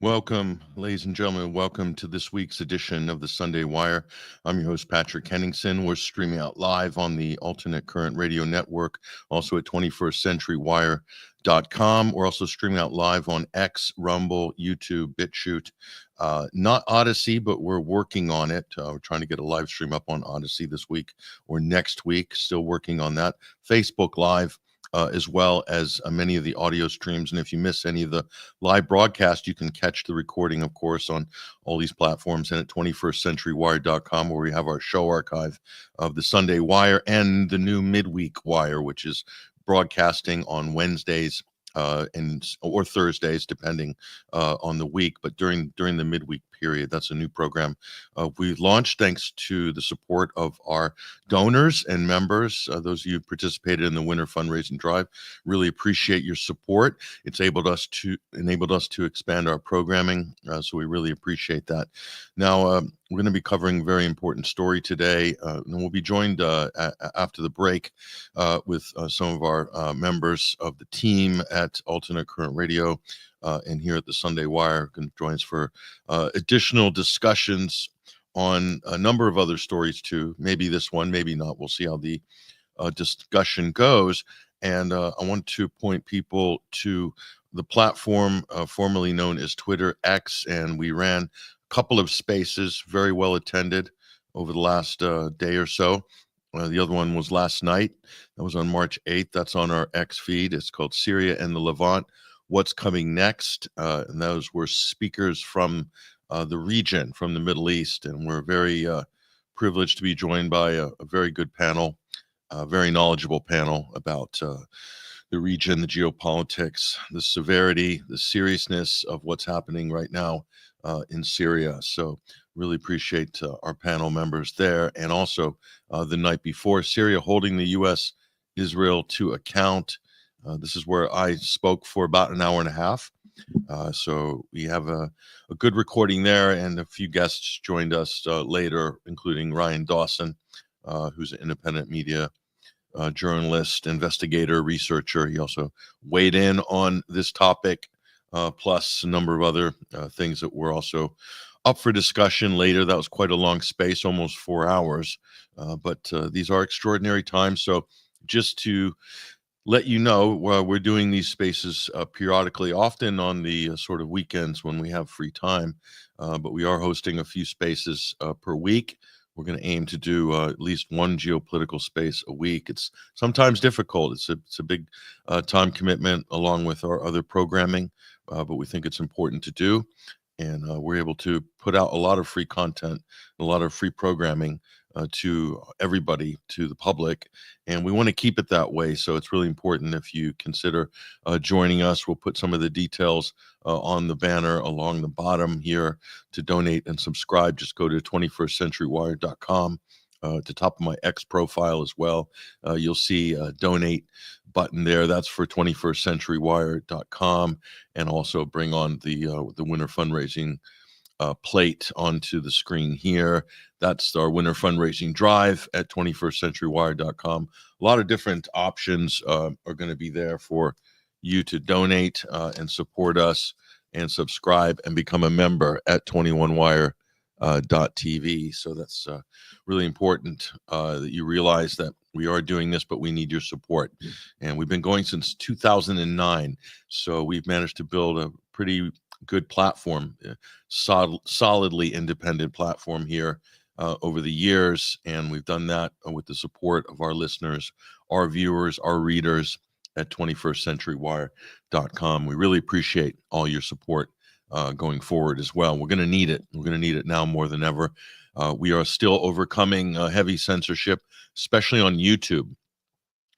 Welcome, ladies and gentlemen. Welcome to this week's edition of the Sunday Wire. I'm your host, Patrick Henningsen. We're streaming out live on the Alternate Current Radio Network, also at 21stcenturywire.com. We're also streaming out live on X, Rumble, YouTube, BitChute. Not Odyssey, but we're working on it. We're trying to get a live stream up on Odyssey this week or next week. Still working on that. Facebook Live. As well as many of the audio streams. And if you miss any of the live broadcast, you can catch the recording, of course, on all these platforms and at 21stcenturywire.com, where we have our show archive of the Sunday Wire and the new midweek Wire, which is broadcasting on Wednesdays or Thursdays, depending on the week. But during the midweek period, that's a new program we launched thanks to the support of our donors and members. Those of you who participated in the winter fundraising drive, really appreciate your support. It's enabled us to expand our programming, so we really appreciate that. Now, we're going to be covering a very important story today, and we'll be joined after the break with some of our members of the team at Alternate Current Radio and here at the Sunday Wire. Going to join us for additional discussions on a number of other stories too. Maybe this one, maybe not. We'll see how the discussion goes. And I want to point people to the platform formerly known as Twitter X, and we ran a couple of spaces, very well attended over the last day or so. The other one was last night. That was on March 8th. That's on our X feed. It's called Syria and the Levant, What's Coming Next? And those were speakers from the region, from the Middle East. And we're very privileged to be joined by a very good panel, a very knowledgeable panel about the region, the geopolitics, the severity, the seriousness of what's happening right now in Syria. So really appreciate our panel members there. And also the night before, Syria holding the U.S. Israel to account. This is where I spoke for about an hour and a half. So we have a good recording there, and a few guests joined us later, including Ryan Dawson, who's an independent media journalist, investigator, researcher. He also weighed in on this topic, plus a number of other things that were also up for discussion later. That was quite a long space, almost 4 hours. But these are extraordinary times. So just to let you know, we're doing these spaces periodically, often on the sort of weekends when we have free time. But we are hosting a few spaces per week. We're going to aim to do at least one geopolitical space a week. It's sometimes difficult. It's a big time commitment along with our other programming, but we think it's important to do. And we're able to put out a lot of free content, a lot of free programming to everybody, to the public, and we want to keep it that way. So it's really important if you consider joining us. We'll put some of the details on the banner along the bottom here to donate and subscribe. Just go to 21stcenturywire.com. At the top of my X profile as well, you'll see a donate button there. That's for 21stcenturywire.com, and also bring on the winter fundraising plate onto the screen here. That's our winter fundraising drive at 21stcenturywire.com. A lot of different options are going to be there for you to donate and support us and subscribe and become a member at 21wire.tv. So that's really important that you realize that we are doing this, but we need your support. And we've been going since 2009. So we've managed to build a pretty good platform, solidly independent platform here over the years. And we've done that with the support of our listeners, our viewers, our readers at 21stcenturywire.com. We really appreciate all your support going forward as well. We're going to need it. We're going to need it now more than ever. We are still overcoming heavy censorship, especially on YouTube.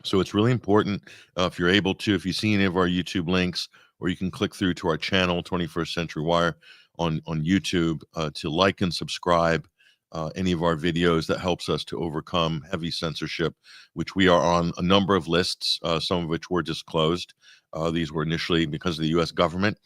So it's really important if you're able to, if you see any of our YouTube links, or you can click through to our channel, 21st Century Wire on YouTube, to like and subscribe any of our videos. That helps us to overcome heavy censorship, which we are on a number of lists, some of which were disclosed. These were initially because the U.S. government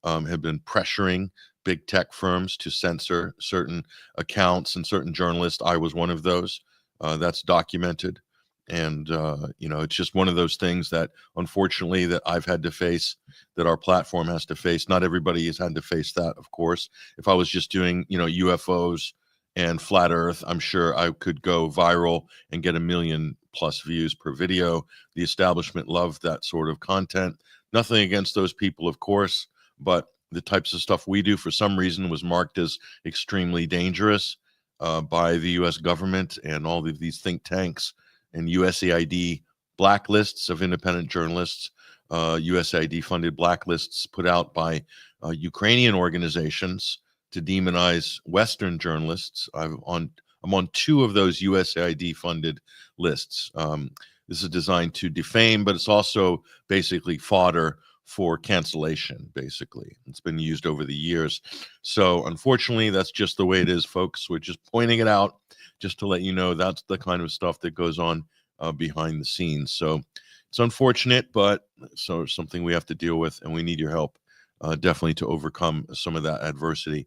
had been pressuring big tech firms to censor certain accounts and certain journalists. I was one of those. That's documented. And it's just one of those things that, unfortunately, that I've had to face, that our platform has to face. Not everybody has had to face that, of course. If I was just doing, UFOs and flat Earth, I'm sure I could go viral and get 1 million+ views per video. The establishment loved that sort of content. Nothing against those people, of course, but the types of stuff we do, for some reason, was marked as extremely dangerous by the U.S. government and all of these think tanks and USAID blacklists of independent journalists, USAID-funded blacklists put out by Ukrainian organizations to demonize Western journalists. I'm on 2 of those USAID-funded lists. This is designed to defame, but it's also basically fodder for cancellation, basically. It's been used over the years. So unfortunately, that's just the way it is, folks. We're just pointing it out just to let you know that's the kind of stuff that goes on behind the scenes. So it's unfortunate, but so something we have to deal with, and we need your help definitely to overcome some of that adversity.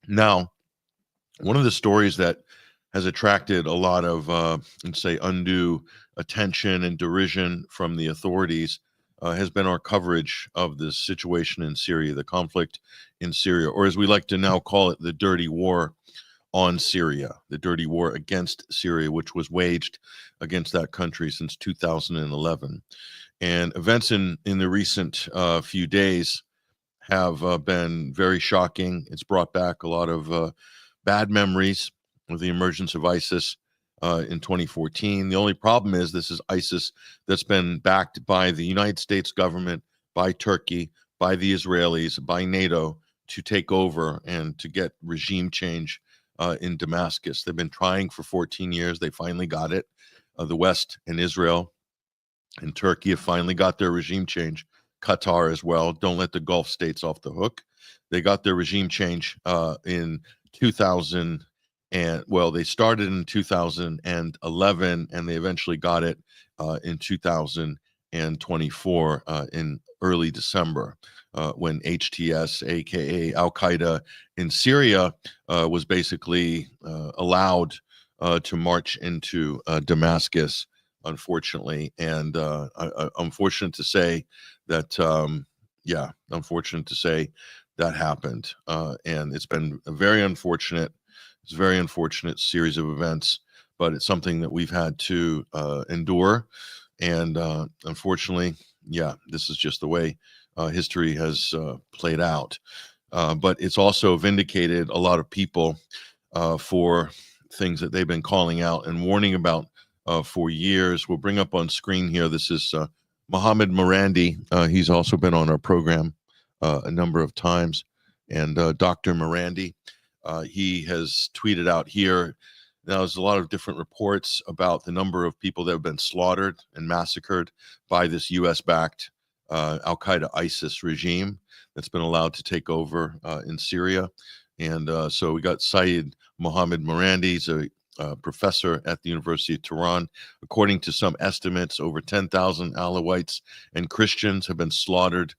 Now, one of the stories that has attracted a lot of, let's say, undue attention and derision from the authorities has been our coverage of the situation in Syria, the conflict in Syria, or as we like to now call it, the dirty war on Syria, the dirty war against Syria, which was waged against that country since 2011. And events in the recent few days have been very shocking. It's brought back a lot of bad memories of the emergence of ISIS in 2014. The only problem is this is ISIS that's been backed by the United States government, by Turkey, by the Israelis, by NATO to take over and to get regime change in Damascus. They've been trying for 14 years. They finally got it. The West and Israel and Turkey have finally got their regime change. Qatar as well. Don't let the Gulf states off the hook. They got their regime change in 2000. And well, they started in 2011 and they eventually got it in 2024 in early December when HTS, aka Al Qaeda in Syria, was basically allowed to march into Damascus, unfortunately. And unfortunate to say that, unfortunate to say that happened. And it's been a very unfortunate. It's a very unfortunate series of events, but it's something that we've had to endure. And unfortunately, this is just the way history has played out. But it's also vindicated a lot of people for things that they've been calling out and warning about for years. We'll bring up on screen here. This is Mohammed Marandi. He's also been on our program a number of times. And Dr. Marandi, he has tweeted out here. Now, there's a lot of different reports about the number of people that have been slaughtered and massacred by this U.S.-backed Al-Qaeda ISIS regime that's been allowed to take over in Syria. And so we got Syed Mohammed Marandi. He's a professor at the University of Tehran. According to some estimates, over 10,000 Alawites and Christians have been slaughtered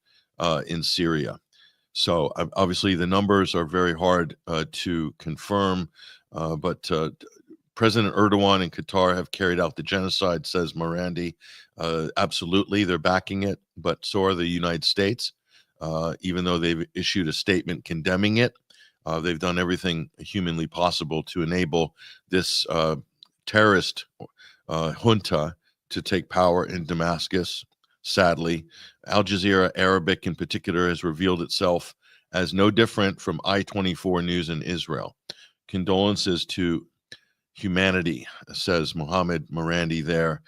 in Syria. So obviously the numbers are very hard to confirm, but President Erdogan and Qatar have carried out the genocide, says Marandi. Absolutely, they're backing it, but so are the United States. Even though they've issued a statement condemning it, they've done everything humanly possible to enable this terrorist junta to take power in Damascus. Sadly, Al Jazeera Arabic in particular has revealed itself as no different from I-24 News in Israel. Condolences to humanity, says Mohammed Marandi there.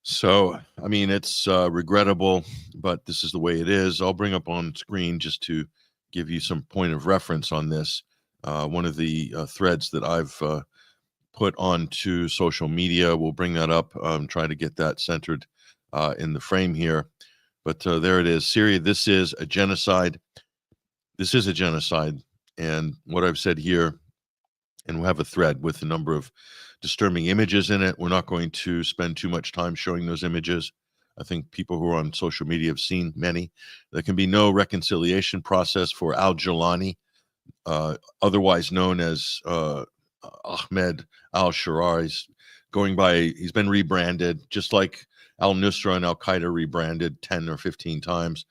So, I mean, it's regrettable, but this is the way it is. I'll bring up on screen just to give you some point of reference on this. One of the threads that I've put onto social media, we'll bring that up, try to get that centered in the frame here. But there it is. Syria, this is a genocide. This is a genocide. And what I've said here, and we'll have a thread with a number of disturbing images in it. We're not going to spend too much time showing those images. I think people who are on social media have seen many. There can be no reconciliation process for Al-Jolani, otherwise known as Ahmed al-Sharaa. He's he's been rebranded, just like al-Nusra and al-Qaeda rebranded 10 or 15 times.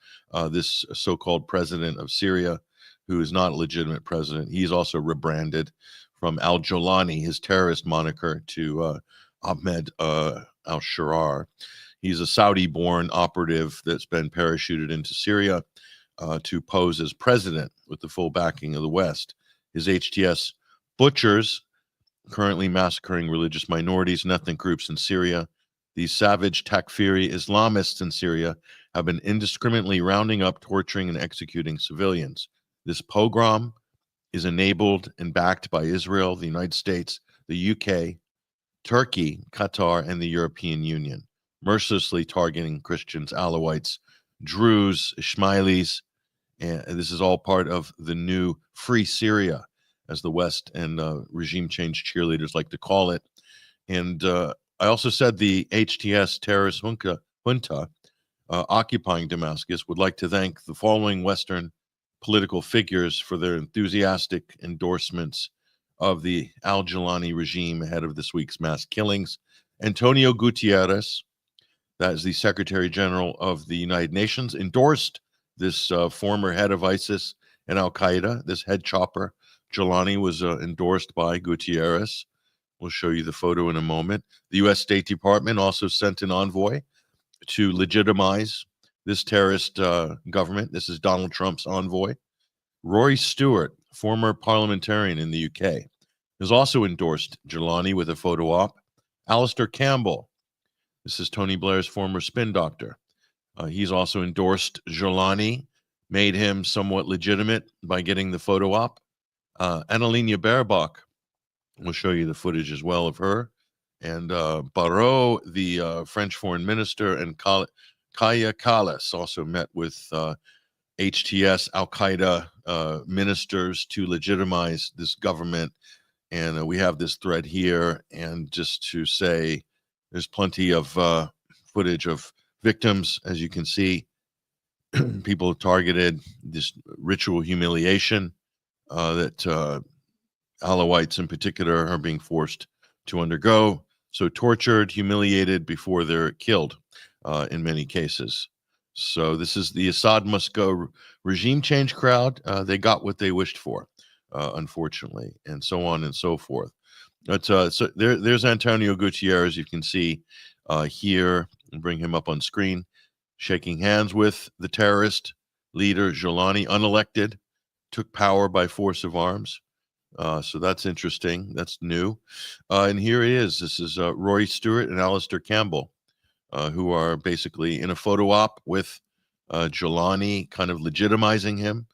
This so-called president of Syria, who is not a legitimate president, he's also rebranded from Al-Jolani, his terrorist moniker, to Ahmed al-Sharaa. He's a Saudi-born operative that's been parachuted into Syria to pose as president with the full backing of the West. His HTS butchers currently massacring religious minorities and ethnic groups in Syria. These savage Takfiri Islamists in Syria have been indiscriminately rounding up, torturing, and executing civilians. This pogrom is enabled and backed by Israel, the United States, the UK, Turkey, Qatar, and the European Union, mercilessly targeting Christians, Alawites, Druze, Ismailis, and this is all part of the new Free Syria, as the West and regime change cheerleaders like to call it. And I also said the HTS terrorist junta occupying Damascus would like to thank the following Western political figures for their enthusiastic endorsements of the Al-Jolani regime ahead of this week's mass killings. Antonio Guterres, that is the Secretary General of the United Nations, endorsed this former head of ISIS and Al-Qaeda, this head chopper. Jolani was endorsed by Guterres. We'll show you the photo in a moment. The U.S. State Department also sent an envoy to legitimize this terrorist government. This is Donald Trump's envoy. Rory Stewart, former parliamentarian in the UK, has also endorsed Jolani with a photo op. Alistair Campbell, this is Tony Blair's former spin doctor. He's also endorsed Jolani, made him somewhat legitimate by getting the photo op. Annalena Baerbock, we'll show you the footage as well of her. And Barrot, the French foreign minister, and Kaya Kallas also met with HTS Al-Qaeda ministers to legitimize this government. And we have this thread here. And just to say, there's plenty of footage of victims, as you can see. People targeted, this ritual humiliation that Alawites in particular are being forced to undergo. So tortured, humiliated before they're killed in many cases. So this is the Assad must go regime change crowd. They got what they wished for, unfortunately, and so on and so forth. But so there's Antonio Guterres. You can see here, and bring him up on screen, shaking hands with the terrorist leader Jolani, unelected, took power by force of arms. So that's interesting. That's new. And here he is. This is Rory Stewart and Alistair Campbell, who are basically in a photo op with Jolani, kind of legitimizing him,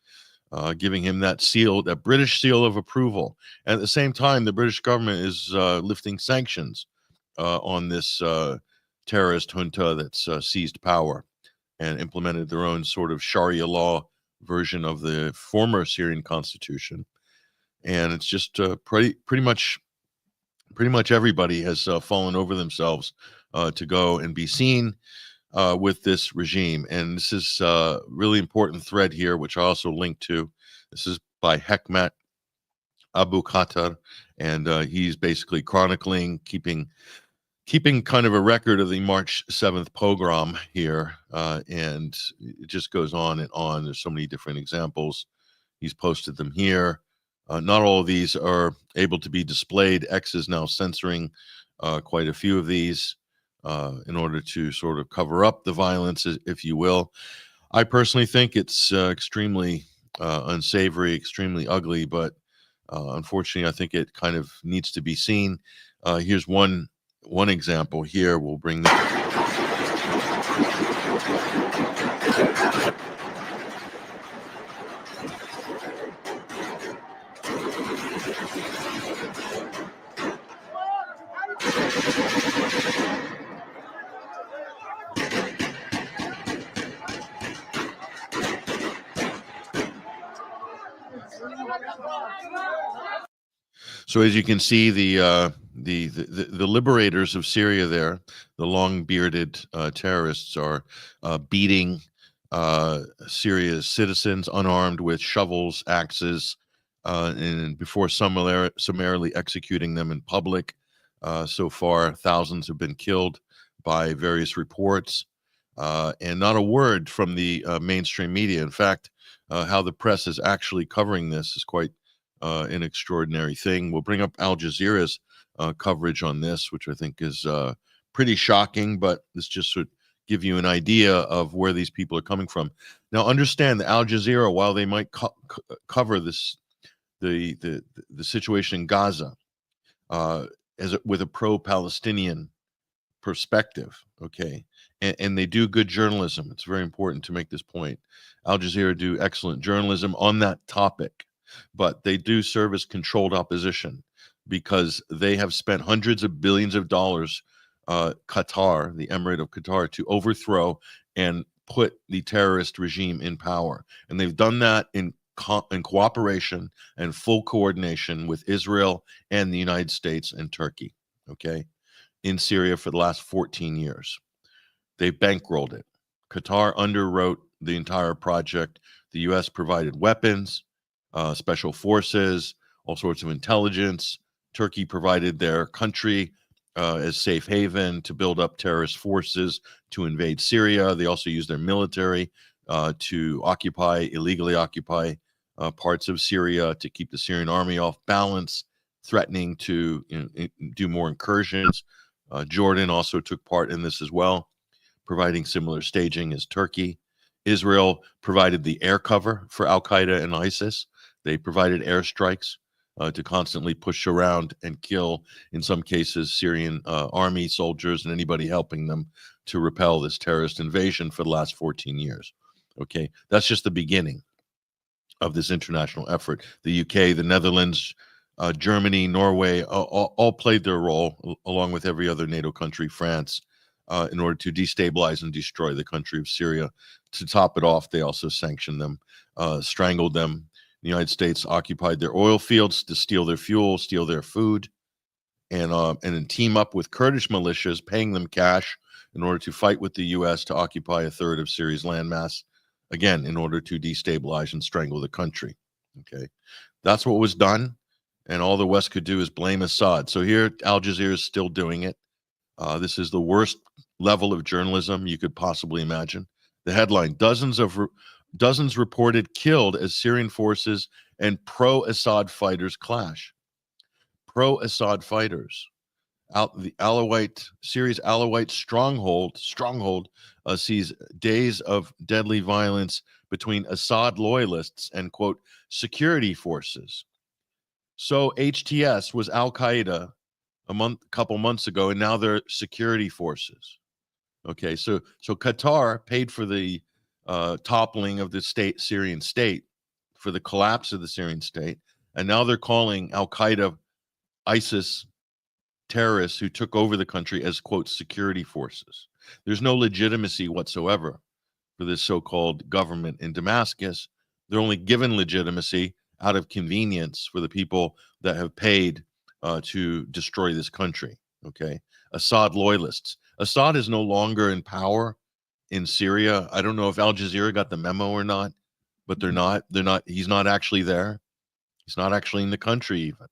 giving him that seal, that British seal of approval. And at the same time, the British government is lifting sanctions on this terrorist junta that's seized power and implemented their own sort of Sharia law version of the former Syrian constitution. And it's just pretty much everybody has fallen over themselves to go and be seen with this regime. And this is a really important thread here, which I also linked to. This is by Hekmat Abu Qatar, and he's basically chronicling, keeping kind of a record of the March 7th pogrom here, and it just goes on and on. There's so many different examples. He's posted them here. Not all of these are able to be displayed. X is now censoring quite a few of these in order to sort of cover up the violence, if you will. I personally think it's extremely unsavory, extremely ugly, but unfortunately, I think it kind of needs to be seen. Here's one example here. We'll bring the So as you can see, the liberators of Syria there, the long-bearded terrorists, are beating Syria's citizens unarmed with shovels, axes, and before summarily executing them in public. So far, thousands have been killed by various reports, and not a word from the mainstream media. In fact, how the press is actually covering this is quite an extraordinary thing. We'll bring up Al Jazeera's coverage on this, which I think is pretty shocking, but this just should give you an idea of where these people are coming from. Now, understand that Al Jazeera, while they might cover this, the situation in Gaza, uh, with a pro-Palestinian perspective, okay, and they do good journalism. It's very important to make this point. Al Jazeera do excellent journalism on that topic, but they do serve as controlled opposition because they have spent hundreds of billions of dollars, Qatar, the Emirate of Qatar, to overthrow and put the terrorist regime in power, and they've done that in cooperation and full coordination with Israel and the United States and Turkey, okay, in Syria for the last 14 years. They bankrolled it. Qatar underwrote the entire project. The U.S. provided weapons, special forces, all sorts of intelligence. Turkey provided their country as safe haven to build up terrorist forces to invade Syria. They also used their military to illegally occupy parts of Syria to keep the Syrian army off balance, threatening to do more incursions. Jordan also took part in this as well, providing similar staging as Turkey. Israel provided the air cover for Al-Qaeda and ISIS. They provided airstrikes to constantly push around and kill, in some cases, Syrian army soldiers and anybody helping them to repel this terrorist invasion for the last 14 years. Okay, that's just the beginning of this international effort. The UK, the Netherlands, Germany, Norway, all played their role, along with every other NATO country, France, in order to destabilize and destroy the country of Syria. To top it off, they also sanctioned them, strangled them. The United States occupied their oil fields to steal their fuel, steal their food, and then team up with Kurdish militias, paying them cash in order to fight with the U.S. to occupy a third of Syria's landmass, again, in order to destabilize and strangle the country. Okay, that's what was done, and all the West could do is blame Assad. So here, Al Jazeera is still doing it. This is the worst level of journalism you could possibly imagine. The headline: dozens reported killed as Syrian forces and pro-Assad fighters clash. Pro-Assad fighters. Syria's Alawite stronghold sees days of deadly violence between Assad loyalists and, quote, security forces. So HTS was Al-Qaeda a couple months ago, and now they're security forces. Okay, so Qatar paid for the toppling of the Syrian state, for the collapse of the Syrian state, and now they're calling Al-Qaeda, ISIS terrorists who took over the country as, quote, security forces. There's no legitimacy whatsoever for this so-called government in Damascus. They're only given legitimacy out of convenience for the people that have paid to destroy this country. Okay, Assad loyalists. Assad is no longer in power in Syria. I don't know if Al Jazeera got the memo or not, but they're not. He's not actually there. He's not actually in the country even.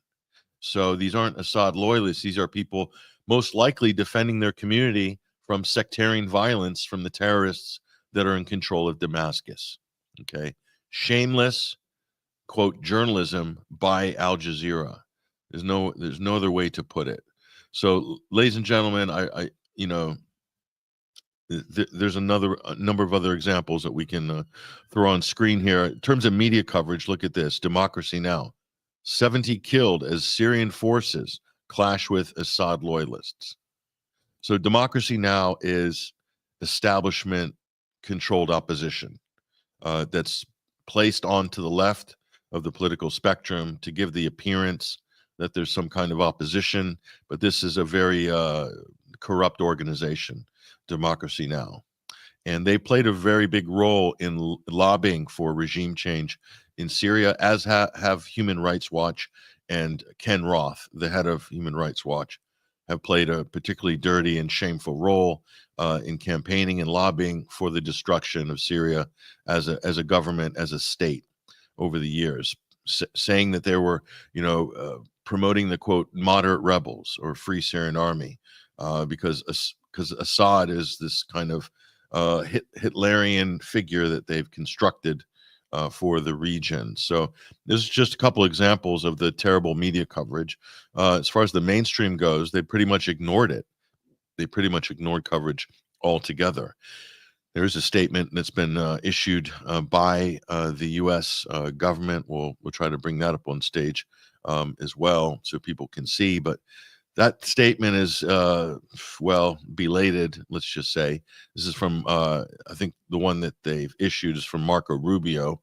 So these aren't Assad loyalists. These are people most likely defending their community from sectarian violence from the terrorists that are in control of Damascus. Okay, shameless, quote, journalism by Al Jazeera. There's no other way to put it. So, ladies and gentlemen, I there's a number of other examples that we can throw on screen here. In terms of media coverage, look at this. Democracy Now! 70 killed as Syrian forces clash with Assad loyalists. So Democracy Now! Is establishment-controlled opposition that's placed onto the left of the political spectrum to give the appearance that there's some kind of opposition, but this is a very corrupt organization, Democracy Now! And they played a very big role in lobbying for regime change in Syria, as have Human Rights Watch and Ken Roth, the head of Human Rights Watch, have played a particularly dirty and shameful role in campaigning and lobbying for the destruction of Syria as a government, as a state over the years, saying that there were, promoting the quote moderate rebels or Free Syrian Army, because Assad is this kind of Hitlerian figure that they've constructed for the region. So this is just a couple examples of the terrible media coverage. As far as the mainstream goes, they pretty much ignored it. They pretty much ignored coverage altogether. There is a statement that's been issued by the U.S. Government. We'll try to bring that up on stage as well so people can see. But that statement is, well, belated, let's just say. This is from, I think the one that they've issued is from Marco Rubio.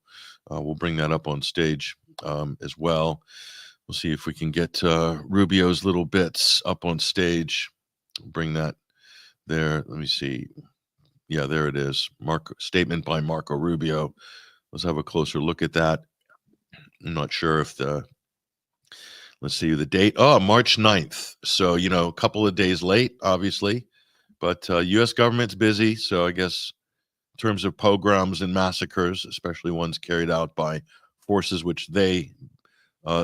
We'll bring that up on stage as well. We'll see if we can get Rubio's little bits up on stage. Bring that there. Let me see. Yeah, there it is. Statement by Marco Rubio. Let's have a closer look at that. I'm not sure if let's see the date. Oh, March 9th. So, a couple of days late, obviously. But U.S. government's busy. So I guess in terms of pogroms and massacres, especially ones carried out by forces which they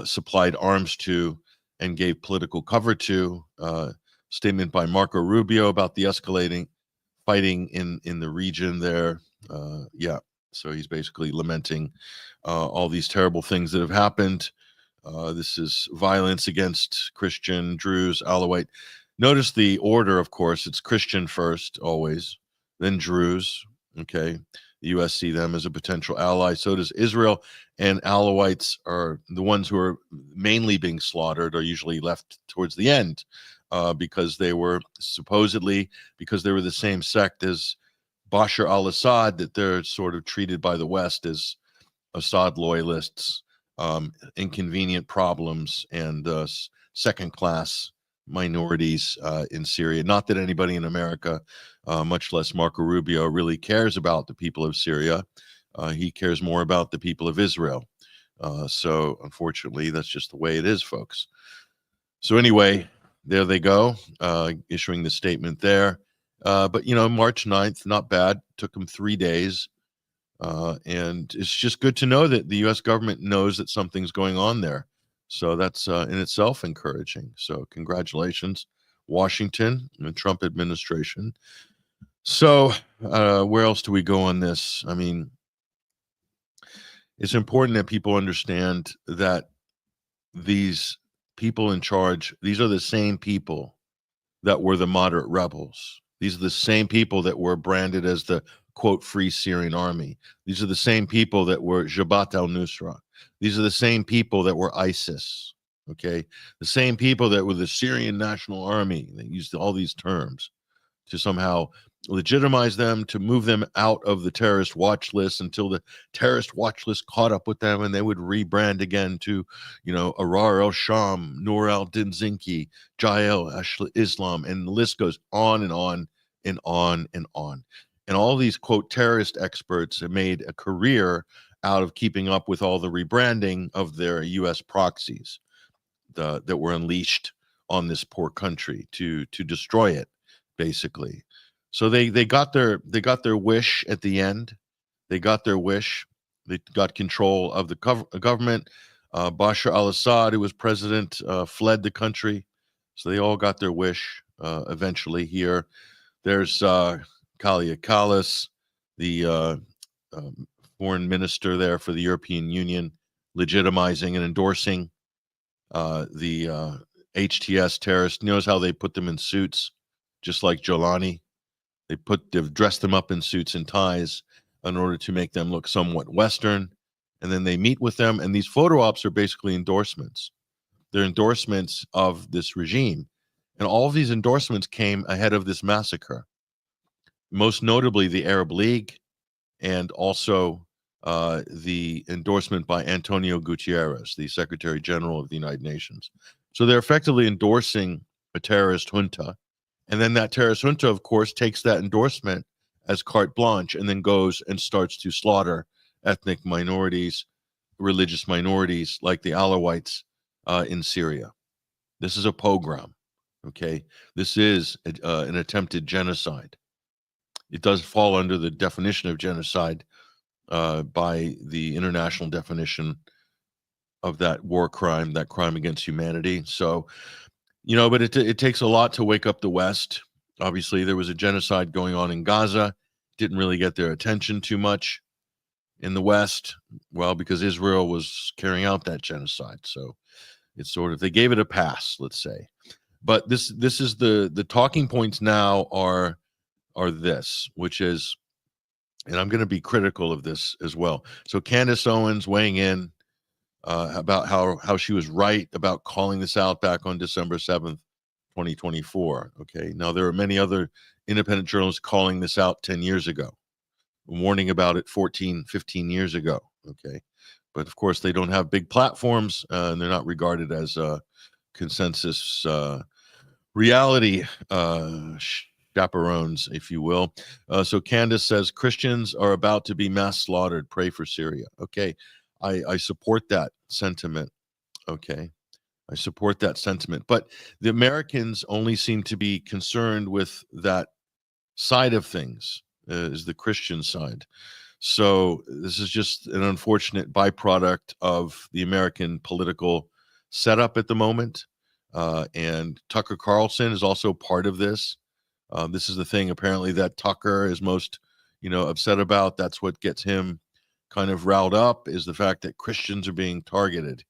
supplied arms to and gave political cover to. Statement by Marco Rubio about the escalating fighting in the region there. Yeah, so he's basically lamenting all these terrible things that have happened. This is violence against Christian, Druze, Alawite. Notice the order, of course. It's Christian first, always, then Druze. Okay, the U.S. see them as a potential ally. So does Israel, and Alawites are the ones who are mainly being slaughtered, are usually left towards the end. Because they were supposedly, because they were the same sect as Bashar al-Assad, that they're sort of treated by the West as Assad loyalists, inconvenient problems, and second-class minorities in Syria. Not that anybody in America, much less Marco Rubio, really cares about the people of Syria. He cares more about the people of Israel. So unfortunately, that's just the way it is, folks. So anyway, there they go, issuing the statement there. But, March 9th, not bad. Took them 3 days. And it's just good to know that the U.S. government knows that something's going on there. So that's in itself encouraging. So congratulations, Washington and the Trump administration. So where else do we go on this? I mean, it's important that people understand that these people in charge, these are the same people that were the moderate rebels. These are the same people that were branded as the quote Free Syrian Army. These are the same people that were Jabhat al-Nusra. These are the same people that were ISIS. Okay, the same people that were the Syrian National Army. They used all these terms to somehow legitimize them, to move them out of the terrorist watch list until the terrorist watch list caught up with them, and they would rebrand again to, Arar al-Sham, Nur al-Din Zinki, Jael Islam, and the list goes on and on and on and on. And all these, quote, terrorist experts have made a career out of keeping up with all the rebranding of their U.S. proxies that were unleashed on this poor country to destroy it, basically. So they got their wish at the end. They got their wish. They got control of the government. Bashar al-Assad, who was president, fled the country. So they all got their wish eventually here. There's Kalia Kallas, the foreign minister there for the European Union, legitimizing and endorsing the HTS terrorists. Notice how they put them in suits, just like Jolani. They've dressed them up in suits and ties in order to make them look somewhat Western. And then they meet with them. And these photo ops are basically endorsements. They're endorsements of this regime. And all of these endorsements came ahead of this massacre. Most notably, the Arab League, and also the endorsement by Antonio Guterres, the Secretary General of the United Nations. So they're effectively endorsing a terrorist junta. And then that terrorist junta, of course, takes that endorsement as carte blanche and then goes and starts to slaughter ethnic minorities, religious minorities like the Alawites in Syria. This is a pogrom, okay? This is an attempted genocide. It does fall under the definition of genocide by the international definition that war crime, that crime against humanity. So, you know, but it takes a lot to wake up the West. Obviously, there was a genocide going on in Gaza. Didn't really get their attention too much in the West. Well, because Israel was carrying out that genocide. So it's sort of, they gave it a pass, let's say. But this is the talking points now are this, which is, and I'm going to be critical of this as well. So Candace Owens weighing in about how she was right about calling this out back on December 7th, 2024. Okay. Now, there are many other independent journalists calling this out 10 years ago, warning about it 14, 15 years ago. Okay. But of course, they don't have big platforms and they're not regarded as consensus reality chaperones, if you will. So Candace says Christians are about to be mass slaughtered. Pray for Syria. Okay. I support that sentiment. Okay. I support that sentiment. But the Americans only seem to be concerned with that side of things, is the Christian side. So this is just an unfortunate byproduct of the American political setup at the moment. And Tucker Carlson is also part of this. This is the thing apparently that Tucker is most, upset about. That's what gets him kind of riled up, is the fact that Christians are being targeted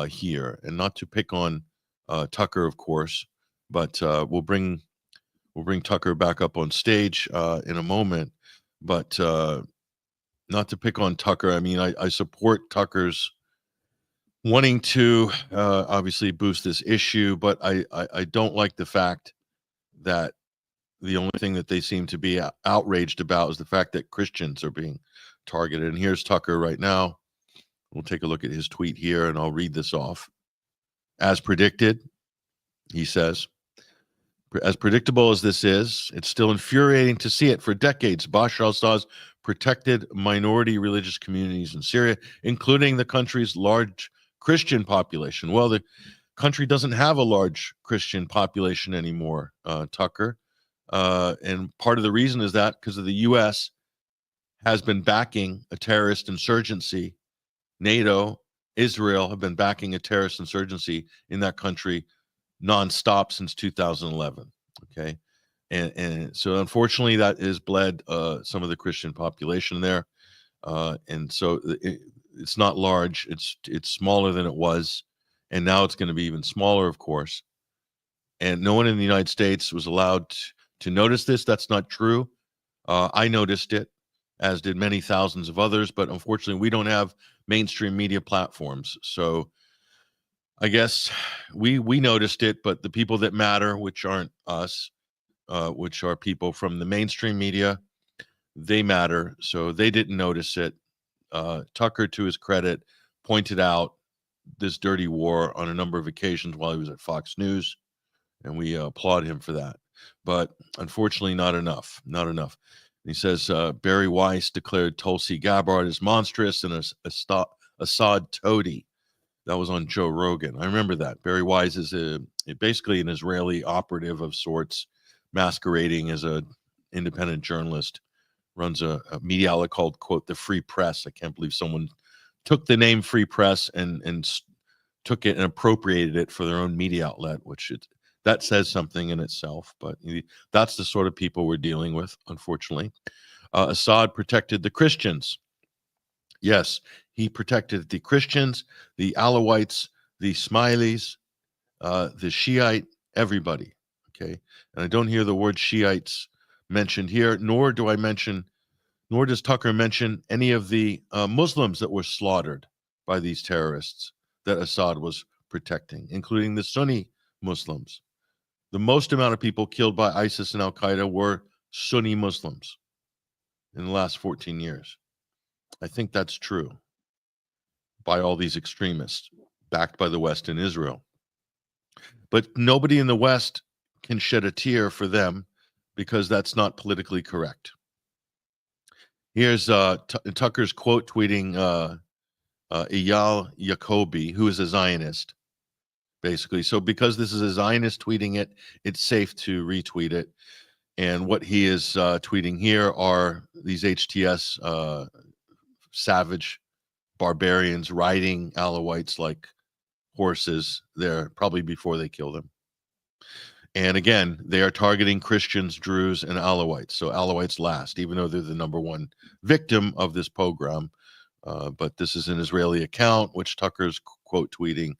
here. And not to pick on Tucker, of course, but we'll bring Tucker back up on stage in a moment. But not to pick on Tucker. I mean, I support Tucker's wanting to obviously boost this issue, but I don't like the fact that the only thing that they seem to be outraged about is the fact that Christians are being targeted. And here's Tucker right now. We'll take a look at his tweet here, and I'll read this off. As predicted, he says, as predictable as this is, it's still infuriating to see it. For decades, Bashar al-Assad's protected minority religious communities in Syria, including the country's large Christian population. Well, the country doesn't have a large Christian population anymore, Tucker. And part of the reason is that because of the U.S. has been backing a terrorist insurgency. NATO, Israel have been backing a terrorist insurgency in that country nonstop since 2011. Okay. And so unfortunately that has bled some of the Christian population there. And so it's not large. It's smaller than it was. And now it's going to be even smaller, of course. And no one in the United States was allowed to notice this. That's not true. I noticed it, as did many thousands of others. But unfortunately, we don't have mainstream media platforms. So I guess we noticed it, but the people that matter, which aren't us, which are people from the mainstream media, they matter. So they didn't notice it. Tucker, to his credit, pointed out this dirty war on a number of occasions while he was at Fox News, and we applaud him for that. But unfortunately, not enough. Not enough. He says Barry Weiss declared Tulsi Gabbard as monstrous and Assad toady. That was on Joe Rogan. I remember that. Barry Weiss is basically an Israeli operative of sorts, masquerading as an independent journalist. Runs a media outlet called, quote, the Free Press. I can't believe someone took the name Free Press and took it and appropriated it for their own media outlet, which that says something in itself. But that's the sort of people we're dealing with, unfortunately. Assad protected the Christians. Yes, he protected the Christians, the Alawites, the Smileys, the Shiite, everybody. Okay. And I don't hear the word Shiites mentioned here, nor does Tucker mention any of the Muslims that were slaughtered by these terrorists that Assad was protecting, including the Sunni Muslims. The most amount of people killed by ISIS and Al-Qaeda were Sunni Muslims in the last 14 years. I think that's true, by all these extremists backed by the West and Israel. But nobody in the West can shed a tear for them because that's not politically correct. Here's Tucker's quote tweeting Eyal Yacobi, who is a Zionist, basically. So because this is a Zionist tweeting it, it's safe to retweet it. And what he is tweeting here are these HTS savage barbarians riding Alawites like horses there, probably before they kill them. And again, they are targeting Christians, Druze, and Alawites. So Alawites last, even though they're the number one victim of this pogrom. But this is an Israeli account, which Tucker's quote tweeting.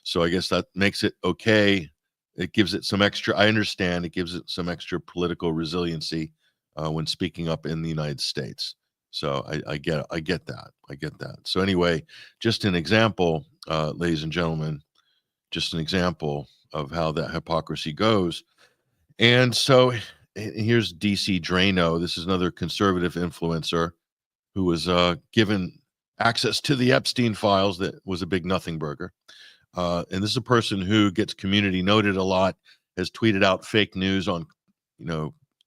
So I guess that makes it okay. It gives it some extra, I understand, it gives it some extra political resiliency when speaking up in the United States. So I get that. So anyway, just an example, ladies and gentlemen, just an example of how that hypocrisy goes. And so here's DC Drano. This is another conservative influencer who was given access to the Epstein files. That was a big nothing burger. And this is a person who gets community noted a lot, has tweeted out fake news on,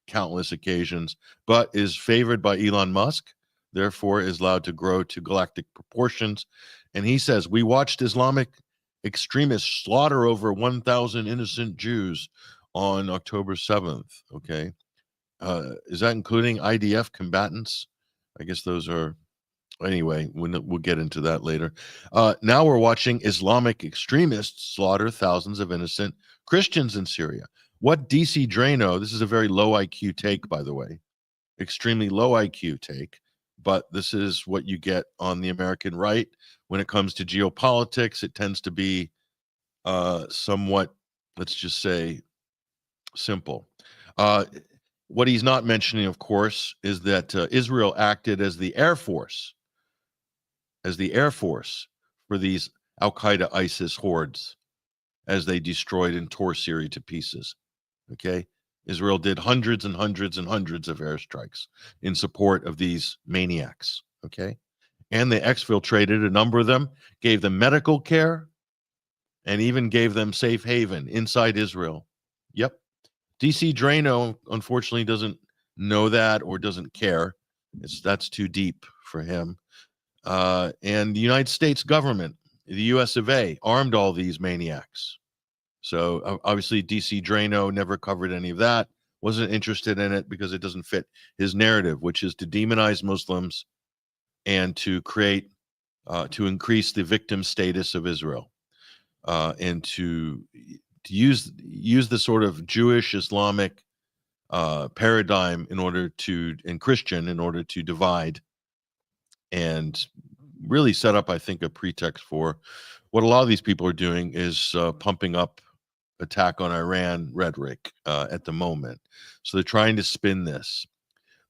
countless occasions, but is favored by Elon Musk, therefore is allowed to grow to galactic proportions. And he says, we watched Islamic extremists slaughter over 1,000 innocent Jews on October 7th. Okay. Is that including IDF combatants? I guess those are, anyway, we'll get into that later. Now we're watching Islamic extremists slaughter thousands of innocent Christians in Syria. What DC Drano, this is a very low IQ take, by the way, extremely low IQ take, but this is what you get on the American right. When it comes to geopolitics, it tends to be somewhat, let's just say, simple. What he's not mentioning, of course, is that Israel acted as the Air Force for these Al-Qaeda ISIS hordes as they destroyed and tore Syria to pieces. Okay. Israel did hundreds and hundreds and hundreds of airstrikes in support of these maniacs. Okay. And they exfiltrated a number of them, gave them medical care, and even gave them safe haven inside Israel. Yep. DC Drano, unfortunately, doesn't know that or doesn't care. That's too deep for him. And the United States government, the US of A, armed all these maniacs. So obviously DC Drano never covered any of that, wasn't interested in it because it doesn't fit his narrative, which is to demonize Muslims and to create, to increase the victim status of Israel, and to use the sort of Jewish Islamic paradigm and Christian in order to divide and really set up, I think, a pretext for what a lot of these people are doing is pumping up attack on Iran rhetoric at the moment. So they're trying to spin this.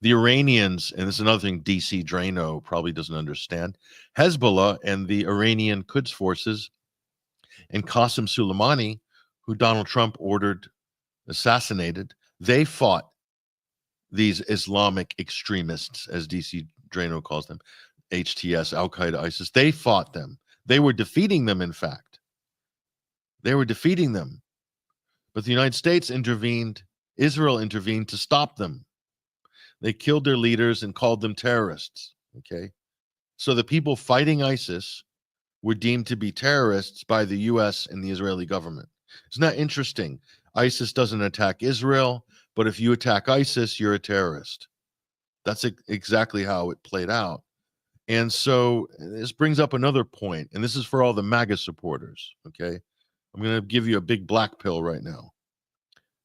The Iranians, and this is another thing DC Drano probably doesn't understand, Hezbollah and the Iranian Quds forces and Qasem Soleimani, who Donald Trump ordered assassinated, they fought these Islamic extremists, as DC Drano calls them, HTS, Al-Qaeda, ISIS. They fought them. They were defeating them, in fact. They were defeating them. But the United States intervened, Israel intervened to stop them. They killed their leaders and called them terrorists. Okay. So the people fighting ISIS were deemed to be terrorists by the US and the Israeli government. Isn't that interesting? ISIS doesn't attack Israel, but if you attack ISIS, you're a terrorist. That's exactly how it played out. And so this brings up another point, and this is for all the MAGA supporters. Okay. I'm going to give you a big black pill right now,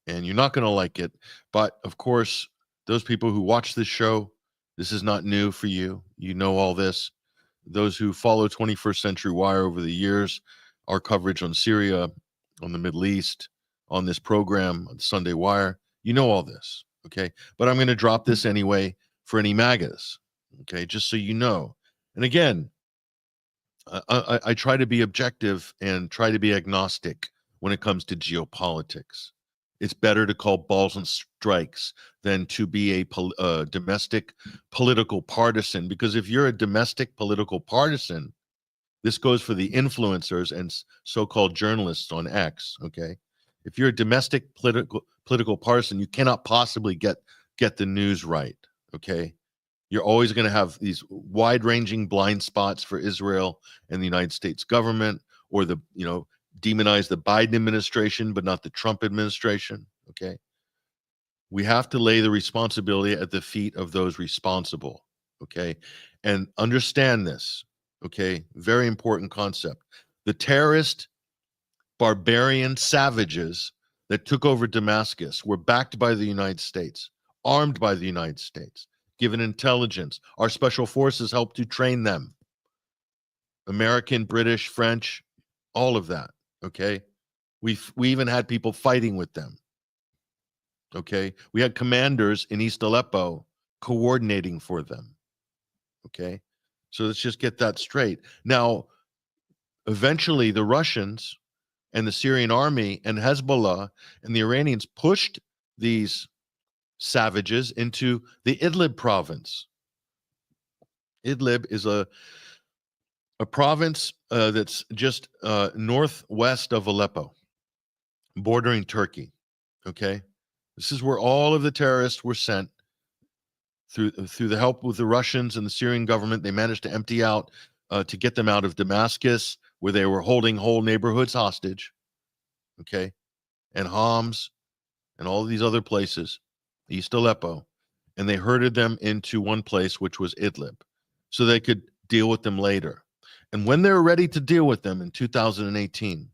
and you're not going to like it. But of course, those people who watch this show, this is not new for you. You know all this. Those who follow 21st Century Wire over the years, our coverage on Syria, on the Middle East, on this program, on Sunday Wire, you know all this. Okay. But I'm going to drop this anyway for any MAGAs. Okay. Just so you know. And again, I try to be objective and try to be agnostic when it comes to geopolitics. It's better to call balls and strikes than to be a domestic political partisan, because if you're a domestic political partisan, this goes for the influencers and so-called journalists on X, okay? If you're a domestic political partisan, you cannot possibly get the news right, okay? You're always going to have these wide-ranging blind spots for Israel and the United States government, or demonize the Biden administration, but not the Trump administration. Okay. We have to lay the responsibility at the feet of those responsible. Okay. And understand this. Okay, very important concept. The terrorist, barbarian savages that took over Damascus were backed by the United States, armed by the United States, given intelligence. Our special forces helped to train them. American, British, French, all of that. Okay, we even had people fighting with them. Okay, we had commanders in East Aleppo coordinating for them. Okay, so let's just get that straight. Now, eventually, the Russians and the Syrian army and Hezbollah and the Iranians pushed these savages into the Idlib province. Idlib is a province that's just northwest of Aleppo, bordering Turkey. Okay, this is where all of the terrorists were sent through the help with the Russians and the Syrian government. They managed to empty out to get them out of Damascus, where they were holding whole neighborhoods hostage. Okay, and Homs and all these other places, East Aleppo, and they herded them into one place, which was Idlib, so they could deal with them later. And when they were ready to deal with them in 2018,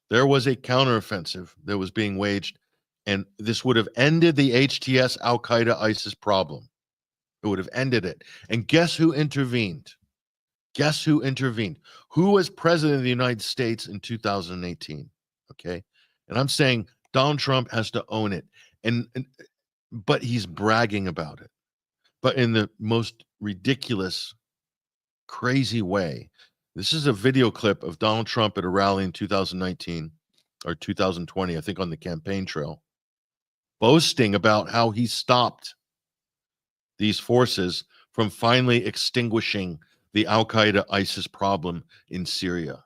there was a counteroffensive that was being waged, and this would have ended the HTS, Al-Qaeda, ISIS problem. It would have ended it. And guess who intervened? Guess who intervened? Who was president of the United States in 2018? Okay, and I'm saying Donald Trump has to own it, but he's bragging about it, but in the most ridiculous, crazy way. This is a video clip of Donald Trump at a rally in 2019 or 2020, I think, on the campaign trail, boasting about how he stopped these forces from finally extinguishing the Al-Qaeda ISIS problem in Syria.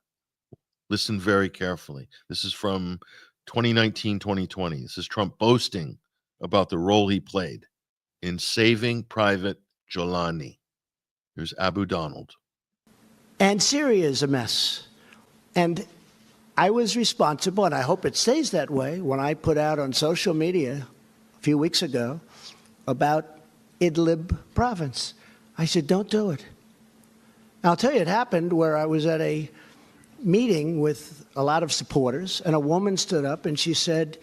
Listen very carefully. This is from 2019, 2020. This is Trump boasting about the role he played in saving Private Jolani. Here's Abu Donald. And Syria is a mess. And I was responsible, and I hope it stays that way, when I put out on social media a few weeks ago about Idlib province. I said, don't do it. And I'll tell you, it happened where I was at a meeting with a lot of supporters, and a woman stood up and she said,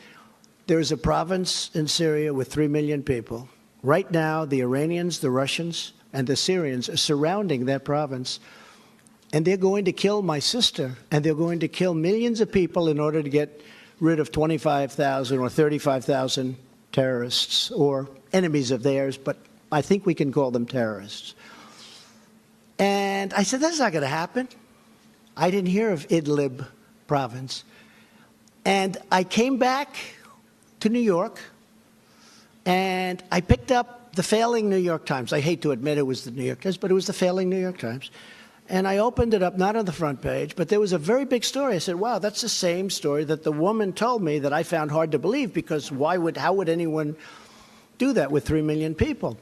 there's a province in Syria with 3 million people. Right now, the Iranians, the Russians, and the Syrians are surrounding that province, and they're going to kill my sister, and they're going to kill millions of people in order to get rid of 25,000 or 35,000 terrorists or enemies of theirs, but I think we can call them terrorists. And I said, that's not going to happen. I didn't hear of Idlib province. And I came back to New York, and I picked up the failing New York Times. I hate to admit it was the New York Times, but it was the failing New York Times. And I opened it up, not on the front page, but there was a very big story. I said, wow, that's the same story that the woman told me that I found hard to believe, because how would anyone do that with 3 million people?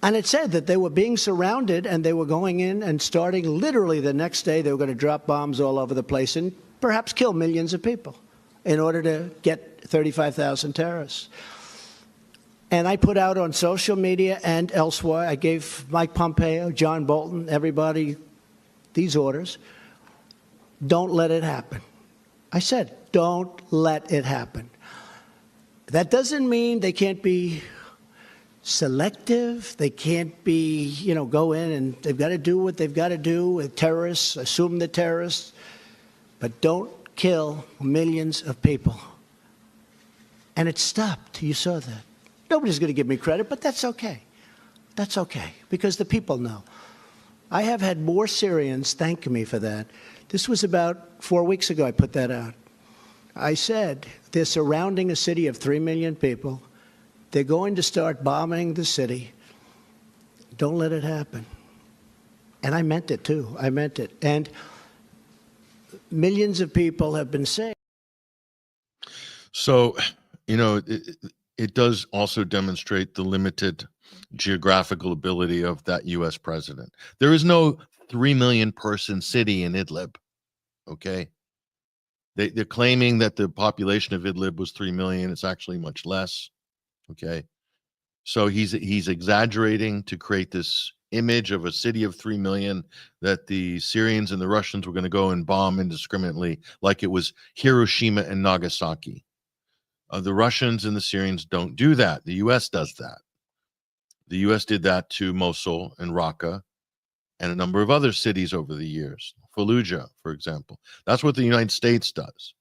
And it said that they were being surrounded, and they were going in and starting literally the next day, they were going to drop bombs all over the place and perhaps kill millions of people in order to get 35,000 terrorists. And I put out on social media and elsewhere, I gave Mike Pompeo, John Bolton, everybody these orders. Don't let it happen. I said, don't let it happen. That doesn't mean they can't be selective. They can't be, go in and they've got to do what they've got to do with terrorists, assume the terrorists, but don't kill millions of people. And it stopped. You saw that. Nobody's going to give me credit, but that's okay. That's okay, because the people know. I have had more Syrians thank me for that. This was about 4 weeks ago I put that out. I said, they're surrounding a city of 3 million people. They're going to start bombing the city. Don't let it happen. And I meant it, too. I meant it. And millions of people have been saved. So, it does also demonstrate the limited geographical ability of that U.S. president. There is no 3 million person city in Idlib, okay? They're claiming that the population of Idlib was 3 million. It's actually much less, okay? So he's exaggerating to create this image of a city of 3 million that the Syrians and the Russians were going to go and bomb indiscriminately, like it was Hiroshima and Nagasaki. The Russians and the Syrians don't do that. The U.S. does that. The U.S. did that to Mosul and Raqqa and a number of other cities over the years. Fallujah, for example. That's what the United States does.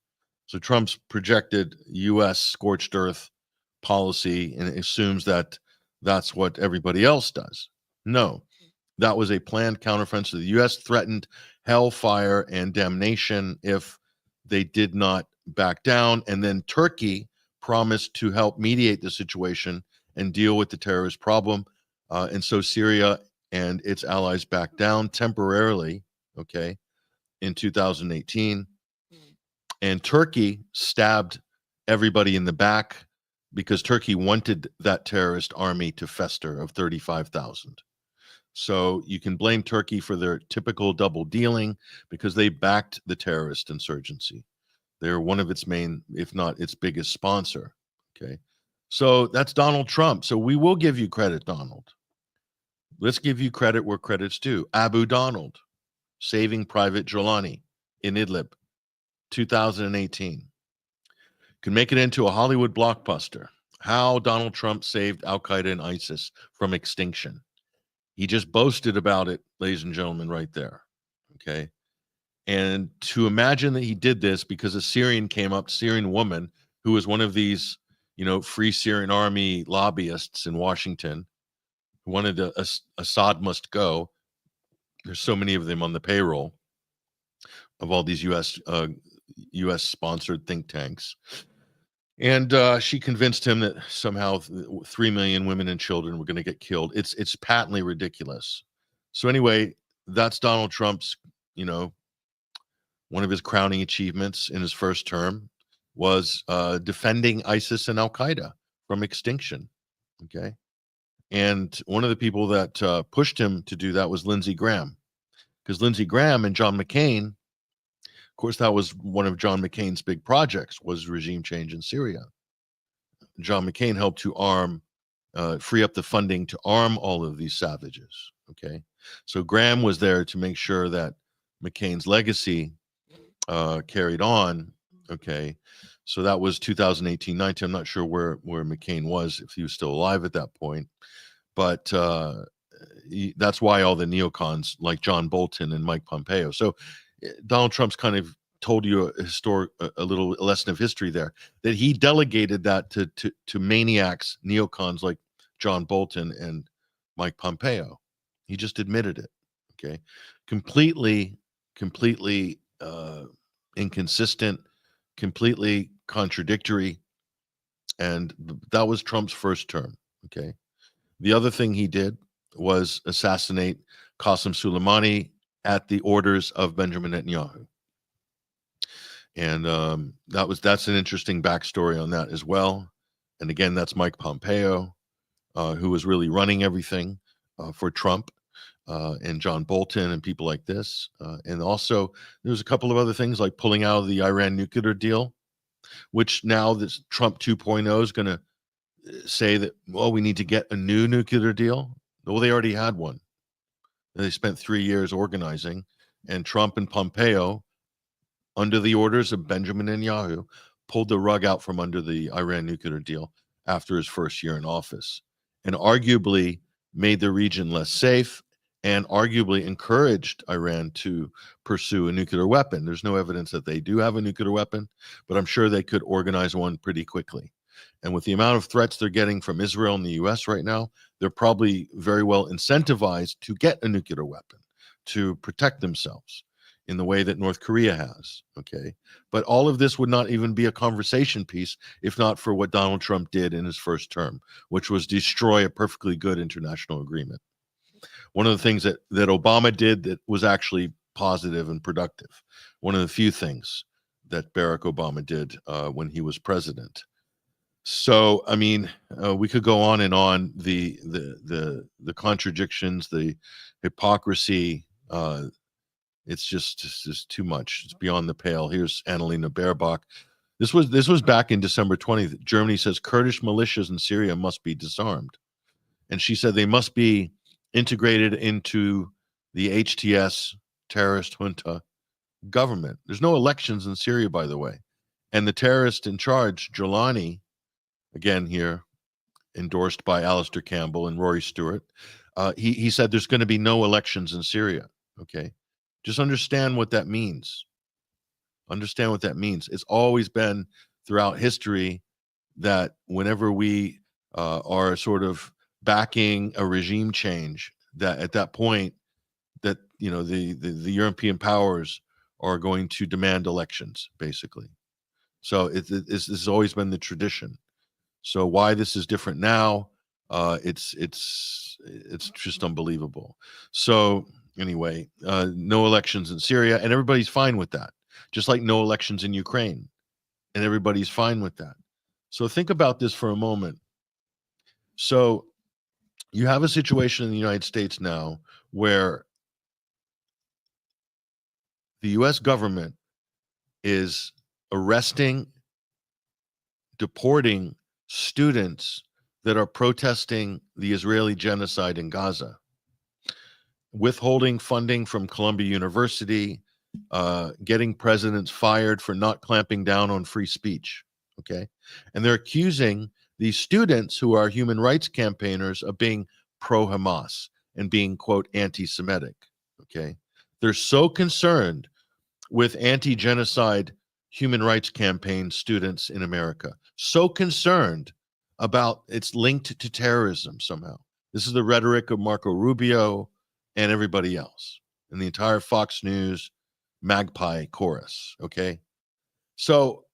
So Trump's projected U.S. scorched earth policy and assumes that that's what everybody else does. No, that was a planned counteroffensive. The U.S. threatened hellfire and damnation if they did not back down. And then Turkey promised to help mediate the situation and deal with the terrorist problem. And so Syria and its allies backed down temporarily, okay, in 2018. And Turkey stabbed everybody in the back because Turkey wanted that terrorist army to fester of 35,000. So you can blame Turkey for their typical double dealing because they backed the terrorist insurgency. They're one of its main, if not its biggest sponsor. Okay. So that's Donald Trump. So we will give you credit, Donald. Let's give you credit where credit's due. Abu Donald, saving Private Jolani in Idlib, 2018. Can make it into a Hollywood blockbuster. How Donald Trump saved Al-Qaeda and ISIS from extinction. He just boasted about it, ladies and gentlemen, right there. Okay. And to imagine that he did this because a Syrian came up, Syrian woman, who was one of these, Free Syrian Army lobbyists in Washington, who wanted Assad must go. There's so many of them on the payroll of all these U.S. sponsored think tanks. And she convinced him that somehow 3 million women and children were going to get killed. It's patently ridiculous. So anyway, that's Donald Trump's, one of his crowning achievements in his first term was defending ISIS and Al-Qaeda from extinction. Okay. And one of the people that pushed him to do that was Lindsey Graham, because Lindsey Graham and John McClain, of course, that was one of John McCain's big projects, was regime change in Syria. John McClain helped to free up the funding to arm all of these savages. Okay. So Graham was there to make sure that McCain's legacy carried on. Okay. So that was 2018-19. I'm not sure where McCain was, if he was still alive at that point. But that's why all the neocons like John Bolton and Mike Pompeo. So Donald Trump's kind of told you a little lesson of history there, that he delegated that to maniacs, neocons like John Bolton and Mike Pompeo. He just admitted it. Okay. Completely inconsistent, completely contradictory. And that was Trump's first term. Okay. The other thing he did was assassinate Qasem Soleimani at the orders of Benjamin Netanyahu. And that's an interesting backstory on that as well. And again, that's Mike Pompeo, who was really running everything for Trump, and John Bolton and people like this. And also there's a couple of other things like pulling out of the Iran nuclear deal, which now this Trump 2.0 is going to say that, well, we need to get a new nuclear deal. Well, they already had one. They spent 3 years organizing, and Trump and Pompeo, under the orders of Benjamin Netanyahu, pulled the rug out from under the Iran nuclear deal after his first year in office, and arguably made the region less safe and arguably encouraged Iran to pursue a nuclear weapon. There's no evidence that they do have a nuclear weapon, but I'm sure they could organize one pretty quickly. And with the amount of threats they're getting from Israel and the US right now, they're probably very well incentivized to get a nuclear weapon to protect themselves in the way that North Korea has. Okay. But all of this would not even be a conversation piece if not for what Donald Trump did in his first term, which was destroy a perfectly good international agreement. One of the things that Obama did that was actually positive and productive. One of the few things that Barack Obama did when he was president. So, I mean, we could go on and on. The contradictions, the hypocrisy. It's just too much. It's beyond the pale. Here's Annalena Baerbock. This was back in December 20th. Germany says Kurdish militias in Syria must be disarmed, and she said they must be integrated into the HTS terrorist junta government. There's no elections in Syria, by the way. And the terrorist in charge, Al-Jolani, again here, endorsed by Alistair Campbell and Rory Stewart, he said there's going to be no elections in Syria. Okay. Just understand what that means. Understand what that means. It's always been throughout history that whenever we are sort of backing a regime change, that at that point, that the European powers are going to demand elections, basically. So this has always been the tradition. So why this is different now, it's just unbelievable. So anyway, no elections in Syria, and everybody's fine with that. Just like no elections in Ukraine, and everybody's fine with that. So think about this for a moment. So you have a situation in the United States now where the US government is arresting, deporting students that are protesting the Israeli genocide in Gaza, withholding funding from Columbia University, getting presidents fired for not clamping down on free speech. Okay. And they're accusing these students who are human rights campaigners of being pro Hamas and being, quote, anti Semitic. Okay. They're so concerned with anti genocide human rights campaign students in America, so concerned about it's linked to terrorism somehow. This is the rhetoric of Marco Rubio and everybody else, and the entire Fox News magpie chorus. Okay. So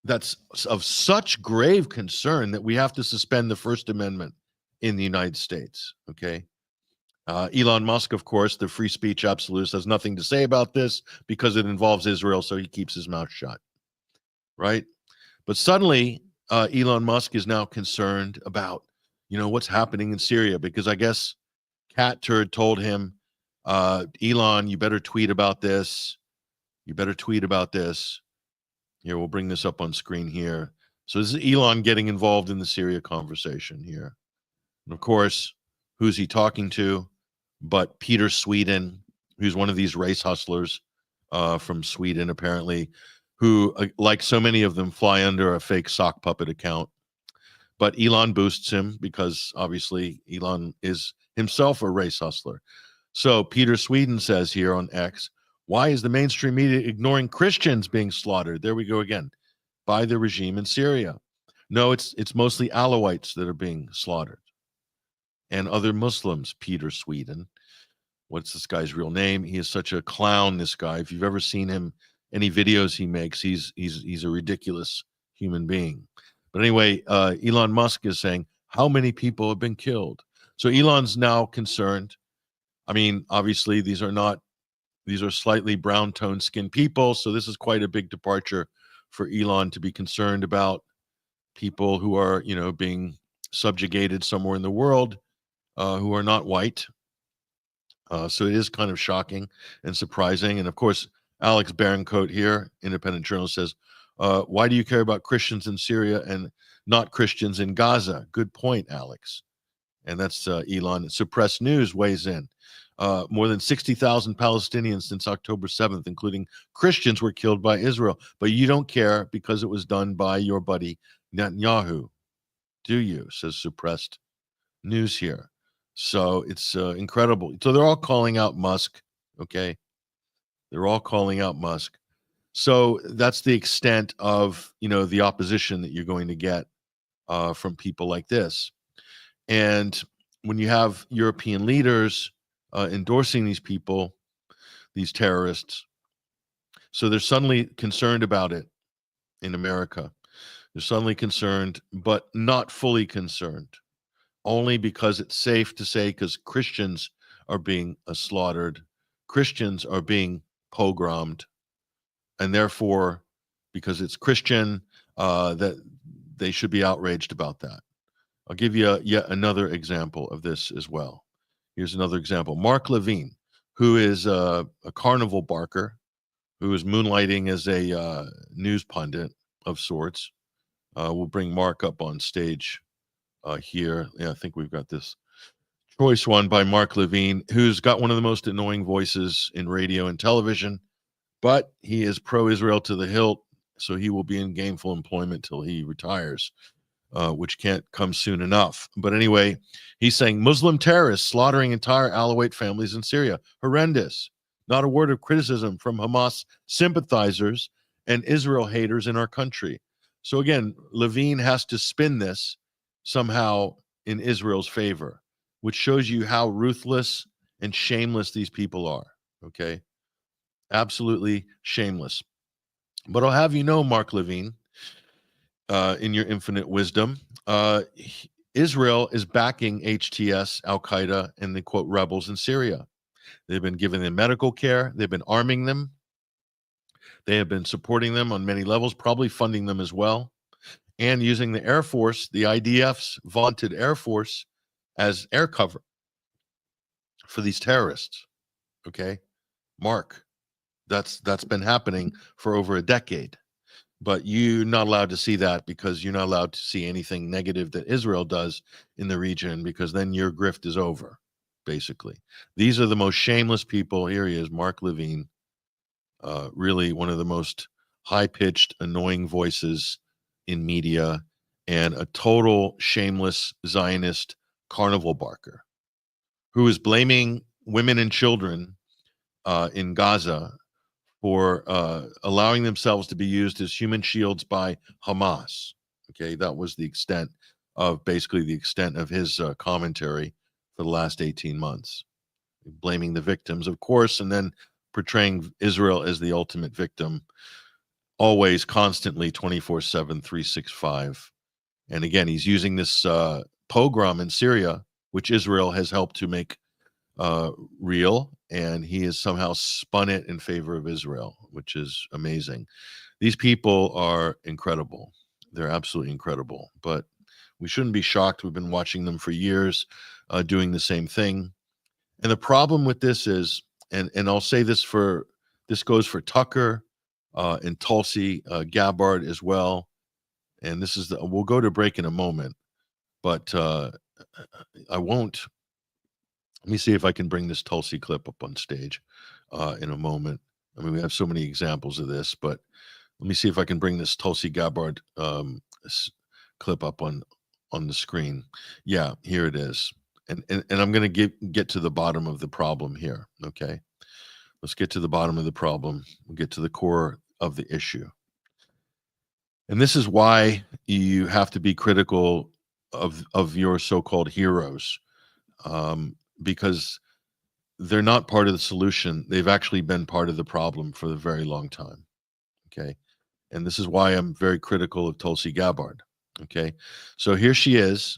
that's of such grave concern that we have to suspend the First Amendment in the United States. Okay. Elon Musk, of course, the free speech absolutist, has nothing to say about this because it involves Israel, so he keeps his mouth shut. Right. But suddenly, Elon Musk is now concerned about, what's happening in Syria, because I guess Cat Turd told him, Elon, you better tweet about this. You better tweet about this. Here, we'll bring this up on screen here. So this is Elon getting involved in the Syria conversation here. And of course, who's he talking to? But Peter Sweden, who's one of these race hustlers from Sweden, apparently, who, like so many of them, fly under a fake sock puppet account. But Elon boosts him because obviously Elon is himself a race hustler. So Peter Sweden says here on X, why is the mainstream media ignoring Christians being slaughtered? There we go again, by the regime in Syria. No, it's mostly Alawites that are being slaughtered. And other Muslims, Peter Sweden. What's this guy's real name? He is such a clown, this guy. If you've ever seen him, any videos he makes, he's a ridiculous human being. But anyway, Elon Musk is saying, how many people have been killed? So Elon's now concerned. I mean, obviously, these are slightly brown toned skinned people. So this is quite a big departure for Elon to be concerned about people who are, being subjugated somewhere in the world who are not white. So it is kind of shocking and surprising. And of course, Alex Barencoat here, independent journalist, says, why do you care about Christians in Syria and not Christians in Gaza? Good point, Alex. And that's Elon. Suppressed News weighs in. More than 60,000 Palestinians since October 7th, including Christians, were killed by Israel. But you don't care because it was done by your buddy Netanyahu, do you? Says Suppressed News here. So it's incredible. So they're all calling out Musk. Okay. They're all calling out Musk. So that's the extent of, the opposition that you're going to get from people like this. And when you have European leaders endorsing these people, these terrorists, so they're suddenly concerned about it in America. They're suddenly concerned, but not fully concerned, only because it's safe to say, because Christians are being slaughtered, Christians are being pogromed, and therefore, because it's Christian, that they should be outraged about that. I'll give you yet another example of this as well. Here's another example. Mark Levine, who is a carnival barker, who is moonlighting as a news pundit of sorts. We'll bring Mark up on stage here. Yeah, I think we've got this choice one by Mark Levine, who's got one of the most annoying voices in radio and television, but he is pro-Israel to the hilt, so he will be in gainful employment till he retires, which can't come soon enough. But anyway, he's saying Muslim terrorists slaughtering entire Alawite families in Syria. Horrendous. Not a word of criticism from Hamas sympathizers and Israel haters in our country. So again, Levine has to spin this somehow in Israel's favor, which shows you how ruthless and shameless these people are. Okay. Absolutely shameless. But I'll have you know, Mark Levine, in your infinite wisdom, Israel is backing HTS, Al Qaeda, and the quote rebels in Syria. They've been giving them medical care. They've been arming them. They have been supporting them on many levels, probably funding them as well, and using the Air Force, the IDF's vaunted Air Force, as air cover for these terrorists. Okay, Mark, that's been happening for over a decade. But you're not allowed to see that because you're not allowed to see anything negative that Israel does in the region, because then your grift is over, basically. These are the most shameless people. Here he is, Mark Levine, really one of the most high-pitched, annoying voices in media, and a total shameless Zionist carnival barker who is blaming women and children in Gaza for allowing themselves to be used as human shields by Hamas. Okay, that was the extent of his commentary for the last 18 months, blaming the victims, of course, and then portraying Israel as the ultimate victim, always, constantly, 24/7, 365. And again, he's using this pogrom in Syria, which Israel has helped to make real, and he has somehow spun it in favor of Israel, which is amazing. These people are incredible. They're absolutely incredible, but we shouldn't be shocked. We've been watching them for years doing the same thing. And the problem with this is, and I'll say this goes for Tucker and Tulsi Gabbard as well. And this is we'll go to break in a moment, but I won't. Let me see if I can bring this Tulsi clip up on stage in a moment. I mean, we have so many examples of this, but let me see if I can bring this Tulsi Gabbard clip up on the screen. Yeah, here it is. And I'm going to get to the bottom of the problem here. Okay, let's get to the bottom of the problem. We'll get to the core of the issue. And this is why you have to be critical of your so-called heroes. Because they're not part of the solution. They've actually been part of the problem for a very long time. Okay. And this is why I'm very critical of Tulsi Gabbard. Okay. So here she is.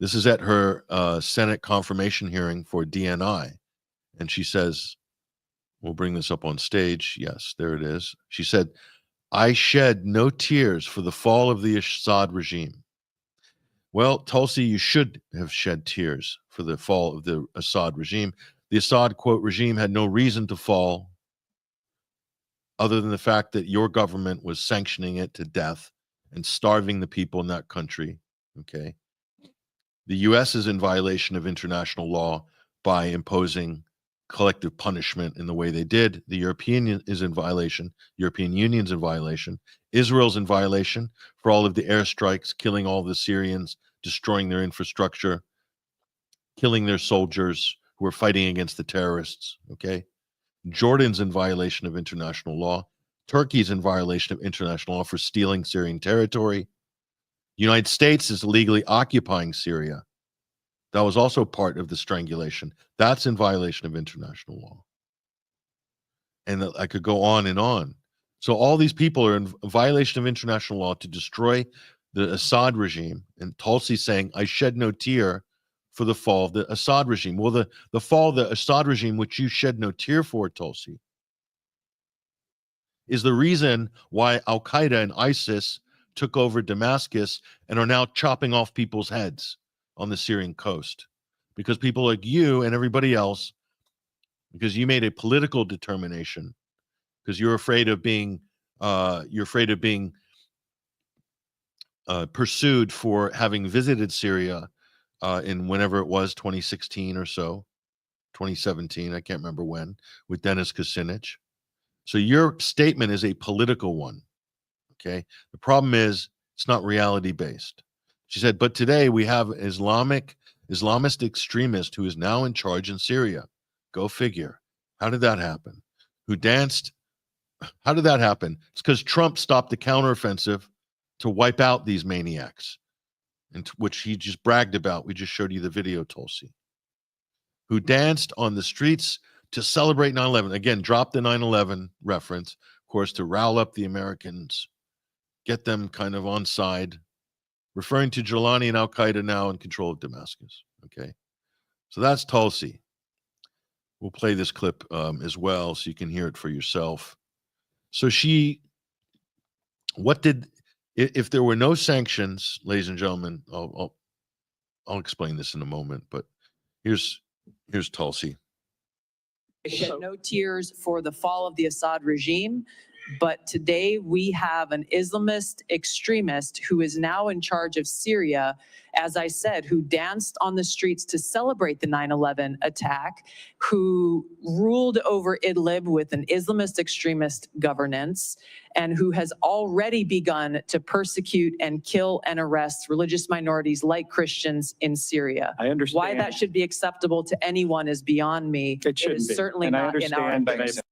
This is at her Senate confirmation hearing for DNI. And she says, we'll bring this up on stage. Yes, there it is. She said, I shed no tears for the fall of the Assad regime. Well, Tulsi, you should have shed tears for the fall of the Assad regime. The Assad, quote, regime had no reason to fall other than the fact that your government was sanctioning it to death and starving the people in that country, okay? The U.S. is in violation of international law by imposing collective punishment in the way they did. The European Union's in violation. Israel's in violation for all of the airstrikes, killing all the Syrians, destroying their infrastructure, killing their soldiers who are fighting against the terrorists, okay? Jordan's in violation of international law. Turkey's in violation of international law for stealing Syrian territory. United States is illegally occupying Syria. That was also part of the strangulation. That's in violation of international law. And I could go on and on. So all these people are in violation of international law to destroy the Assad regime. And Tulsi saying, I shed no tear for the fall of the Assad regime. Well, the fall of the Assad regime, which you shed no tear for, Tulsi, is the reason why Al-Qaeda and ISIS took over Damascus and are now chopping off people's heads on the Syrian coast. Because people like you and everybody else, because you made a political determination, because you're afraid of being pursued for having visited Syria in whenever it was, 2016 or so, 2017, I can't remember when, with Dennis Kucinich. So your statement is a political one, okay? The problem is it's not reality-based. She said, but today we have Islamist extremist who is now in charge in Syria. Go figure. How did that happen? Who danced? How did that happen? It's because Trump stopped the counteroffensive to wipe out these maniacs, which he just bragged about. We just showed you the video, Tulsi. Who danced on the streets to celebrate 9/11. Again, drop the 9/11 reference, of course, to rile up the Americans, get them kind of on side, referring to Al-Jolani and Al-Qaeda now in control of Damascus. Okay, so that's Tulsi. We'll play this clip as well so you can hear it for yourself. So if there were no sanctions, ladies and gentlemen, I'll explain this in a moment, but here's Tulsi. Shed no tears for the fall of the Assad regime, but today we have an Islamist extremist who is now in charge of Syria, as I said, who danced on the streets to celebrate the 9/11 attack, who ruled over Idlib with an Islamist extremist governance, and who has already begun to persecute and kill and arrest religious minorities like Christians in Syria. I understand. Why that should be acceptable to anyone is beyond me. It shouldn't is be. certainly And I not in our understand.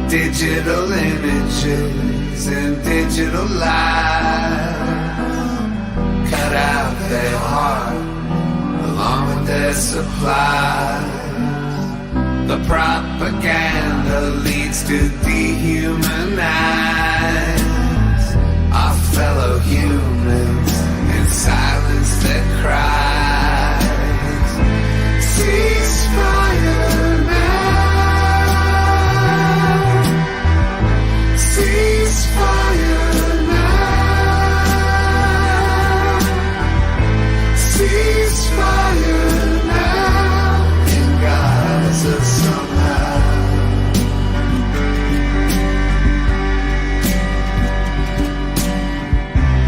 Digital images and digital lies cut out their heart along with their supplies. The propaganda leads to dehumanize our fellow humans and silence their cries. Ceasefire now. Ceasefire now. Ceasefire now in Gaza somehow.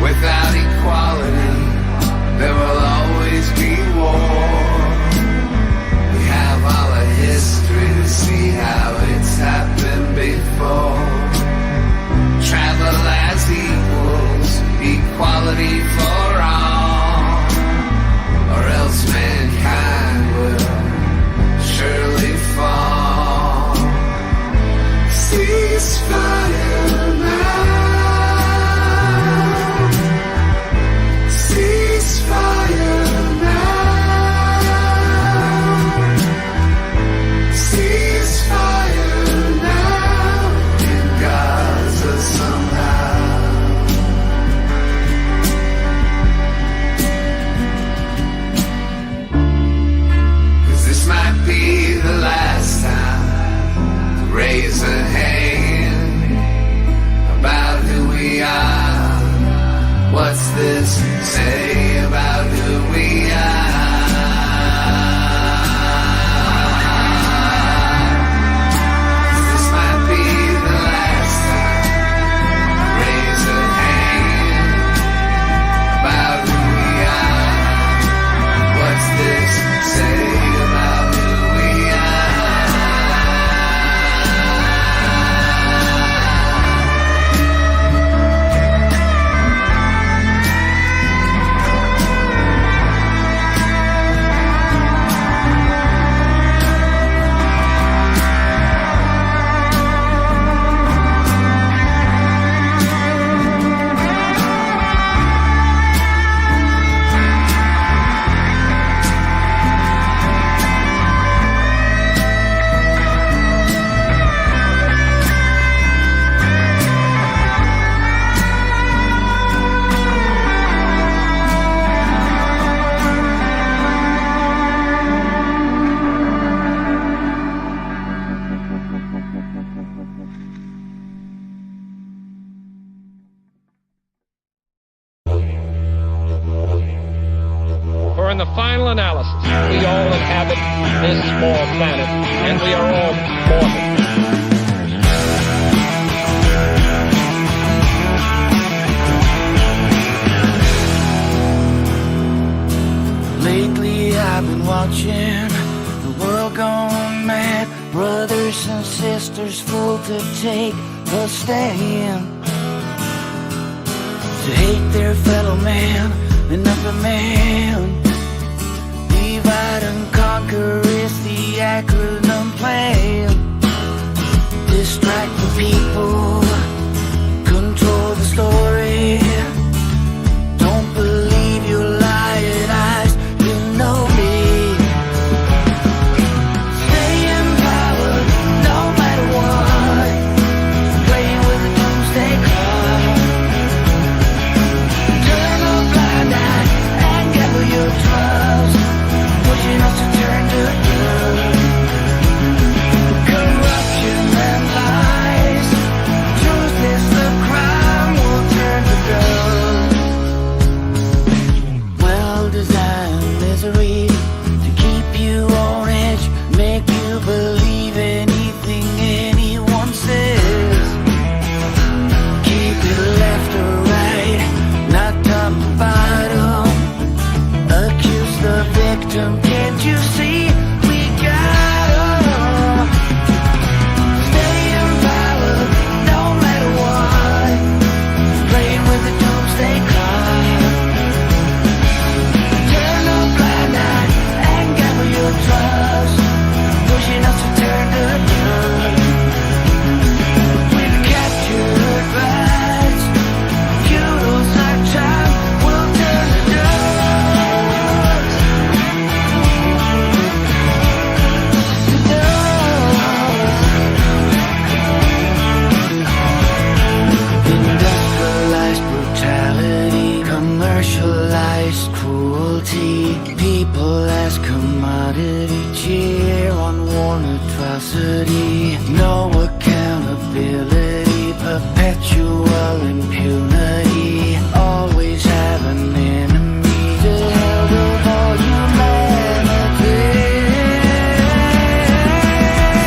Without equality, there will always be war. We have all the history to see how it's happened before. Travel as equals, equality for all, or else mankind will surely fall. Ceasefire now. Ceasefire now. Ceasefire now in Gaza somehow. Cause this might be the last time to raise a hand about who we are. What's this say about who we are? This might be the last time to raise a hand about who we are. What's this say about who we are? For in the final analysis, we all inhabit this small planet, and we are all mortal. Lately I've been watching the world gone mad. Brothers and sisters full to take a stand, to hate their fellow man, another man. Divide and conquer is the acronym plan. Distract the people, control the story. Don't believe your lying eyes, you know me. Stay in power no matter what. Playing with the doomsday clock. Turn a blind eye and gather your trust. Pushing us to turn to good. Corruption and lies. Truth is the crime, will turn to dust. Well-designed misery to keep you on edge, make you believe anything anyone says. Keep it left or right, not top to bottom. Accuse the victim, can't you see we got 'em? Stay in power no matter what. Playing with the doomsday clock. Turn a blind eye and gather your trust. Pushing us to turn to good. We've captured rights. Feudals like time will turn to dust. Industrialized brutality, commercialized cruelty. People as commodity, cheer on worn atrocity. No accountability, perpetual impunity. Always have an enemy, the held of all humanity.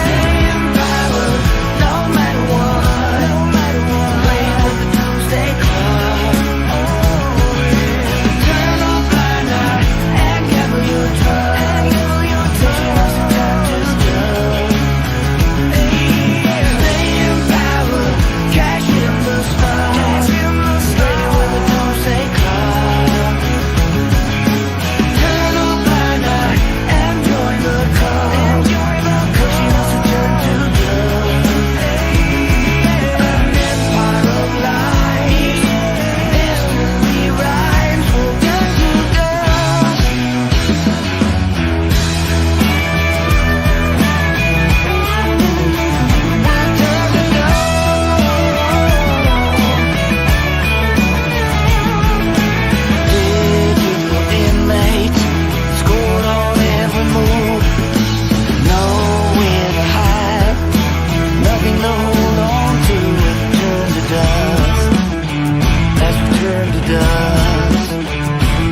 Stay in power no matter what. Playing with the doomsday clock. Turn a blind eye and gather your trust. Pushing us to turn to good. Stay in power, cash in the stars. Playing with the doomsday clock. Turn a blind eye and join the cause. Pushing us to turn to good. An empire of lies. History rhymes will turn to dust. Digital inmates, scored on every move. Nowhere to hide, nothing to hold on to. Turn to dust, as we turn to dust,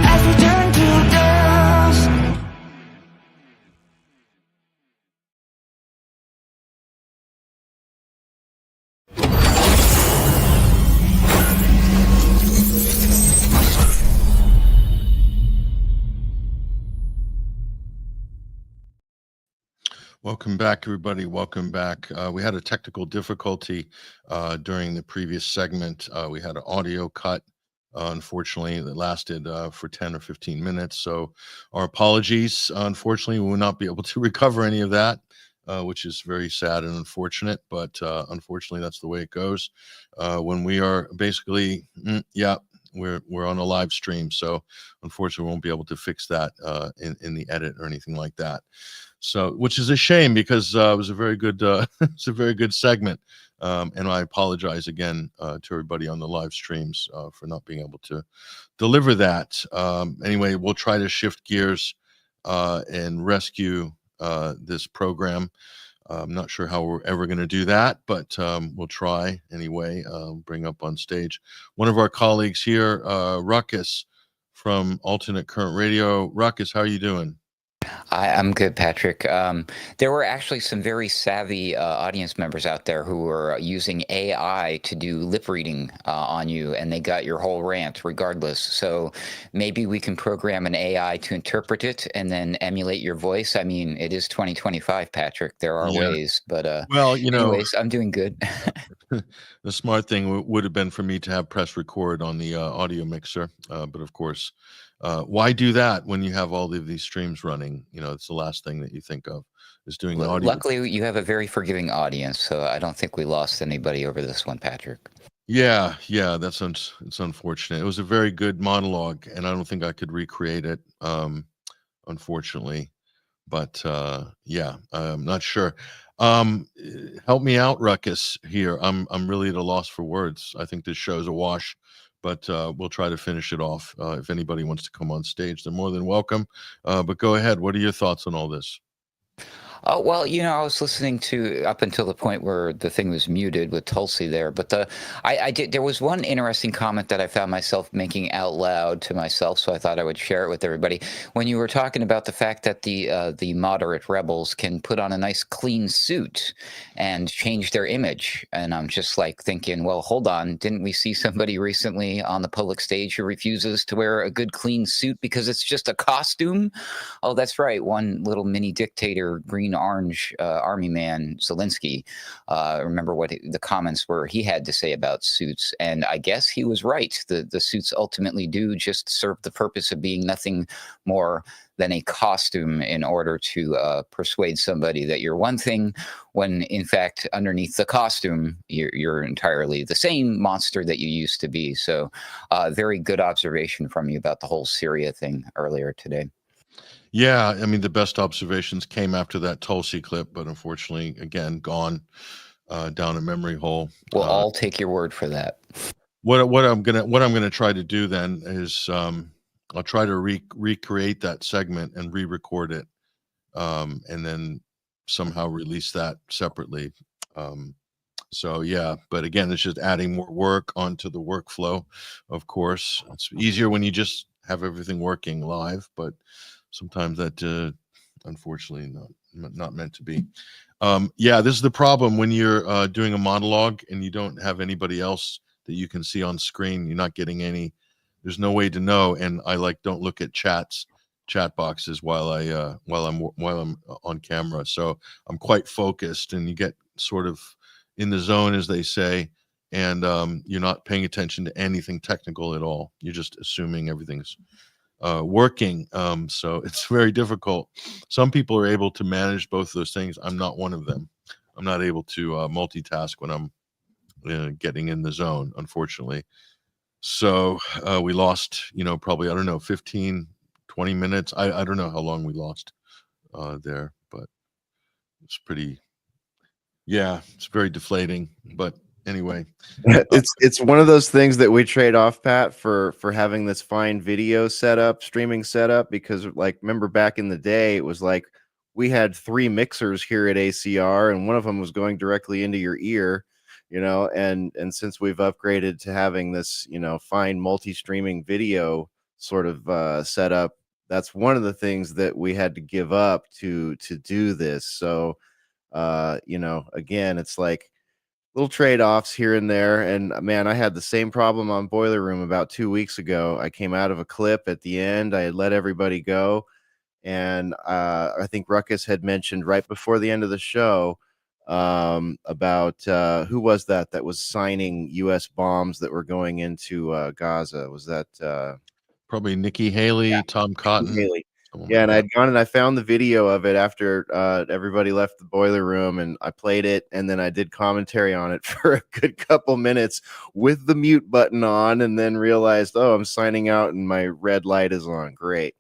as we turn to dust. Welcome back, everybody. Welcome back. We had a technical difficulty during the previous segment. We had an audio cut, unfortunately, that lasted for 10 or 15 minutes. So our apologies. Unfortunately, we will not be able to recover any of that, which is very sad and unfortunate. But unfortunately, that's the way it goes. When we are basically, we're on a live stream. So unfortunately, we won't be able to fix that in the edit or anything like that. So, which is a shame because it was a very good, it's a very good segment, and I apologize again to everybody on the live streams for not being able to deliver that. Anyway, we'll try to shift gears and rescue this program. I'm not sure how we're ever going to do that, but we'll try anyway. Bring up on stage one of our colleagues here, Ruckus from Alternate Current Radio. Ruckus, how are you doing? I'm good, Patrick. There were actually some very savvy audience members out there who were using AI to do lip reading on you, and they got your whole rant regardless. So maybe we can program an AI to interpret it and then emulate your voice. I mean, it is 2025, Patrick. There are ways, but well, anyways, I'm doing good. The smart thing would have been for me to have press record on the audio mixer, but of course, why do that when you have all of these streams running? It's the last thing that you think of is doing audio. Luckily, you have a very forgiving audience, so I don't think we lost anybody over this one, Patrick. Yeah, it's unfortunate. It was a very good monologue, and I don't think I could recreate it, unfortunately. But yeah, I'm not sure. Help me out, Ruckus. Here, I'm really at a loss for words. I think this show's a wash, but we'll try to finish it off. If anybody wants to come on stage, they're more than welcome. But go ahead. What are your thoughts on all this? Oh, well, I was listening to up until the point where the thing was muted with Tulsi there. But there was one interesting comment that I found myself making out loud to myself, so I thought I would share it with everybody. When you were talking about the fact that the moderate rebels can put on a nice clean suit and change their image. And I'm just like thinking, well, hold on. Didn't we see somebody recently on the public stage who refuses to wear a good clean suit because it's just a costume? Oh, that's right. One little mini dictator, green orange army man Zelensky. Remember what the comments were he had to say about suits, and I guess he was right. The suits ultimately do just serve the purpose of being nothing more than a costume in order to persuade somebody that you're one thing, when in fact underneath the costume you're entirely the same monster that you used to be. So very good observation from you about the whole Syria thing earlier today. Yeah, I mean, the best observations came after that Tulsi clip, but unfortunately, again, gone down a memory hole. We'll all take your word for that. What I'm gonna try to do then is I'll try to recreate that segment and re-record it, and then somehow release that separately. So yeah, but again, it's just adding more work onto the workflow. Of course, it's easier when you just have everything working live, but sometimes that unfortunately not meant to be. Yeah, this is the problem when you're doing a monologue and you don't have anybody else that you can see on screen. You're not getting any. There's no way to know, and I don't look at chat boxes while I'm on camera. So I'm quite focused, and you get sort of in the zone, as they say, and you're not paying attention to anything technical at all. You're just assuming everything's working. So it's very difficult. Some people are able to manage both of those things. I'm not one of them. I'm not able to multitask when I'm getting in the zone, unfortunately. So we lost, probably, I don't know, 15, 20 minutes. I don't know how long we lost there, but it's it's very deflating. But anyway, it's one of those things that we trade off, Pat, for having this fine video setup, streaming setup, because remember back in the day, it was like we had 3 mixers here at ACR, and one of them was going directly into your ear, and since we've upgraded to having this, fine multi-streaming video sort of setup, that's one of the things that we had to give up to do this. So, again, it's like little trade-offs here and there. And man, I had the same problem on Boiler Room about 2 weeks ago. I came out of a clip at the end. I had let everybody go. And I think Ruckus had mentioned right before the end of the show about who was that was signing U.S. bombs that were going into Gaza. Was that probably Nikki Haley, Tom Cotton? Haley. Yeah, and I'd gone and I found the video of it after everybody left the Boiler Room, and I played it, and then I did commentary on it for a good couple minutes with the mute button on, and then realized, oh, I'm signing out and my red light is on. Great.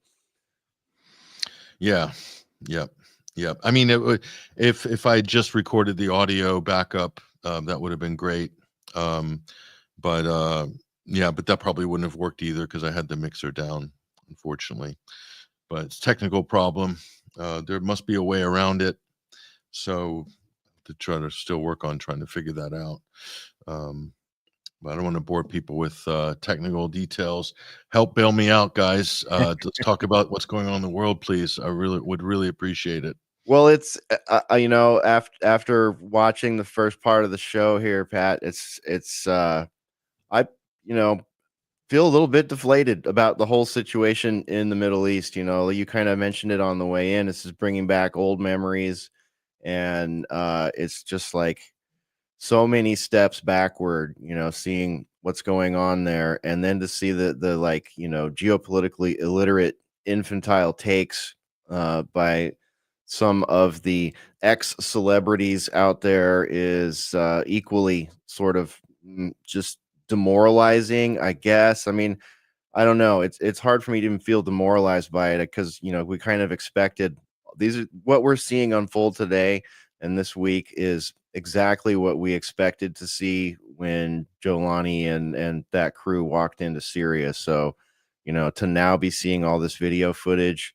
Yeah. Yep. I mean, if I just recorded the audio backup, that would have been great. But that probably wouldn't have worked either because I had the mixer down, unfortunately. But it's a technical problem. There must be a way around it. So to try to still work on trying to figure that out. But I don't want to bore people with technical details. Help bail me out, guys. Let's talk about what's going on in the world, please. I would really appreciate it. Well, it's after watching the first part of the show here, Pat, it's I feel a little bit deflated about the whole situation in the Middle East. You kind of mentioned it on the way in. This is bringing back old memories, and it's just like so many steps backward, seeing what's going on there, and then to see the geopolitically illiterate, infantile takes by some of the ex celebrities out there is equally sort of just demoralizing, I guess. I mean, I don't know. It's hard for me to even feel demoralized by it because we kind of expected these are what we're seeing unfold today and this week is exactly what we expected to see when Jolani and that crew walked into Syria. So, to now be seeing all this video footage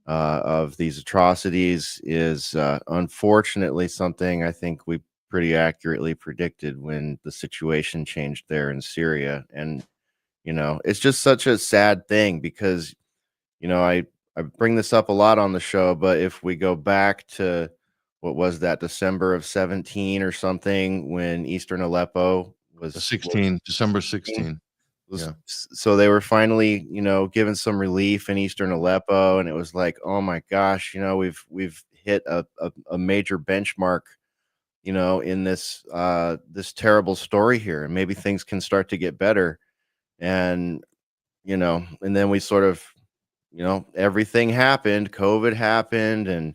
of these atrocities is unfortunately something I think we pretty accurately predicted when the situation changed there in Syria. And it's just such a sad thing because I bring this up a lot on the show, but if we go back to what was that, December of 17 or something, when Eastern Aleppo was 16, December 16. Yeah. So they were finally, given some relief in Eastern Aleppo, and it was like, oh my gosh, we've hit a major benchmark, in this this terrible story here, and maybe things can start to get better. And and then we sort of, everything happened, COVID happened, and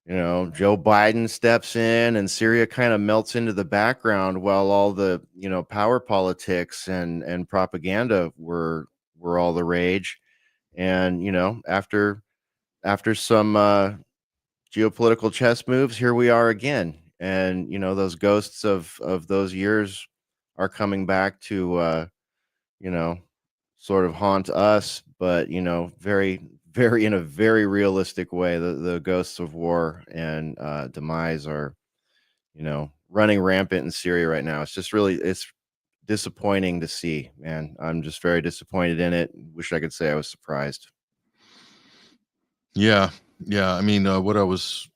Joe Biden steps in and Syria kind of melts into the background while all the, power politics and propaganda were all the rage. And, after some geopolitical chess moves, here we are again. And, those ghosts of those years are coming back to, sort of haunt us, but, very, very in a very realistic way. The ghosts of war and demise are, running rampant in Syria right now. It's disappointing to see, man. I'm just very disappointed in it. Wish I could say I was surprised. Yeah. I mean, what I was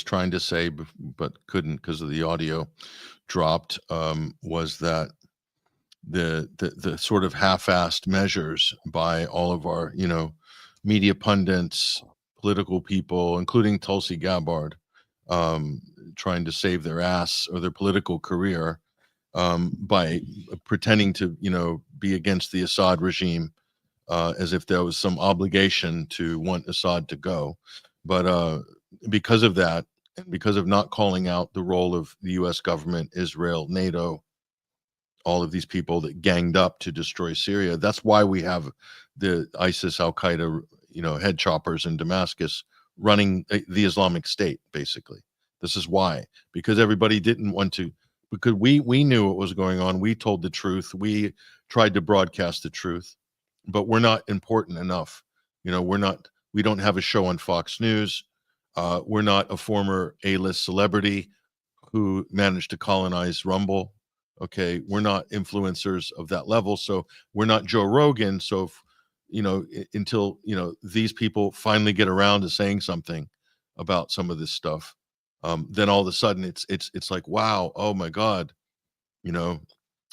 trying to say, but couldn't because of the audio dropped, was that the sort of half-assed measures by all of our, media pundits, political people, including Tulsi Gabbard, trying to save their ass or their political career by pretending to, be against the Assad regime, as if there was some obligation to want Assad to go. But because of that, and because of not calling out the role of the U.S. government, Israel, NATO, all of these people that ganged up to destroy Syria. That's why we have the ISIS, Al Qaeda, head choppers in Damascus running the Islamic State. Basically, this is why, because everybody didn't want to, because we knew what was going on. We told the truth. We tried to broadcast the truth, but we're not important enough. We don't have a show on Fox News. We're not a former A-list celebrity who managed to colonize Rumble. Okay, we're not influencers of that level, so we're not Joe Rogan. So, until these people finally get around to saying something about some of this stuff, then all of a sudden it's like, wow, oh my God,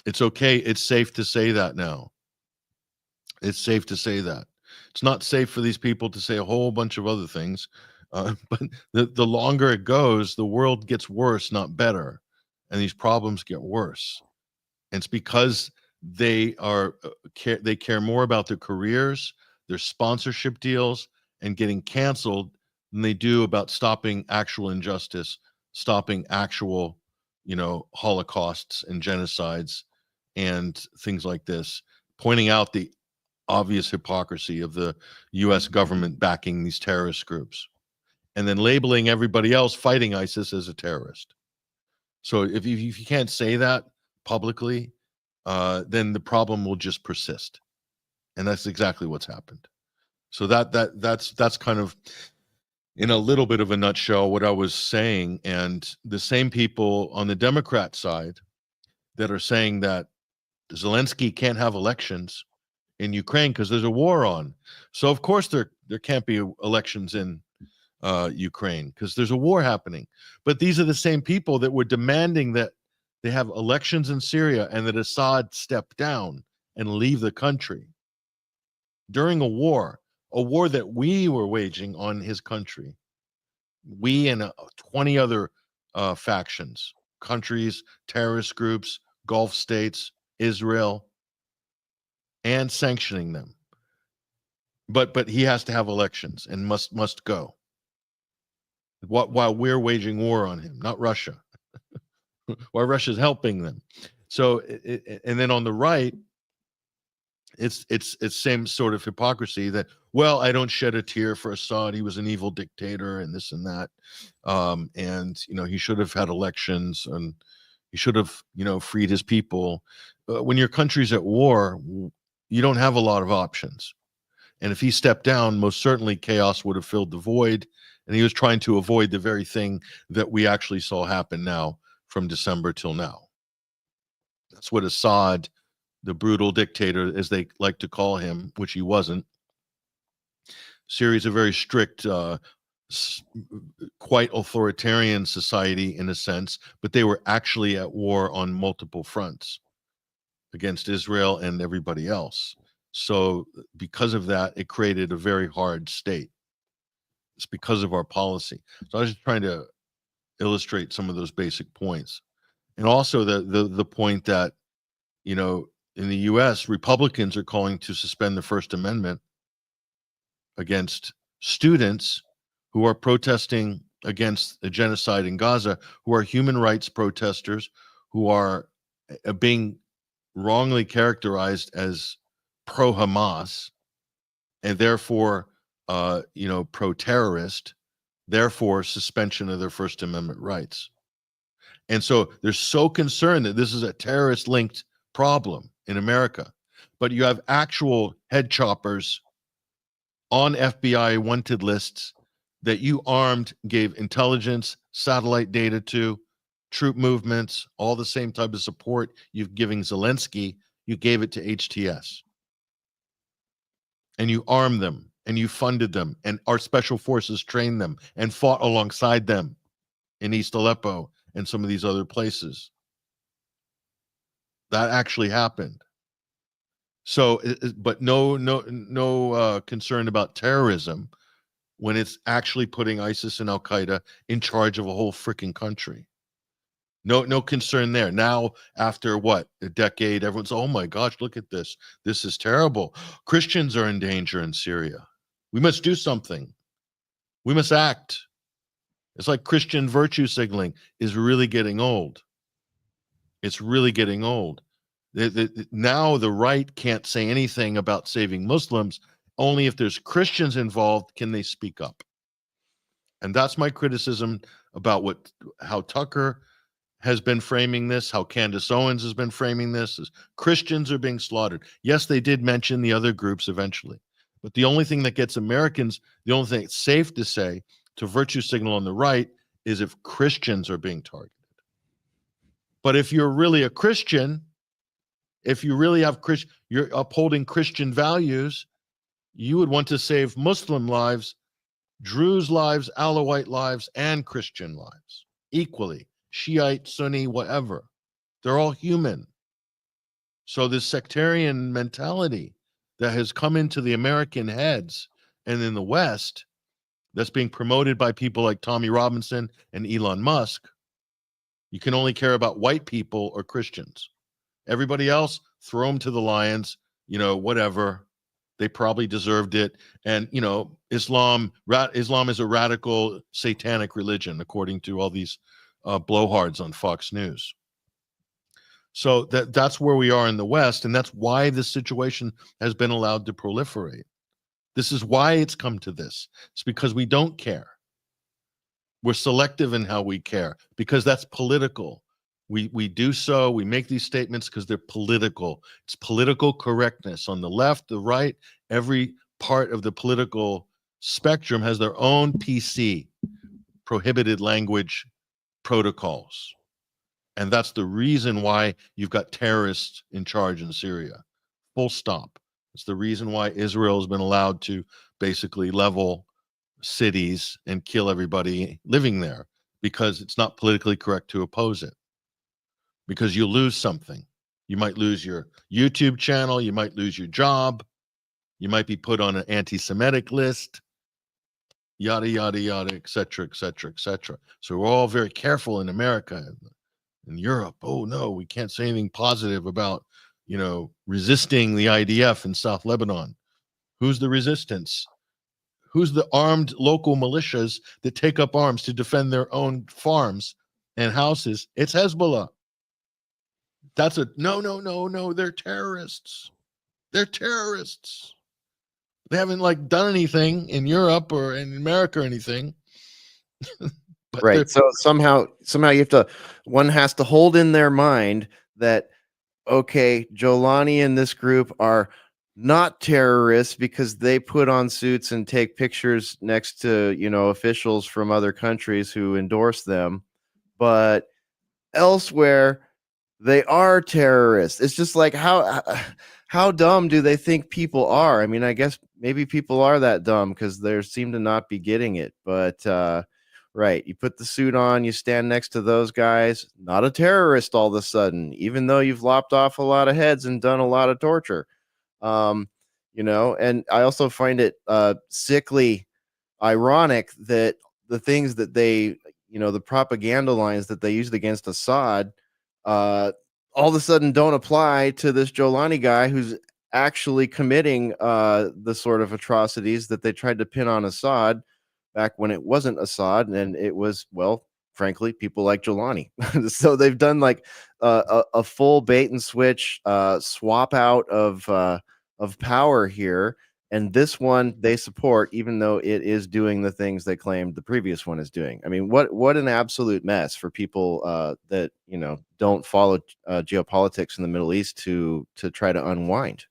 it's okay, it's safe to say that now. It's safe to say that. It's not safe for these people to say a whole bunch of other things, but the longer it goes, the world gets worse, not better. And these problems get worse. And it's because they care more about their careers, their sponsorship deals, and getting canceled than they do about stopping actual injustice, stopping actual, holocausts and genocides and things like this, pointing out the obvious hypocrisy of the U.S. government backing these terrorist groups, and then labeling everybody else fighting ISIS as a terrorist. So if you can't say that publicly, then the problem will just persist, and that's exactly what's happened. So that's kind of, in a little bit of a nutshell, what I was saying. And the same people on the Democrat side that are saying that Zelensky can't have elections in Ukraine because there's a war on. So of course there can't be elections in Ukraine because there's a war happening. But these are the same people that were demanding that they have elections in Syria and that Assad step down and leave the country during a war that we were waging on his country. We and 20 other factions, countries, terrorist groups, Gulf states, Israel, and sanctioning them. But he has to have elections and must go. While we're waging war on him, not Russia. While Russia's helping them. So, and then on the right, it's same sort of hypocrisy that, well, I don't shed a tear for Assad. He was an evil dictator and this and that. And, he should have had elections and he should have, freed his people. When your country's at war, you don't have a lot of options. And if he stepped down, most certainly chaos would have filled the void. And he was trying to avoid the very thing that we actually saw happen now from December till now. That's what Assad, the brutal dictator, as they like to call him, which he wasn't. Syria is a very strict, quite authoritarian society in a sense, but they were actually at war on multiple fronts against Israel and everybody else. So because of that, it created a very hard state. It's because of our policy. So I was just trying to illustrate some of those basic points. And also the point that, in the US, Republicans are calling to suspend the First Amendment against students who are protesting against the genocide in Gaza, who are human rights protesters, who are being wrongly characterized as pro-Hamas, and therefore, pro-terrorist, therefore suspension of their First Amendment rights. And so they're so concerned that this is a terrorist-linked problem in America. But you have actual head choppers on FBI wanted lists that you armed, gave intelligence, satellite data to, troop movements, all the same type of support you're giving Zelensky, you gave it to HTS. And you armed them, and you funded them, and our special forces trained them and fought alongside them in East Aleppo and some of these other places. That actually happened. So, but no concern about terrorism when it's actually putting ISIS and Al-Qaeda in charge of a whole freaking country. No concern there. Now, after what, a decade, everyone's, oh my gosh, look at this. This is terrible. Christians are in danger in Syria. We must do something. We must act. It's like Christian virtue signaling is really getting old. It's really getting old. Now the right can't say anything about saving Muslims. Only if there's Christians involved can they speak up. And that's my criticism about how Tucker has been framing this, how Candace Owens has been framing this, is Christians are being slaughtered. Yes, they did mention the other groups eventually. But the only thing that gets Americans, the only thing it's safe to say to virtue signal on the right is if Christians are being targeted. But if you're really a Christian, if you really have you're upholding Christian values, you would want to save Muslim lives, Druze lives, Alawite lives, and Christian lives equally. Shiite, Sunni, whatever. They're all human. So this sectarian mentality that has come into the American heads and in the West, that's being promoted by people like Tommy Robinson and Elon Musk, you can only care about white people or Christians. Everybody else, throw them to the lions, whatever. They probably deserved it. And, Islam is a radical satanic religion, according to all these blowhards on Fox News. So that's where we are in the West, and that's why this situation has been allowed to proliferate. This is why it's come to this. It's because we don't care. We're selective in how we care because that's political. We do so, we make these statements because they're political. It's political correctness. On the left, the right, every part of the political spectrum has their own PC, prohibited language protocols. And that's the reason why you've got terrorists in charge in Syria. Full stop. It's the reason why Israel has been allowed to basically level cities and kill everybody living there, because it's not politically correct to oppose it. Because you lose something. You might lose your YouTube channel, you might lose your job, you might be put on an anti-Semitic list, yada, yada, yada, et cetera, et cetera, et cetera. So we're all very careful in America and in Europe. Oh, no, we can't say anything positive about, resisting the IDF in South Lebanon. Who's the resistance? Who's the armed local militias that take up arms to defend their own farms and houses? It's Hezbollah. That's no, they're terrorists. They're terrorists. They haven't done anything in Europe or in America or anything. But right. So somehow one has to hold in their mind that, okay, Jolani and this group are not terrorists because they put on suits and take pictures next to, officials from other countries who endorse them. But elsewhere, they are terrorists. It's just like, how dumb do they think people are? I mean, I guess maybe people are that dumb because they seem to not be getting it. But right, you put the suit on, you stand next to those guys, not a terrorist all of a sudden, even though you've lopped off a lot of heads and done a lot of torture. And I also find it sickly ironic that the things that they, the propaganda lines that they used against Assad, all of a sudden don't apply to this Jolani guy who's actually committing the sort of atrocities that they tried to pin on Assad back when it wasn't Assad, and it was, well, frankly, people like Jolani. So they've done a full bait and switch swap out of power here. And this one they support, even though it is doing the things they claimed the previous one is doing. I mean, what an absolute mess for people that don't follow geopolitics in the Middle East to try to unwind.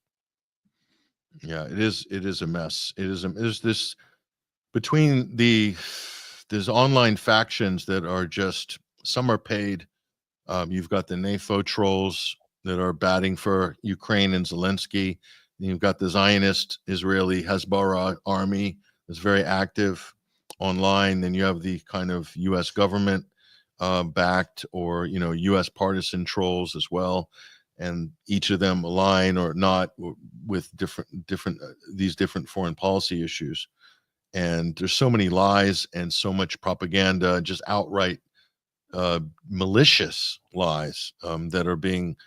Yeah, it is. It is a mess. It is this between there's online factions that are just, some are paid. You've got the NAFO trolls that are batting for Ukraine and Zelensky. You've got the Zionist Israeli Hezbollah army that's very active online. Then you have the kind of U.S. government backed or U.S. partisan trolls as well, and each of them align or not with different these different foreign policy issues. And there's so many lies and so much propaganda, just outright malicious lies that are being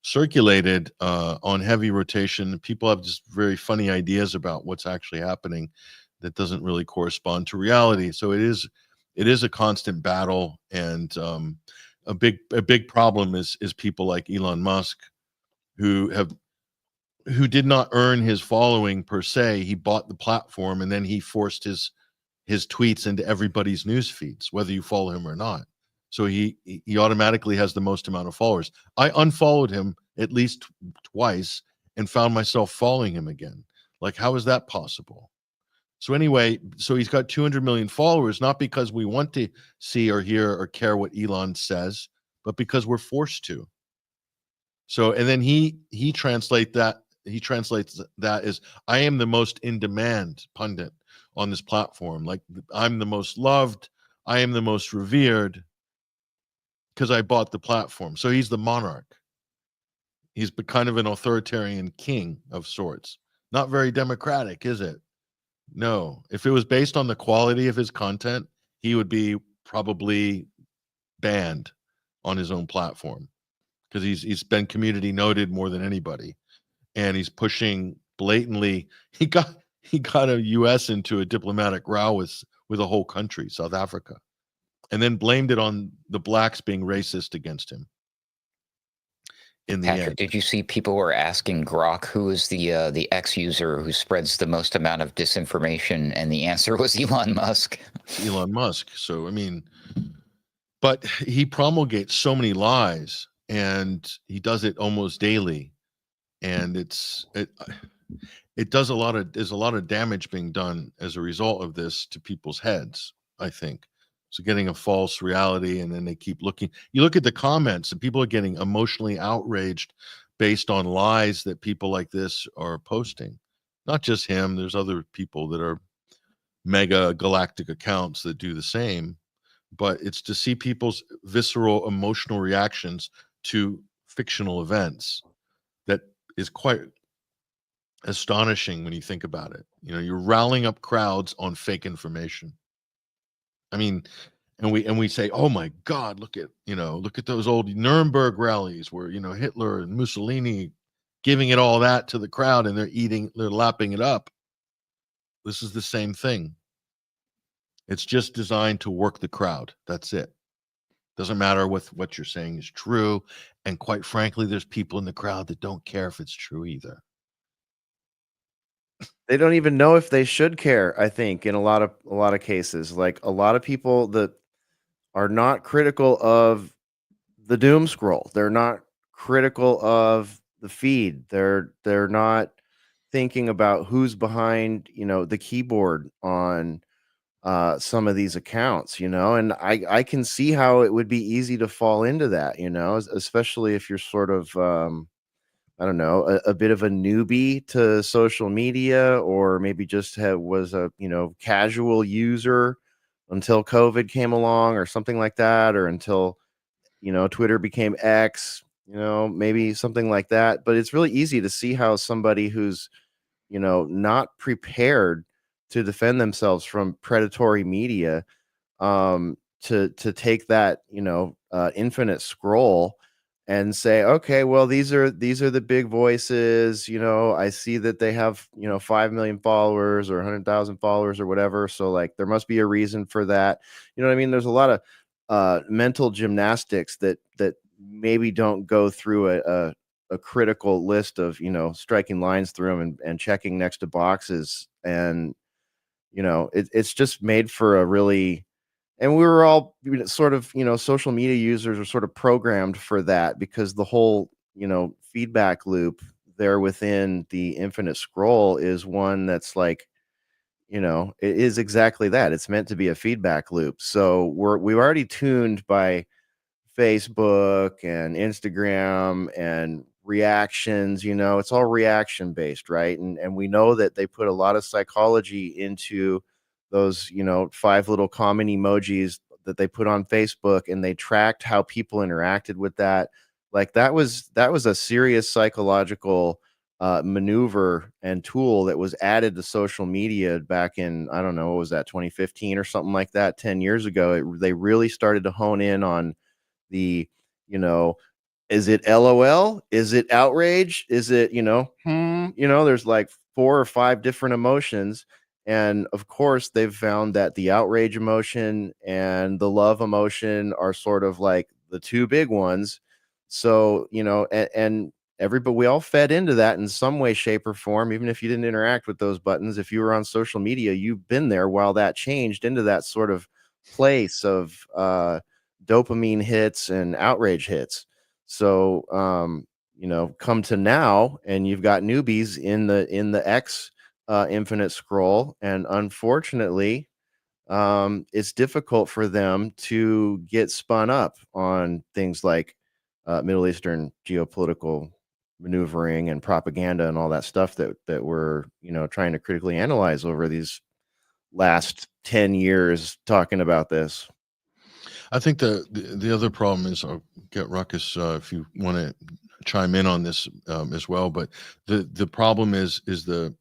circulated on heavy rotation. People have just very funny ideas about what's actually happening that doesn't really correspond to reality. So it is a constant battle, and a big problem is people like Elon Musk who did not earn his following per se. He bought the platform and then he forced his tweets into everybody's news feeds, whether you follow him or not. So he automatically has the most amount of followers. I unfollowed him at least twice and found myself following him again. Like, how is that possible? So anyway, so he's got 200 million followers, not because we want to see or hear or care what Elon says, but because we're forced to. So, and then he translates that as, I am the most in demand pundit on this platform. Like, I'm the most loved, I am the most revered because I bought the platform. So he's the monarch. He's kind of an authoritarian king of sorts. Not very democratic, is it? No. If it was based on the quality of his content, he would be probably banned on his own platform, because he's been community noted more than anybody, and he's pushing blatantly. He got a U.S. into a diplomatic row with a whole country, South Africa, and then blamed it on the blacks being racist against him. In the Patrick, end, did you see people were asking Grok who is the X user who spreads the most amount of disinformation, and the answer was Elon Musk. Elon Musk. So I mean, but he promulgates so many lies, and he does it almost daily, and there's a lot of damage being done as a result of this to people's heads, I think. So getting a false reality, and then they keep looking. You look at the comments, and people are getting emotionally outraged based on lies that people like this are posting. Not just him. There's other people that are mega galactic accounts that do the same. But it's to see people's visceral emotional reactions to fictional events that is quite astonishing when you think about it. You know, you're rallying up crowds on fake information. I mean, and we say, "Oh my God, look at those old Nuremberg rallies where, Hitler and Mussolini giving it all that to the crowd, and they're lapping it up." This is the same thing. It's just designed to work the crowd. That's it. Doesn't matter what you're saying is true, and quite frankly, there's people in the crowd that don't care if it's true either. They don't even know if they should care, I think, in a lot of cases. Like, a lot of people that are not critical of the doom scroll. They're not critical of the feed. They're not thinking about who's behind, the keyboard on some of these accounts, and I can see how it would be easy to fall into that, especially if you're sort of I don't know, a bit of a newbie to social media, or maybe just was a, casual user until COVID came along or something like that, or until, Twitter became X, maybe something like that. But it's really easy to see how somebody who's, not prepared to defend themselves from predatory media, to take that, infinite scroll and say, okay, well, these are the big voices. I see that they have, 5 million followers or 100,000 followers or whatever. So, like, there must be a reason for that. You know what I mean? There's a lot of mental gymnastics that maybe don't go through a critical list of, striking lines through them and checking next to boxes. And, it's just made for a really, and we were all sort of, social media users are sort of programmed for that, because the whole, feedback loop there within the infinite scroll is one that's like, it is exactly that. It's meant to be a feedback loop. So we're already tuned by Facebook and Instagram and reactions. It's all reaction based, right? And we know that they put a lot of psychology into those, 5 little comment emojis that they put on Facebook, and they tracked how people interacted with that. Like, that was a serious psychological maneuver and tool that was added to social media back in, I don't know, what was that, 2015 or something like that, 10 years ago. They really started to hone in on the, is it LOL? Is it outrage? Is it, there's like 4 or 5 different emotions. And of course, they've found that the outrage emotion and the love emotion are sort of like the 2 big ones. So, and everybody, we all fed into that in some way, shape, or form. Even if you didn't interact with those buttons, if you were on social media, you've been there while that changed into that sort of place of dopamine hits and outrage hits. So, come to now, and you've got newbies in the X infinite scroll, and unfortunately, it's difficult for them to get spun up on things like Middle Eastern geopolitical maneuvering and propaganda and all that stuff that we're trying to critically analyze over these last 10 years talking about this. I think the other problem is, I'll get Ruckus if you want to chime in on this as well. But the problem is the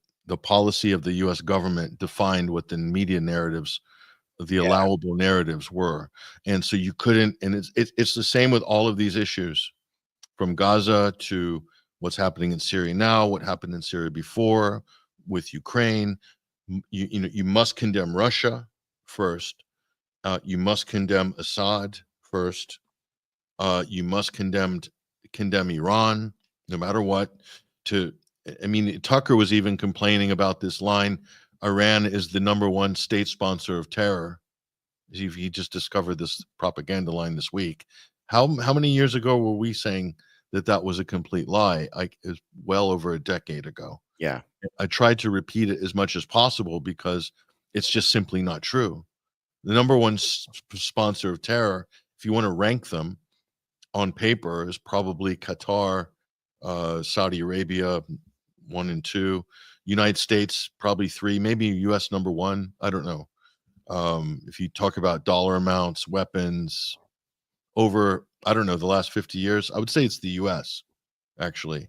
policy of the U.S. government defined what the media narratives, the allowable narratives were, and so you couldn't. And it's the same with all of these issues, from Gaza to what's happening in Syria now, what happened in Syria before with Ukraine. You must condemn Russia first. You must condemn Assad first. You must condemn Iran, no matter what. Tucker was even complaining about this line: Iran is the #1 state sponsor of terror. He just discovered this propaganda line this week. How many years ago were we saying that was a complete lie? It was well over a decade ago. Yeah. I tried to repeat it as much as possible because it's just simply not true. The number one sponsor of terror, if you want to rank them on paper, is probably Qatar, Saudi Arabia, 1 and 2, United States probably 3, maybe U.S. number 1. I don't know. If you talk about dollar amounts, weapons, over, I don't know, the last 50 years, I would say it's the U.S. Actually,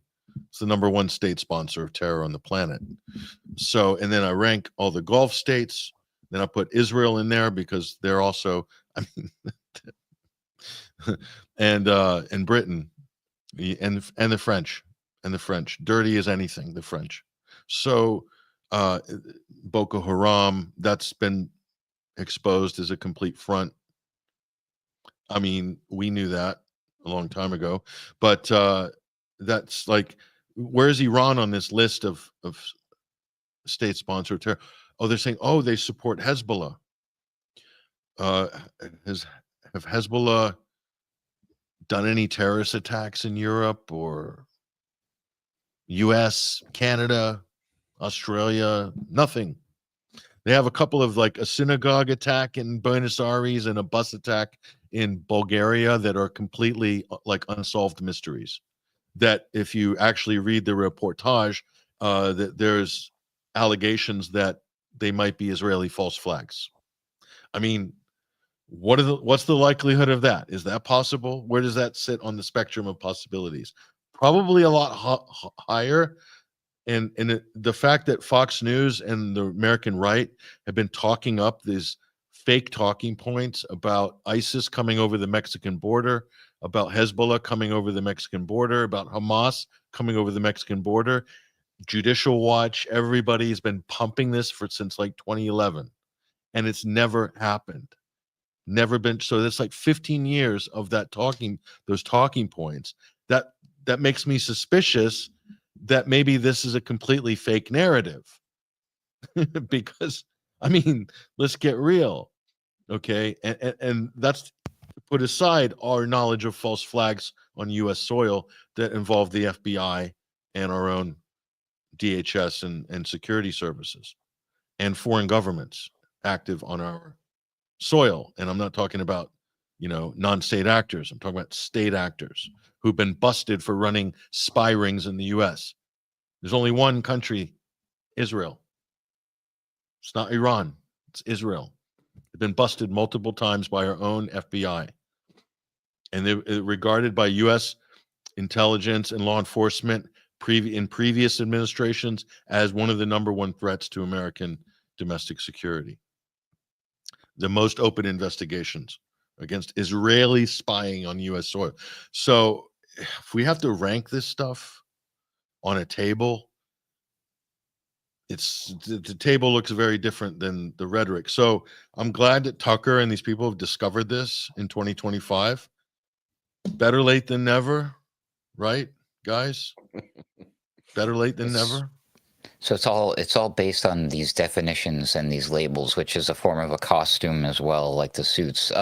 it's the number 1 state sponsor of terror on the planet. So, and then I rank all the Gulf states. Then I put Israel in there because they're also, I mean, and Britain, and the French, dirty as anything, the French. So Boko Haram, that's been exposed as a complete front. I mean, we knew that a long time ago, but that's like, where's Iran on this list of state-sponsored terror? Oh, they're saying, oh, they support Hezbollah. Have Hezbollah done any terrorist attacks in Europe or US, Canada, Australia? Nothing. They have a couple of, like, a synagogue attack in Buenos Aires and a bus attack in Bulgaria that are completely like unsolved mysteries. That if you actually read the reportage, that there's allegations that they might be Israeli false flags. I mean, what's the likelihood of that? Is that possible? Where does that sit on the spectrum of possibilities? Probably a lot higher. And the fact that Fox News and the American right have been talking up these fake talking points about ISIS coming over the Mexican border, about Hezbollah coming over the Mexican border, about Hamas coming over the Mexican border. Judicial Watch, everybody's been pumping this since like 2011, and it's never happened. Never been. So that's like 15 years of those talking points. That makes me suspicious that maybe this is a completely fake narrative. Because, I mean, let's get real, okay? And that's put aside our knowledge of false flags on U.S. soil that involve the FBI and our own DHS and security services and foreign governments active on our soil. And I'm not talking about, non-state actors. I'm talking about state actors who've been busted for running spy rings in the U.S. There's only one country, Israel. It's not Iran. It's Israel. They've been busted multiple times by our own FBI. And they're regarded by U.S. intelligence and law enforcement in previous administrations as one of the number 1 threats to American domestic security. The most open investigations against Israeli spying on U.S. soil. So if we have to rank this stuff on a table, the table looks very different than the rhetoric. So I'm glad that Tucker and these people have discovered this in 2025. Better late than never, right, guys? Better late than never. So it's all based on these definitions and these labels, which is a form of a costume as well, like the suits.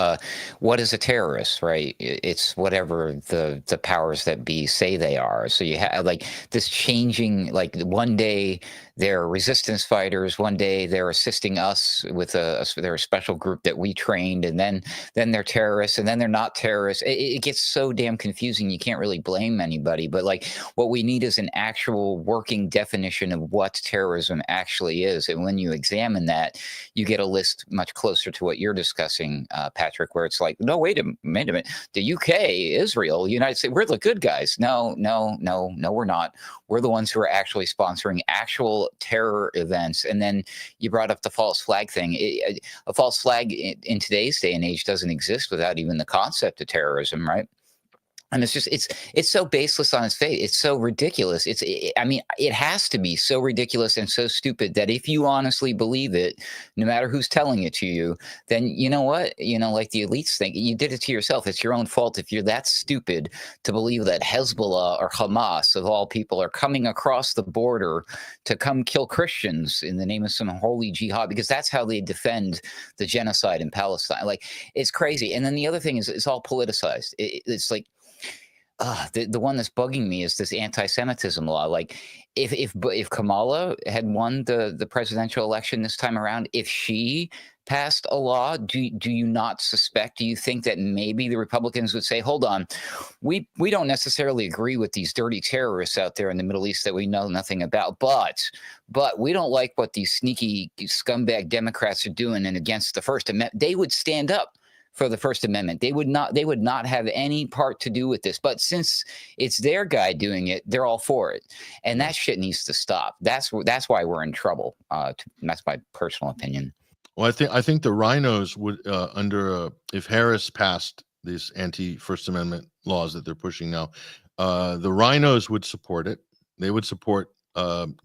What is a terrorist, right? It's whatever the powers that be say they are. So you have like this changing, like one day they're resistance fighters, one day they're assisting us with they're a special group that we trained, and then they're terrorists, and then they're not terrorists. It gets so damn confusing. You can't really blame anybody. But like what we need is an actual working definition of what terrorism actually is. And when you examine that, you get a list much closer to what you're discussing, Patrick, where it's like, no, wait a minute. The UK, Israel, United States, we're the good guys. No, we're not. We're the ones who are actually sponsoring actual terror events. And then you brought up the false flag thing. A false flag in today's day and age doesn't exist without even the concept of terrorism, right? And it's just it's so baseless on its face. It's so ridiculous. I mean, it has to be so ridiculous and so stupid that if you honestly believe it, no matter who's telling it to you, then you know what? Like the elites think, you did it to yourself. It's your own fault if you're that stupid to believe that Hezbollah or Hamas, of all people, are coming across the border to come kill Christians in the name of some holy jihad, because that's how they defend the genocide in Palestine. Like, it's crazy. And then the other thing is it's all politicized. It's like, the one that's bugging me is this anti-Semitism law. Like, if Kamala had won the presidential election this time around, if she passed a law, do you not suspect, do you think that maybe the Republicans would say, hold on, we don't necessarily agree with these dirty terrorists out there in the Middle East that we know nothing about, but we don't like what these sneaky scumbag Democrats are doing and against the First Amendment. They would stand up for the First Amendment. They would not have any part to do with this. But since it's their guy doing it, they're all for it. And that shit needs to stop. That's why we're in trouble. That's my personal opinion. Well, I think the rhinos would if Harris passed these anti-First Amendment laws that they're pushing now, the rhinos would support it. They would support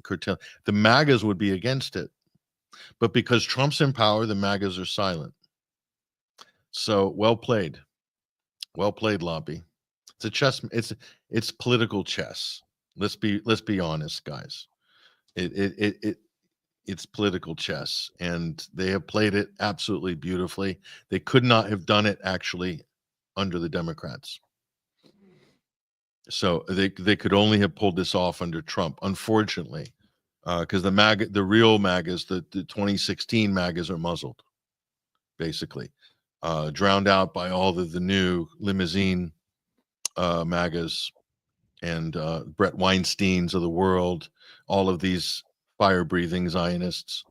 curtail. The MAGAs would be against it, but because Trump's in power, the MAGAs are silent. So well played, lobby. It's a chess. It's political chess. Let's be honest, guys. It's political chess, and they have played it absolutely beautifully. They could not have done it actually under the Democrats. So they could only have pulled this off under Trump, unfortunately, because the real MAGAs, the 2016 MAGAs are muzzled, basically. Drowned out by all the new limousine MAGAs and Brett Weinsteins of the world, all of these fire-breathing Zionists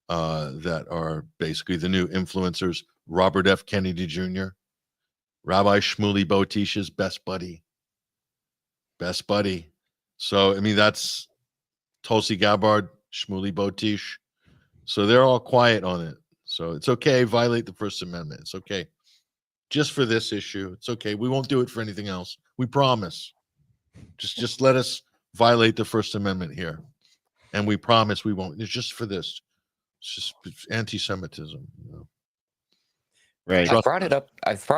that are basically the new influencers. Robert F. Kennedy Jr., Rabbi Shmuley Boutish's best buddy. So, I mean, that's Tulsi Gabbard, Shmuley Boutish. So they're all quiet on it. So it's okay, violate the First Amendment. It's okay. Just for this issue, it's okay. We won't do it for anything else. We promise. Just let us violate the First Amendment here. And we promise we won't. It's just for this. It's just anti-Semitism. You know? Right. I've brought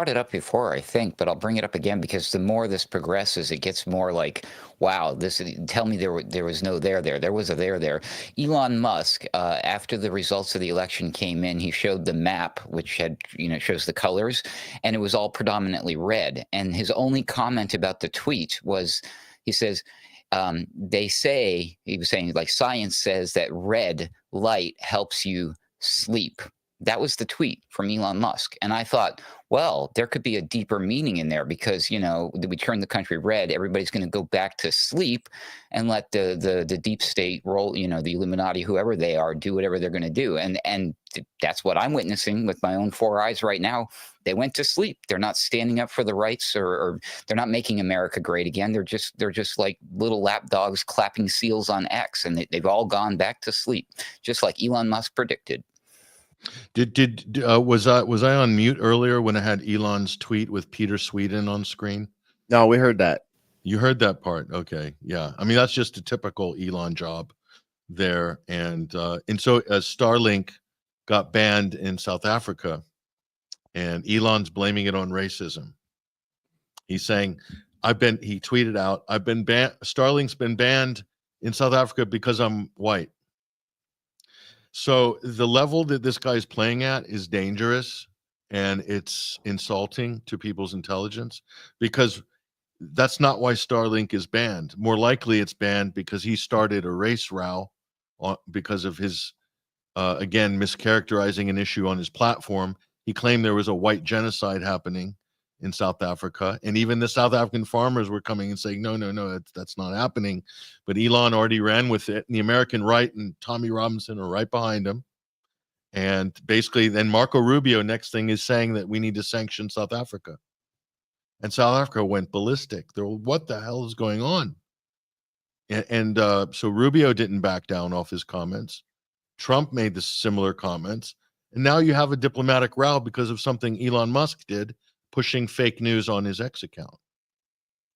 it up before, I think, but I'll bring it up again because the more this progresses, it gets more like, wow, tell me there was no there. There was a there. Elon Musk, after the results of the election came in, he showed the map, which had, shows the colors, and it was all predominantly red. And his only comment about the tweet was, he says, he was saying, like, science says that red light helps you sleep. That was the tweet from Elon Musk. And I thought, well, there could be a deeper meaning in there because, we turn the country red, everybody's going to go back to sleep and let the deep state roll, the Illuminati, whoever they are, do whatever they're going to do. And that's what I'm witnessing with my own 4 eyes right now. They went to sleep. They're not standing up for the rights or they're not making America great again. They're just like little lapdogs clapping seals on X, and they've all gone back to sleep, just like Elon Musk predicted. Was I on mute earlier when I had Elon's tweet with Peter Sweden on screen? No, we heard that. You heard that part. Okay. Yeah. I mean, that's just a typical Elon job there. And so Starlink got banned in South Africa, and Elon's blaming it on racism. He's saying, he tweeted out, I've been banned. Starlink's been banned in South Africa because I'm white. So the level that this guy's playing at is dangerous, and it's insulting to people's intelligence, because that's not why Starlink is banned. More likely it's banned because he started a race row because of his, again, mischaracterizing an issue on his platform. He claimed there was a white genocide happening in South Africa, and even the South African farmers were coming and saying, no, that's not happening. But Elon already ran with it, and the American right and Tommy Robinson are right behind him. And basically then Marco Rubio next thing is saying that we need to sanction South Africa. And South Africa went ballistic. They're, what the hell is going on? And so Rubio didn't back down off his comments. Trump made the similar comments. And now you have a diplomatic row because of something Elon Musk did, pushing fake news on his X account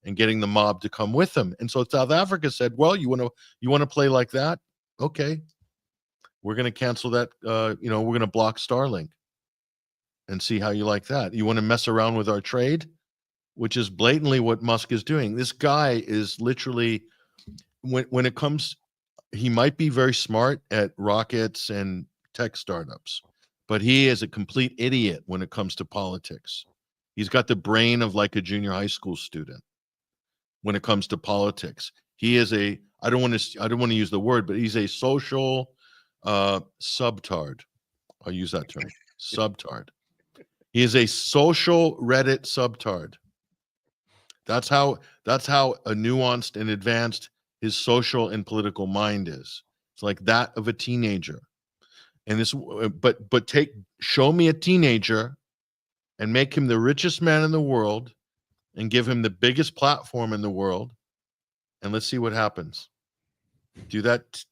and getting the mob to come with him. And so South Africa said, well, you want to play like that? Okay. We're going to cancel that. We're going to block Starlink and see how you like that. You want to mess around with our trade, which is blatantly what Musk is doing. This guy is literally, when it comes, he might be very smart at rockets and tech startups, but he is a complete idiot when it comes to politics. He's got the brain of like a junior high school student when it comes to politics. He is I don't want to use the word, but he's a social subtard. I'll use that term. Subtard. He is a social Reddit subtard. That's how a nuanced and advanced his social and political mind is. It's like that of a teenager. And this, but show me a teenager and make him the richest man in the world and give him the biggest platform in the world, and let's see what happens. Do that.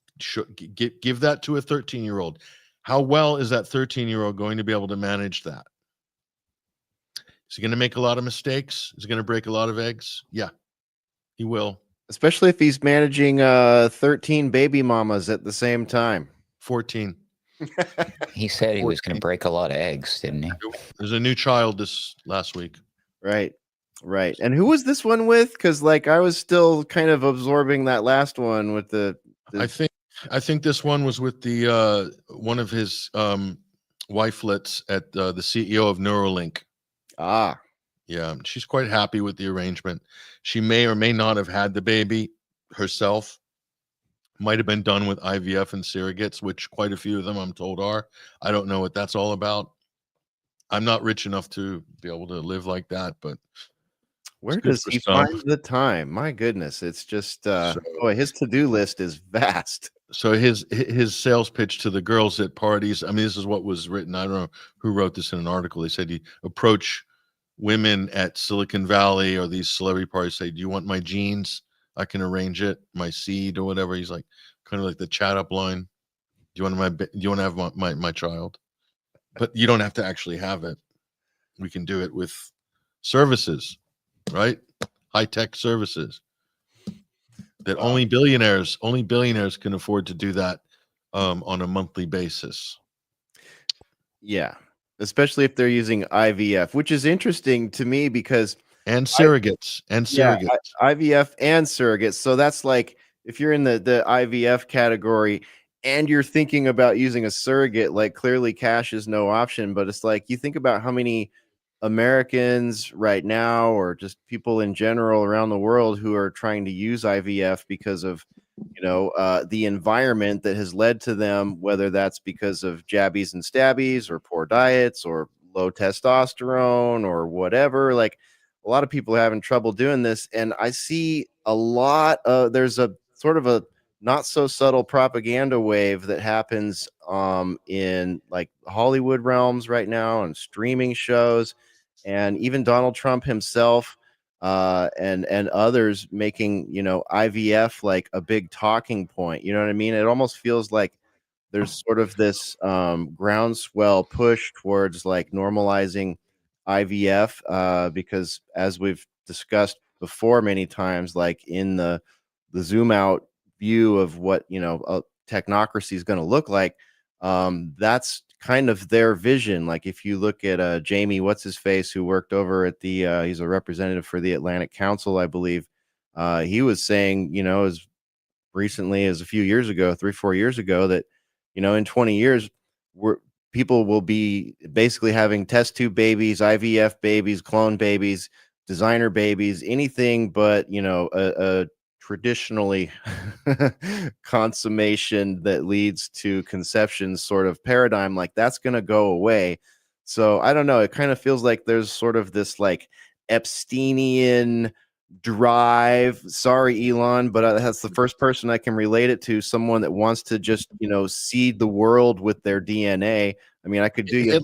Give that to a 13-year-old. How well is that 13-year-old going to be able to manage that? Is he going to make a lot of mistakes? Is he going to break a lot of eggs? Yeah, he will. Especially if he's managing 13 baby mamas at the same time. 14. He said he was going to break a lot of eggs, didn't he? There's a new child this last week. Right. And who was this one with? Because like I was still kind of absorbing that last one with the I think this one was with the one of his wifelets at the CEO of Neuralink. Ah. Yeah, she's quite happy with the arrangement. She may or may not have had the baby herself. Might have been done with IVF and surrogates, which quite a few of them, I'm told, are. I don't know what that's all about. I'm not rich enough to be able to live like that, but where does he find the time? My goodness, it's just boy, his to-do list is vast. So his sales pitch to the girls at parties, I mean, this is what was written. I don't know who wrote this in an article. They said you approach women at Silicon Valley or these celebrity parties, say, do you want my genes? I can arrange it, my seed or whatever. He's like, kind of like the chat up line. Do you want to have my child? But you don't have to actually have it. We can do it with services, right? High-tech services that only billionaires can afford to do that on a monthly basis. Yeah, especially if they're using IVF, which is interesting to me because surrogates. IVF and surrogates. So that's like if you're in the IVF category and you're thinking about using a surrogate, like clearly cash is no option. But it's like you think about how many Americans right now, or just people in general around the world, who are trying to use IVF because of the environment that has led to them, whether that's because of jabbies and stabbies or poor diets or low testosterone or whatever. Like a lot of people are having trouble doing this, and I see a lot of there's a sort of a not so subtle propaganda wave that happens in like Hollywood realms right now and streaming shows, and even Donald Trump himself and others making IVF like a big talking point. You know what I mean? It almost feels like there's sort of this groundswell push towards like normalizing IVF because, as we've discussed before many times, like in the zoom out view of what technocracy is going to look like, that's kind of their vision. Like if you look at Jamie, what's his face, who worked over at the he's a representative for the Atlantic Council, I believe. He was saying, as recently as a few years ago, 3-4 years ago, that in 20 years people will be basically having test tube babies, IVF babies, clone babies, designer babies, anything but a traditionally consummation that leads to conception sort of paradigm. Like that's going to go away. So I don't know. It kind of feels like there's sort of this like Epsteinian drive. Sorry, Elon, but that's the first person I can relate it to. Someone that wants to just, seed the world with their DNA. I mean, I could do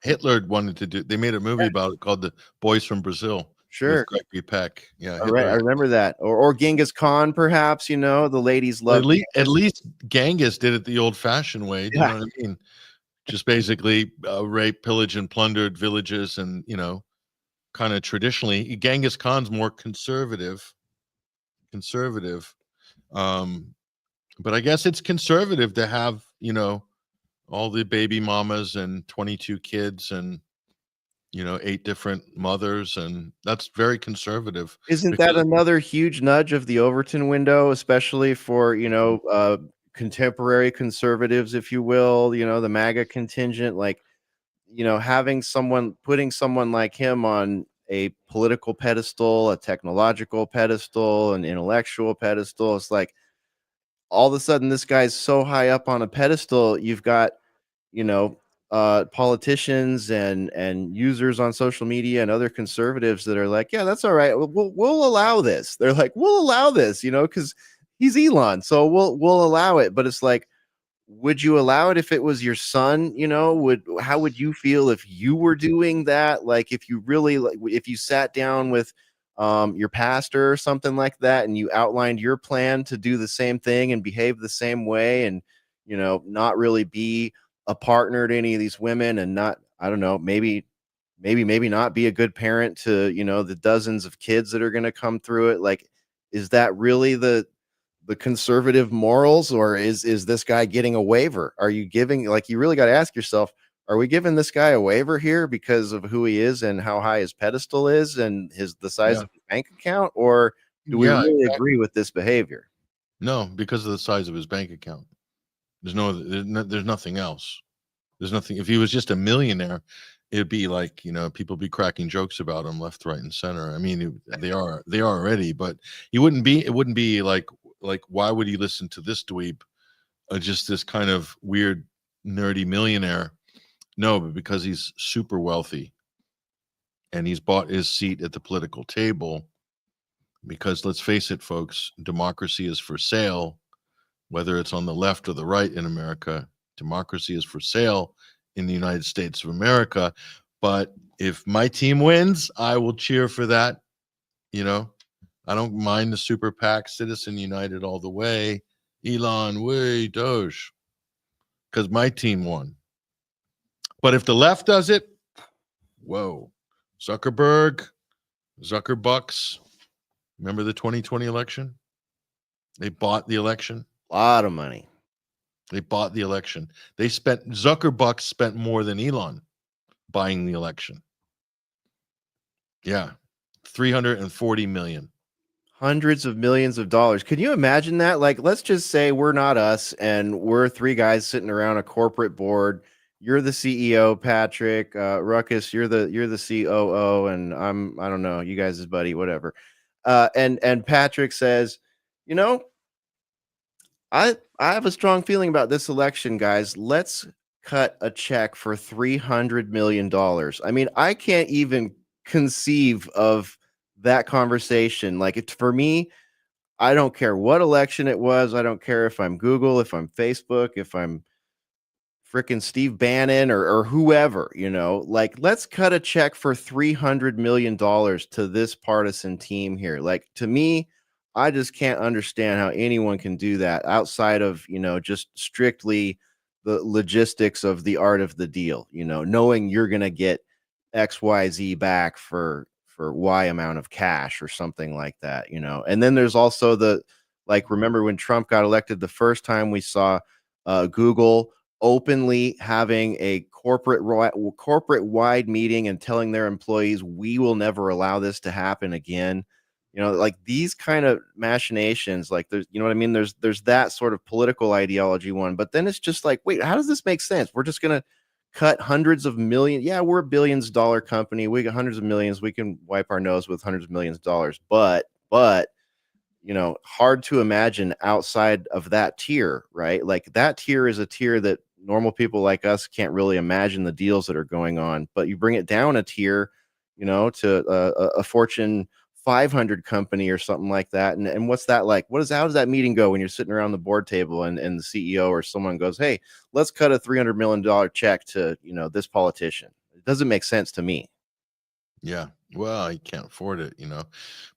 Hitler wanted to do. They made a movie about it called The Boys from Brazil. Sure. With Gregory Peck. Yeah. Right. I remember that. Or Genghis Khan, perhaps, the ladies love. At least Genghis did it the old fashioned way. Do you know what I mean? Just basically rape, pillage, and plundered villages. And, kind of traditionally, Genghis Khan's more conservative. But I guess it's conservative to have, all the baby mamas and 22 kids and 8 different mothers, and that's very conservative. Isn't that another huge nudge of the Overton window, especially for contemporary conservatives, if you will, the MAGA contingent, like putting someone like him on a political pedestal, a technological pedestal, an intellectual pedestal. It's like all of a sudden this guy's so high up on a pedestal, you've got politicians and users on social media and other conservatives that are like, yeah, that's all right. We'll allow this. They're like, we'll allow this, because he's Elon, so we'll allow it. But it's like, would you allow it if it was your son? How would you feel if you were doing that? Like, if you really, like, if you sat down with your pastor or something like that, and you outlined your plan to do the same thing and behave the same way, and not really be a partner to any of these women, and not, I don't know, maybe not be a good parent to the dozens of kids that are going to come through it. Like, is that really the conservative morals, or is this guy getting a waiver? Are you giving, like, you really got to ask yourself, are we giving this guy a waiver here because of who he is and how high his pedestal is and the size of his bank account, or do we really agree with this behavior? No, because of the size of his bank account. There's nothing else. There's nothing. If he was just a millionaire, it'd be like, people be cracking jokes about him left, right, and center. I mean, they are already, but it wouldn't be like, why would he listen to this dweeb? Just this kind of weird, nerdy millionaire. No, but because he's super wealthy and he's bought his seat at the political table. Because let's face it, folks, democracy is for sale, whether it's on the left or the right in America. Democracy is for sale in the United States of America. But if my team wins, I will cheer for that. I don't mind the super PAC, Citizen United all the way. Elon, way, Doge. Because my team won. But if the left does it, whoa. Zuckerbucks. Remember the 2020 election? They bought the election. A lot of money. They bought the election. Zuckerbucks spent more than Elon buying the election. Yeah. 340 million. Hundreds of millions of dollars. Could you imagine that? Like, let's just say we're not us and we're three guys sitting around a corporate board. You're the CEO, Patrick, Ruckus, you're the COO, and I don't know, you guys' buddy, whatever. And Patrick says, I have a strong feeling about this election, guys. Let's cut a check for $300 million. I mean, I can't even conceive of that conversation. Like, for me, I don't care what election it was. I don't care if I'm Google, if I'm Facebook, if I'm freaking Steve Bannon or whoever, like, let's cut a check for $300 million to this partisan team here. Like, to me, I just can't understand how anyone can do that outside of, just strictly the logistics of the art of the deal, knowing you're going to get XYZ back for Y amount of cash or something like that, And then there's also remember when Trump got elected the first time, we saw Google openly having a corporate wide meeting and telling their employees, we will never allow this to happen again. Like, these kind of machinations, like, there's, what I mean? There's that sort of political ideology one, but then it's just like, wait, how does this make sense? We're just going to cut hundreds of millions. Yeah, we're a billions-dollar company. We got hundreds of millions. We can wipe our nose with hundreds of millions of dollars, but hard to imagine outside of that tier, right? Like, that tier is a tier that normal people like us can't really imagine the deals that are going on. But you bring it down a tier, to a Fortune 500 company or something like that. And what's that like? How does that meeting go when you're sitting around the board table and the CEO or someone goes, hey, let's cut a $300 million check to, this politician? It doesn't make sense to me. Yeah. Well, you can't afford it,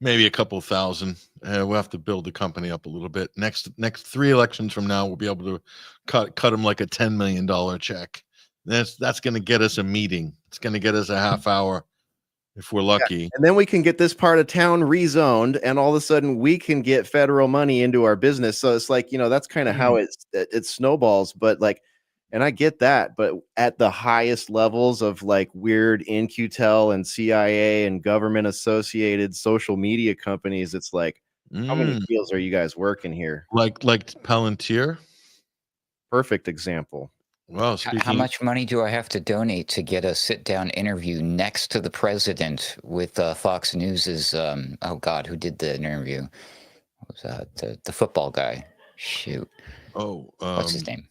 maybe a couple thousand. We'll have to build the company up a little bit. Next 3 elections from now, we'll be able to cut them like a $10 million check. That's going to get us a meeting. It's going to get us a half hour if we're lucky. Yeah. And then we can get this part of town rezoned, and all of a sudden we can get federal money into our business. So it's like, that's kind of how it snowballs. But like, and I get that, but at the highest levels of like weird In-Q-Tel and CIA and government associated social media companies, it's like, how many deals are you guys working here? Like Palantir? Perfect example. Well, how much money do I have to donate to get a sit-down interview next to the president with Fox News's, oh God, who did the interview? What was that? The football guy. Shoot. Oh, what's his name?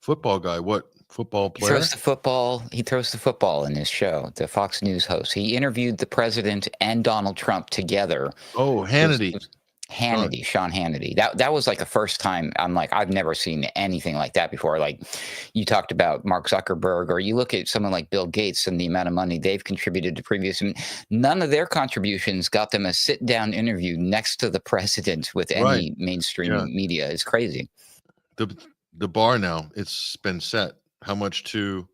Football guy. What? football He player. throws the football. He throws the football in his show. The Fox News host. He interviewed the president and Donald Trump together. Oh, Hannity. Sean Hannity. That was like the first time I'm like, I've never seen anything like that before. Like, you talked about Mark Zuckerberg, or you look at someone like Bill Gates and the amount of money they've contributed to previous. None of their contributions got them a sit-down interview next to the president with any mainstream media. It's crazy. The bar now, it's been set. How much to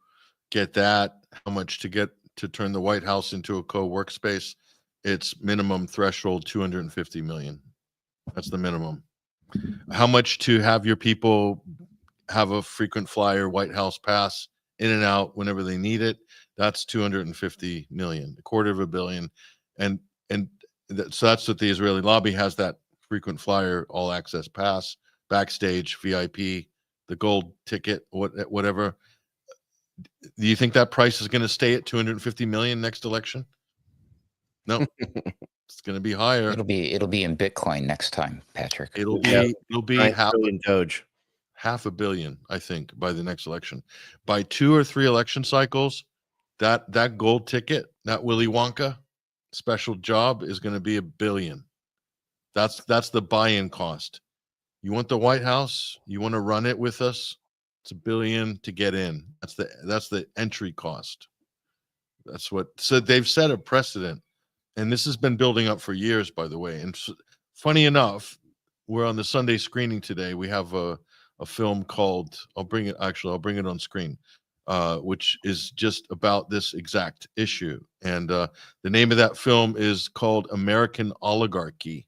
get that? How much to get to turn the White House into a co-workspace? It's minimum threshold 250 million. That's the minimum. How much to have your people have a frequent flyer White House pass in and out whenever they need it? That's 250 million, $250 million. So that's what the Israeli lobby has, that frequent flyer all access pass, backstage, VIP, the gold ticket, whatever. Do you think that price is going to stay at 250 million next election? No. It's going to be higher. It'll be in Bitcoin next time, Patrick. It'll be half a billion, I think, by the next election. By 2 or 3 election cycles, that gold ticket, that Willy Wonka special job is going to be $1 billion. That's the buy-in cost. You want the White House? You want to run it with us? It's $1 billion to get in. That's the entry cost. So they've set a precedent. And this has been building up for years, by the way. And funny enough, we're on the Sunday screening today. We have a film called, I'll bring it on screen, which is just about this exact issue. And the name of that film is called American Oligarchy.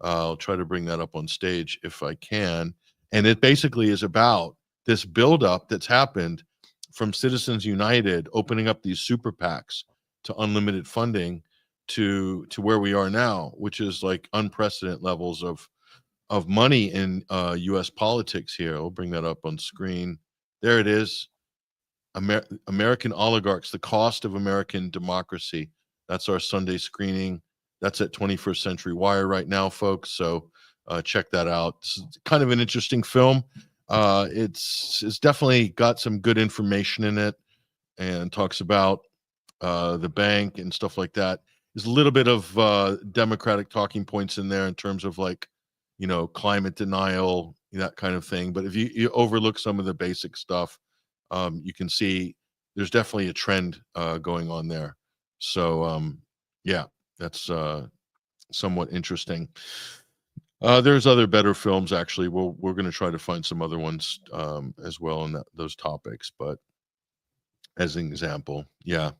I'll try to bring that up on stage if I can. And it basically is about this buildup that's happened from Citizens United opening up these super PACs to unlimited funding to where we are now, which is like unprecedented levels of money in U.S. politics here. I'll bring that up on screen. There it is. American Oligarchs, the Cost of American Democracy. That's our Sunday screening. That's at 21st Century Wire right now, folks. So check that out. It's kind of an interesting film. It's definitely got some good information in it and talks about the bank and stuff like that. There's a little bit of Democratic talking points in there in terms of, like, climate denial, that kind of thing. But if you overlook some of the basic stuff, you can see there's definitely a trend going on there. So yeah, that's somewhat interesting. There's other better films, actually. We're going to try to find some other ones as well on those topics. But as an example, yeah.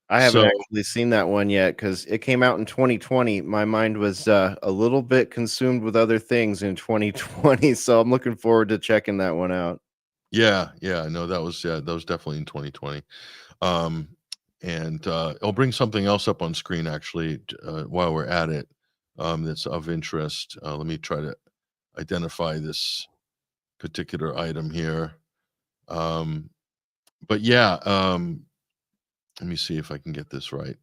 I haven't actually seen that one yet because it came out in 2020. My mind was a little bit consumed with other things in 2020, so I'm looking forward to checking that one out. Yeah, no, that was definitely in 2020. And I'll bring something else up on screen, actually, while we're at it, that's of interest. Let me try to identify this particular item here. But yeah, let me see if I can get this right.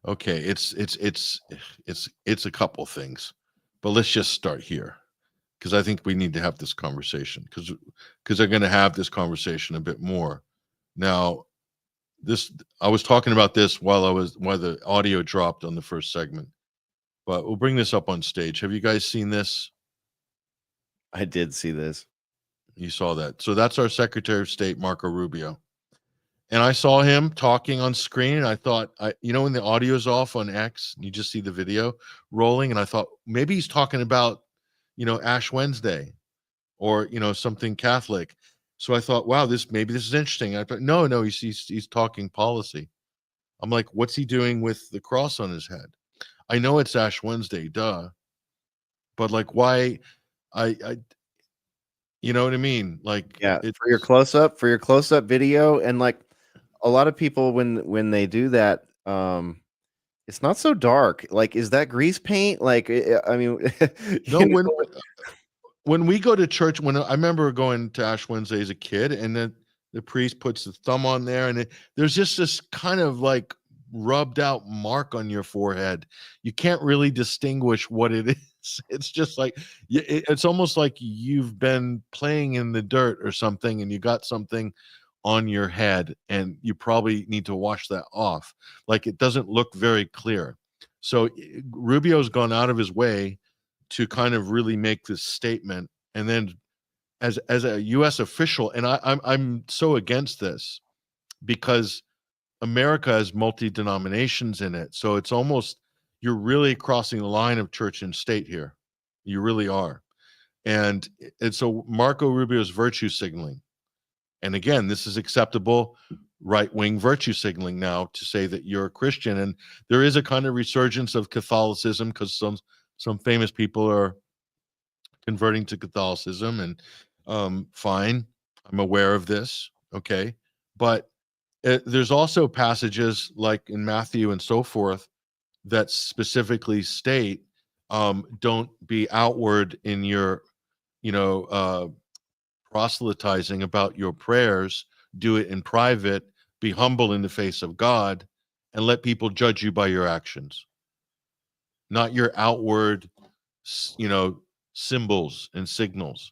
Okay, it's a couple things, but let's just start here, because I think we need to have this conversation, because they're going to have this conversation a bit more. Now, I was talking about this while the audio dropped on the first segment, but we'll bring this up on stage. Have you guys seen this? I did see this. You saw that. So that's our Secretary of State, Marco Rubio. And I saw him talking on screen, and I thought, when the audio's off on X, you just see the video rolling, and I thought maybe he's talking about, Ash Wednesday or, something Catholic. So I thought, wow, maybe this is interesting. I thought, no, he's talking policy. I'm like, what's he doing with the cross on his head? I know it's Ash Wednesday, duh. But, like, why? You know what I mean? Like, yeah, for your close-up video, and like a lot of people when they do that, it's not so dark. Like, is that grease paint? Like, I mean, no. When we go to church, when I remember going to Ash Wednesday as a kid, and then the priest puts the thumb on there, and there's just this kind of like rubbed out mark on your forehead. You can't really distinguish what it is. It's just like it's almost like you've been playing in the dirt or something, and you got something on your head, and you probably need to wash that off. Like, it doesn't look very clear. So Rubio's gone out of his way to kind of really make this statement, and then as a U.S. official, and I'm so against this because America has multi-denominations in it, so it's almost, you're really crossing the line of church and state here. You really are. And so Marco Rubio's virtue signaling. And again, this is acceptable right-wing virtue signaling now, to say that you're a Christian. And there is a kind of resurgence of Catholicism because some famous people are converting to Catholicism, and fine, I'm aware of this, okay? But there's also passages like in Matthew and so forth that specifically state, don't be outward in your, proselytizing about your prayers. Do it in private. Be humble in the face of God, and let people judge you by your actions, not your outward, symbols and signals.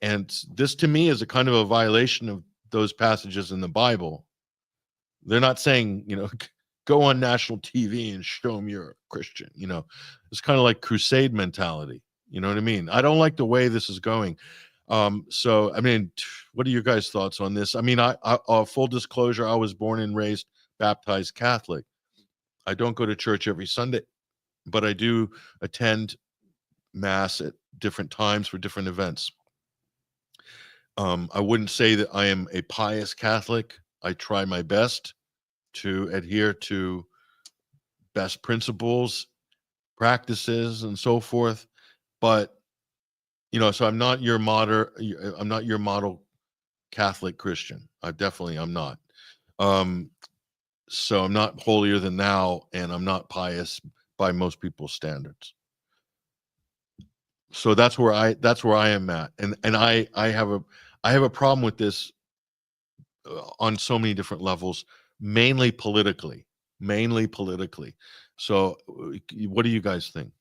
And this, to me, is a kind of a violation of those passages in the Bible. They're not saying, go on national TV and show them you're a Christian. It's kind of like crusade mentality. You know what I mean? I don't like the way this is going. So, I mean, what are your guys' thoughts on this? I mean, I full disclosure, I was born and raised baptized Catholic. I don't go to church every Sunday, but I do attend Mass at different times for different events. I wouldn't say that I am a pious Catholic. I try my best to adhere to best principles, practices, and so forth. But, so I'm not your model Catholic Christian. I'm not. So I'm not holier than thou, and I'm not pious by most people's standards. So that's where I am at. And I have a problem with this on so many different levels, mainly politically. So what do you guys think?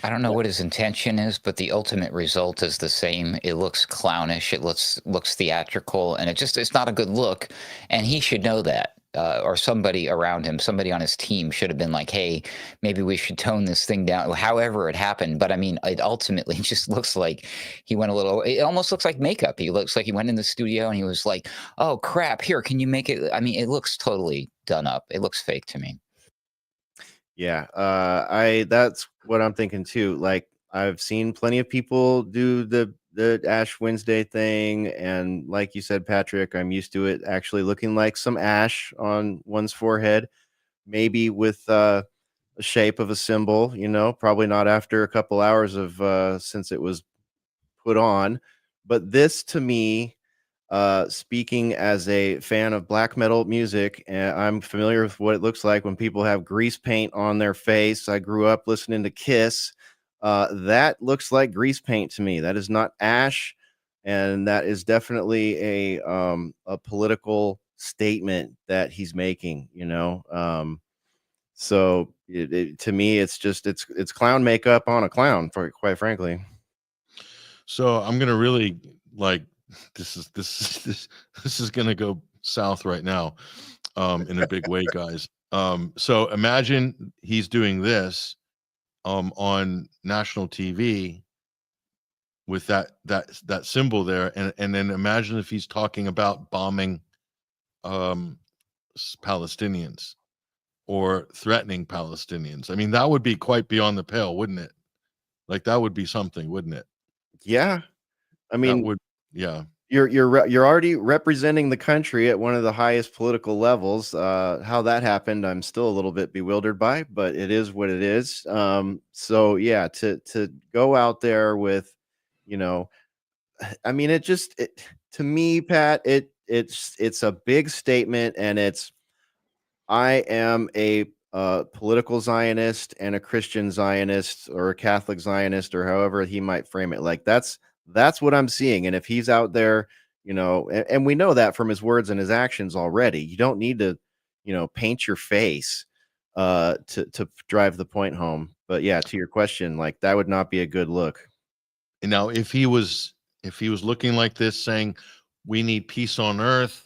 I don't know what his intention is, but the ultimate result is the same. It looks clownish. It looks theatrical, and it's not a good look. And he should know that, or somebody around him, somebody on his team should have been like, "Hey, maybe we should tone this thing down." However it happened, but I mean, it ultimately just looks like he went a little. It almost looks like makeup. He looks like he went in the studio and he was like, "Oh crap, here, can you make it?" I mean, it looks totally done up. It looks fake to me. Yeah, that's what I'm thinking too. Like, I've seen plenty of people do the Ash Wednesday thing, and like you said, Patrick, I'm used to it actually looking like some ash on one's forehead, maybe with a shape of a symbol. Probably not after a couple hours of since it was put on. But this, to me, speaking as a fan of black metal music, and I'm familiar with what it looks like when people have grease paint on their face. I grew up listening to Kiss. That looks like grease paint to me. That is not ash, and that is definitely a political statement that he's making. So to me, it's just it's clown makeup on a clown, quite frankly. So I'm gonna really this is gonna go south right now, in a big way, guys. So imagine he's doing this on national TV with that symbol there, and then imagine if he's talking about bombing Palestinians or threatening Palestinians. I mean, that would be quite beyond the pale, wouldn't it? Like, that would be something, wouldn't it? Yeah, I mean, yeah. You're already representing the country at one of the highest political levels. How that happened, I'm still a little bit bewildered by, but it is what it is. So yeah, to go out there with, I mean, to me, Pat, it's a big statement, and I am a political Zionist and a Christian Zionist or a Catholic Zionist, or however he might frame it. Like, that's what I'm seeing. And if he's out there, and we know that from his words and his actions already, you don't need to, paint your face to drive the point home. But yeah, to your question, like that would not be a good look. And now, if he was looking like this, saying, "We need peace on earth.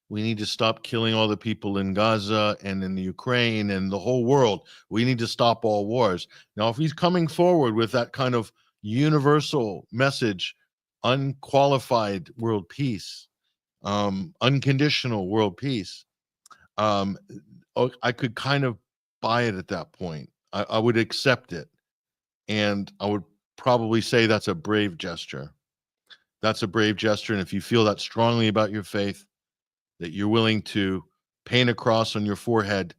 We need to stop killing all the people in Gaza and in the Ukraine and the whole world. We need to stop all wars." Now, if he's coming forward with that kind of universal message, unqualified world peace, unconditional world peace, I could kind of buy it at that point. I would accept it, and I would probably say that's a brave gesture. That's a brave gesture, and if you feel that strongly about your faith, that you're willing to paint a cross on your forehead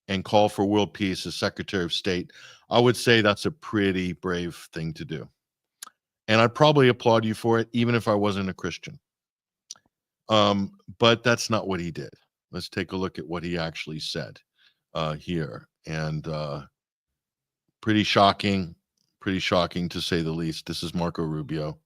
and call for world peace as Secretary of State, I would say that's a pretty brave thing to do. And I'd probably applaud you for it, even if I wasn't a Christian. But that's not what he did. Let's take a look at what he actually said here. And pretty shocking to say the least. This is Marco Rubio.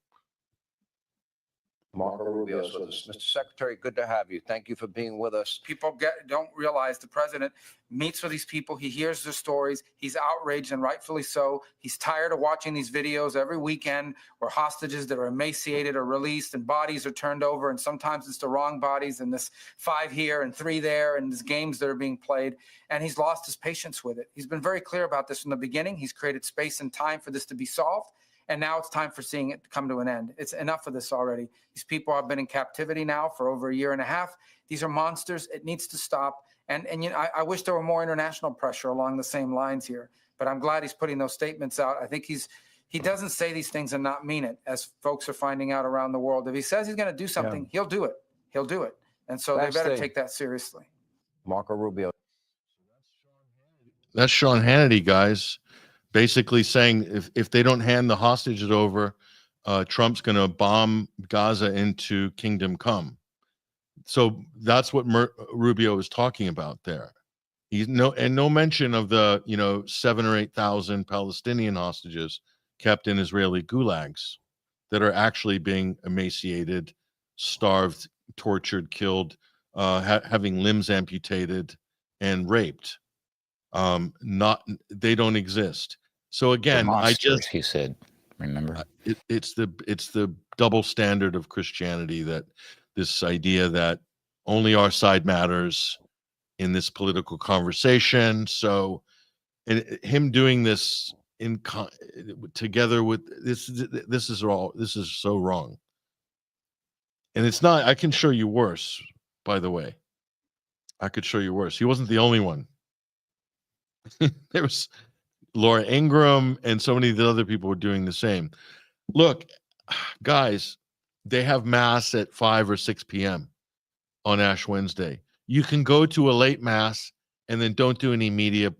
Marco Rubio is with us. Mr. Secretary, good to have you. Thank you for being with us. People don't realize the president meets with these people. He hears their stories. He's outraged, and rightfully so. He's tired of watching these videos every weekend where hostages that are emaciated are released and bodies are turned over, and sometimes it's the wrong bodies, and this 5 here and 3 there, and these games that are being played. And he's lost his patience with it. He's been very clear about this from the beginning. He's created space and time for this to be solved. And now it's time for seeing it come to an end. It's enough of this already. These people have been in captivity now for over 1.5 years. These are monsters. It needs to stop. And you know, I wish there were more international pressure along the same lines here. But I'm glad he's putting those statements out. I think he doesn't say these things and not mean it, as folks are finding out around the world. If he says he's going to do something, he'll do it. He'll do it. And so they better take that seriously. Marco Rubio. That's Sean Hannity, guys. Basically saying if they don't hand the hostages over, Trump's going to bomb Gaza into Kingdom Come. So that's what Rubio is talking about there. He's no mention of the 7,000 or 8,000 Palestinian hostages kept in Israeli gulags that are actually being emaciated, starved, tortured, killed, having limbs amputated, and raped. They don't exist. So again, he said, remember, it's the double standard of Christianity, that this idea that only our side matters in this political conversation. So, and him doing this together with this is so wrong. And it's not. I can show you worse. By the way, I could show you worse. He wasn't the only one. There was Laura Ingraham and so many of the other people were doing the same. Look, guys, they have mass at 5 or 6 p.m. on Ash Wednesday. You can go to a late mass and then don't do any media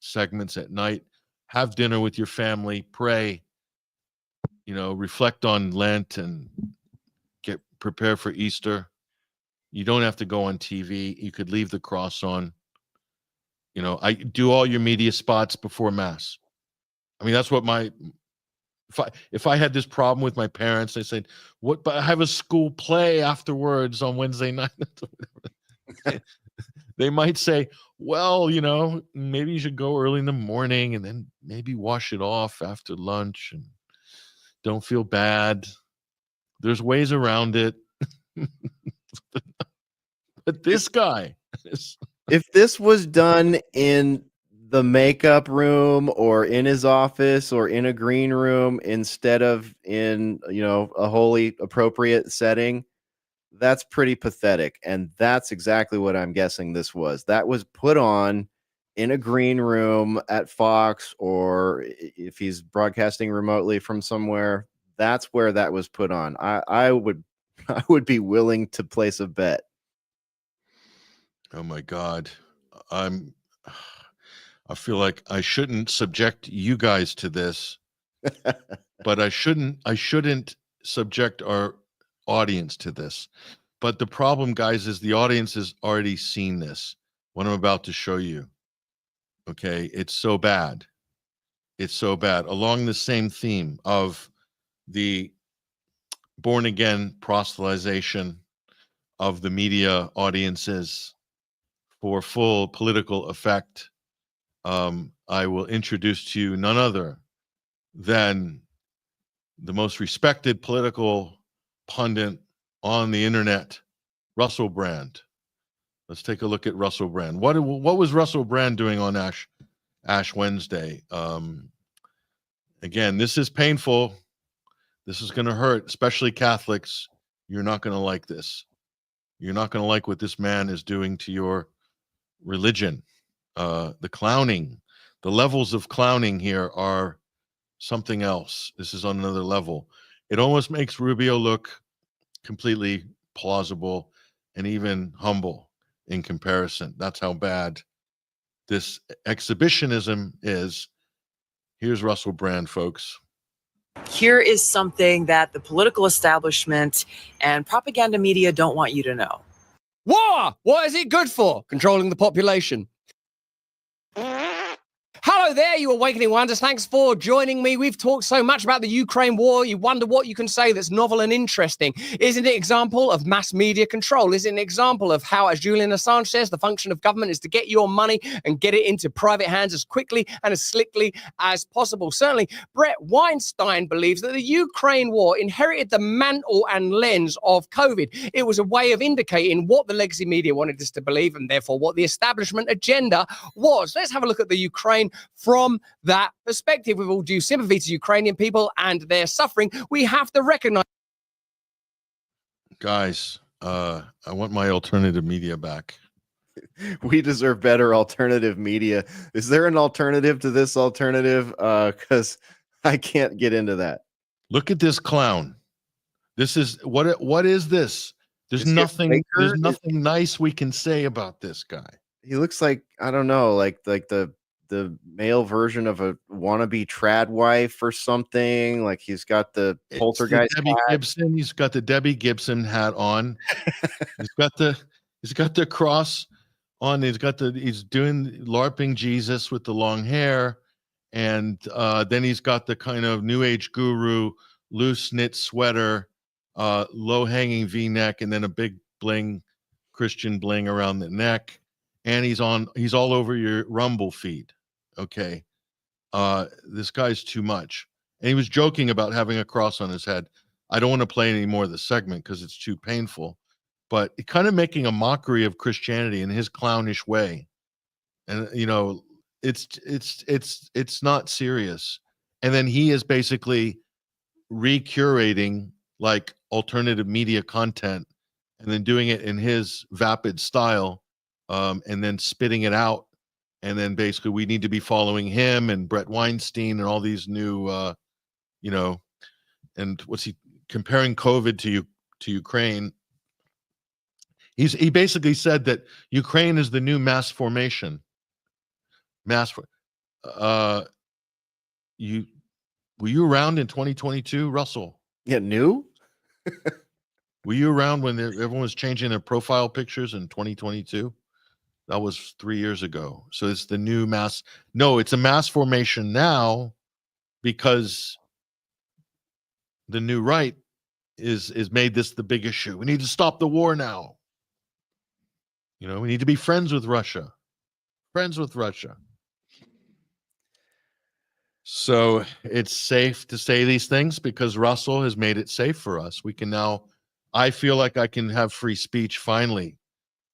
segments at night. Have dinner with your family, pray, reflect on Lent and get prepared for Easter. You don't have to go on TV. You could leave the cross on. I do all your media spots before mass. I mean, that's what if I had this problem with my parents, they said, "What? But I have a school play afterwards on Wednesday night." They might say, "Well, maybe you should go early in the morning and then maybe wash it off after lunch and don't feel bad. There's ways around it." But this guy is. If this was done in the makeup room or in his office or in a green room instead of in, a wholly appropriate setting, that's pretty pathetic. And that's exactly what I'm guessing this was. That was put on in a green room at Fox, or if he's broadcasting remotely from somewhere, that's where that was put on. I would be willing to place a bet. Oh my God. I feel like I shouldn't subject you guys to this, but I shouldn't subject our audience to this. But the problem, guys, is the audience has already seen this, what I'm about to show you. Okay, it's so bad. It's so bad. Along the same theme of the born again proselytization of the media audiences for full political effect, I will introduce to you none other than the most respected political pundit on the internet, Russell Brand. Let's take a look at Russell Brand. What was Russell Brand doing on Ash Wednesday? Again, this is painful. This is going to hurt, especially Catholics. You're not going to like this. You're not going to like what this man is doing to your religion. The clowning, the levels of clowning here are something else. This is on another level. It almost makes Rubio look completely plausible and even humble in comparison. That's how bad this exhibitionism is. Here's Russell Brand, folks. Here is something that the political establishment and propaganda media don't want you to know. War! What is it good for? Controlling the population. Hello there, you awakening wonders. Thanks for joining me. We've talked so much about the Ukraine war. You wonder what you can say that's novel and interesting. Isn't it an example of mass media control? Is it an example of how, as Julian Assange says, the function of government is to get your money and get it into private hands as quickly and as slickly as possible? Certainly, Brett Weinstein believes that the Ukraine war inherited the mantle and lens of COVID. It was a way of indicating what the legacy media wanted us to believe and therefore what the establishment agenda was. Let's have a look at the Ukraine from that perspective. With all due sympathy to Ukrainian people and their suffering, we have to recognize. Guys, I want my alternative media back. We deserve better alternative media. Is there an alternative to this alternative? Because I can't get into that. Look at this clown. This is what is this? There's nothing nice we can say about this guy. He looks like, I don't know, like the male version of a wannabe trad wife or something. Like he's got the poltergeist Debbie Gibson. He's got the Debbie Gibson hat on. he's got the cross on. He's doing LARPing Jesus with the long hair, and then he's got the kind of new age guru loose knit sweater, low hanging V-neck, and then a big bling, Christian bling around the neck. And he's all over your Rumble feed. Okay. This guy's too much. And he was joking about having a cross on his head. I don't want to play any more of the segment because it's too painful, but kind of making a mockery of Christianity in his clownish way. And it's not serious. And then he is basically recurating like alternative media content and then doing it in his vapid style. And then spitting it out, and then basically we need to be following him and Brett Weinstein and all these new, and what's he comparing COVID to Ukraine? He basically said that Ukraine is the new mass formation. Were you around in 2022, Russell? Yeah, new. Were you around when everyone was changing their profile pictures in 2022? That was 3 years ago. So it's the new mass. No, it's a mass formation now because the new right is made this the big issue. We need to stop the war now. We need to be friends with Russia. Friends with Russia. So it's safe to say these things because Russell has made it safe for us. We can now, I feel like I can have free speech finally.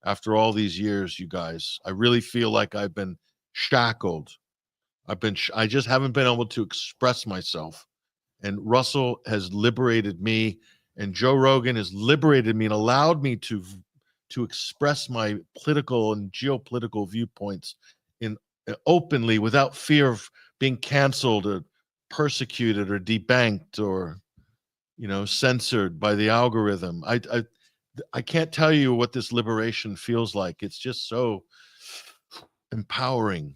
After all these years, you guys, I really feel like I've been shackled. I just haven't been able to express myself. And Russell has liberated me, and Joe Rogan has liberated me and allowed me to express my political and geopolitical viewpoints openly without fear of being canceled or persecuted or debanked or, censored by the algorithm. I can't tell you what this liberation feels like. It's just so empowering.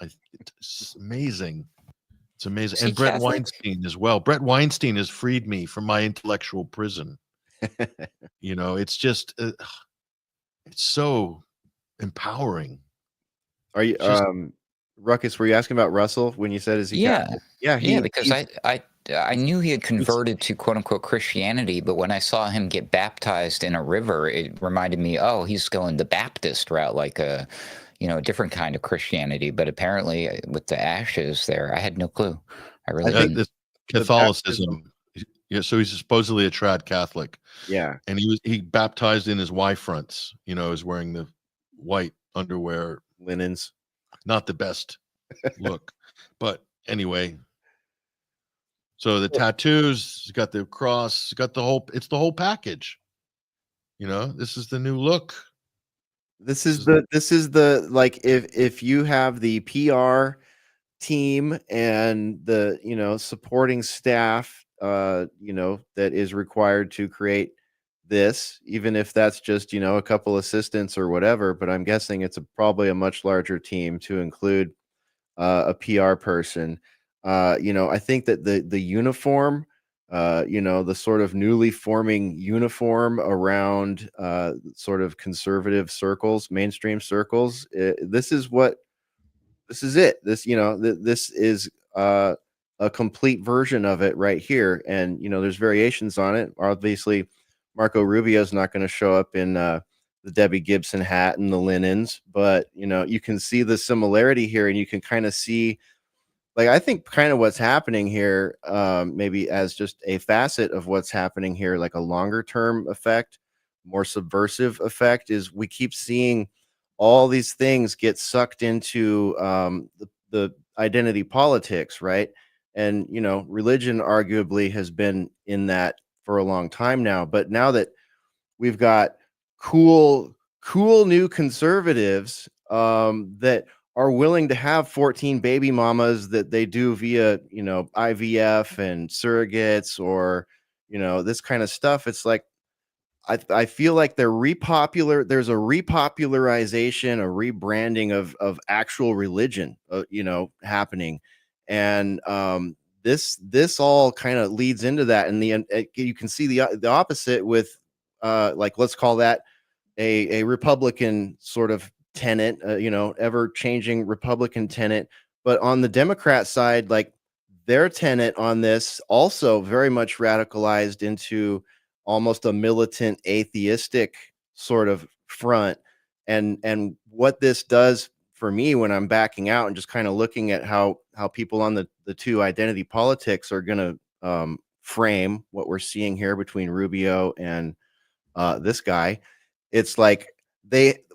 It's amazing. It's amazing. And Brett Weinstein as well. Brett Weinstein has freed me from my intellectual prison. It's just, it's so empowering. Are you, Ruckus, were you asking about Russell when you said, is he? Yeah, because I knew he had converted to quote unquote Christianity, but when I saw him get baptized in a river, it reminded me, oh, he's going the Baptist route, like a different kind of Christianity. But apparently, with the ashes there, I had no clue. I really think didn't. This the Catholicism. Yeah, so he's supposedly a trad Catholic, Yeah. and he baptized in his Y fronts. Is wearing the white underwear. Linens. Not the best look, but anyway. So the tattoos, got the cross, got the whole. It's the whole package. This is the new look. This is the like if you have the PR team and the supporting staff that is required to create this, even if that's just a couple assistants or whatever, but I'm guessing it's probably a much larger team to include a PR person. I think that the uniform, the sort of newly forming uniform around sort of conservative circles, mainstream circles, this is it. This is a complete version of it right here. And, there's variations on it. Obviously, Marco Rubio is not going to show up in the Debbie Gibson hat and the linens, but, you can see the similarity here, and you can kind of see, like, I think kind of what's happening here, maybe as just a facet of what's happening here, like a longer term effect, more subversive effect, is we keep seeing all these things get sucked into the identity politics, right? And religion arguably has been in that for a long time now, but now that we've got cool new conservatives that are willing to have 14 baby mamas that they do via IVF and surrogates, or this kind of stuff. It's like I feel like there's a repopularization, a rebranding of actual religion, happening. And this all kind of leads into that. And you can see the opposite with like, let's call that a Republican sort of tenet, ever changing Republican tenet. But on the Democrat side, like, their tenet on this also very much radicalized into almost a militant atheistic sort of front. And what this does for me when I'm backing out and just kind of looking at how people on the two identity politics are going to frame what we're seeing here between Rubio and this guy, it's like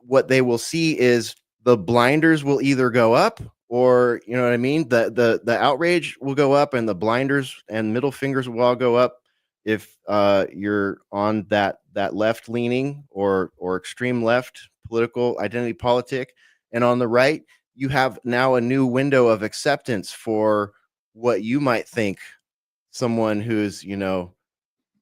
what they will see is the blinders will either go up, or you know what I mean, the outrage will go up, and the blinders and middle fingers will all go up if you're on that left leaning or extreme left political identity politic. And on the right, you have now a new window of acceptance for what you might think someone who's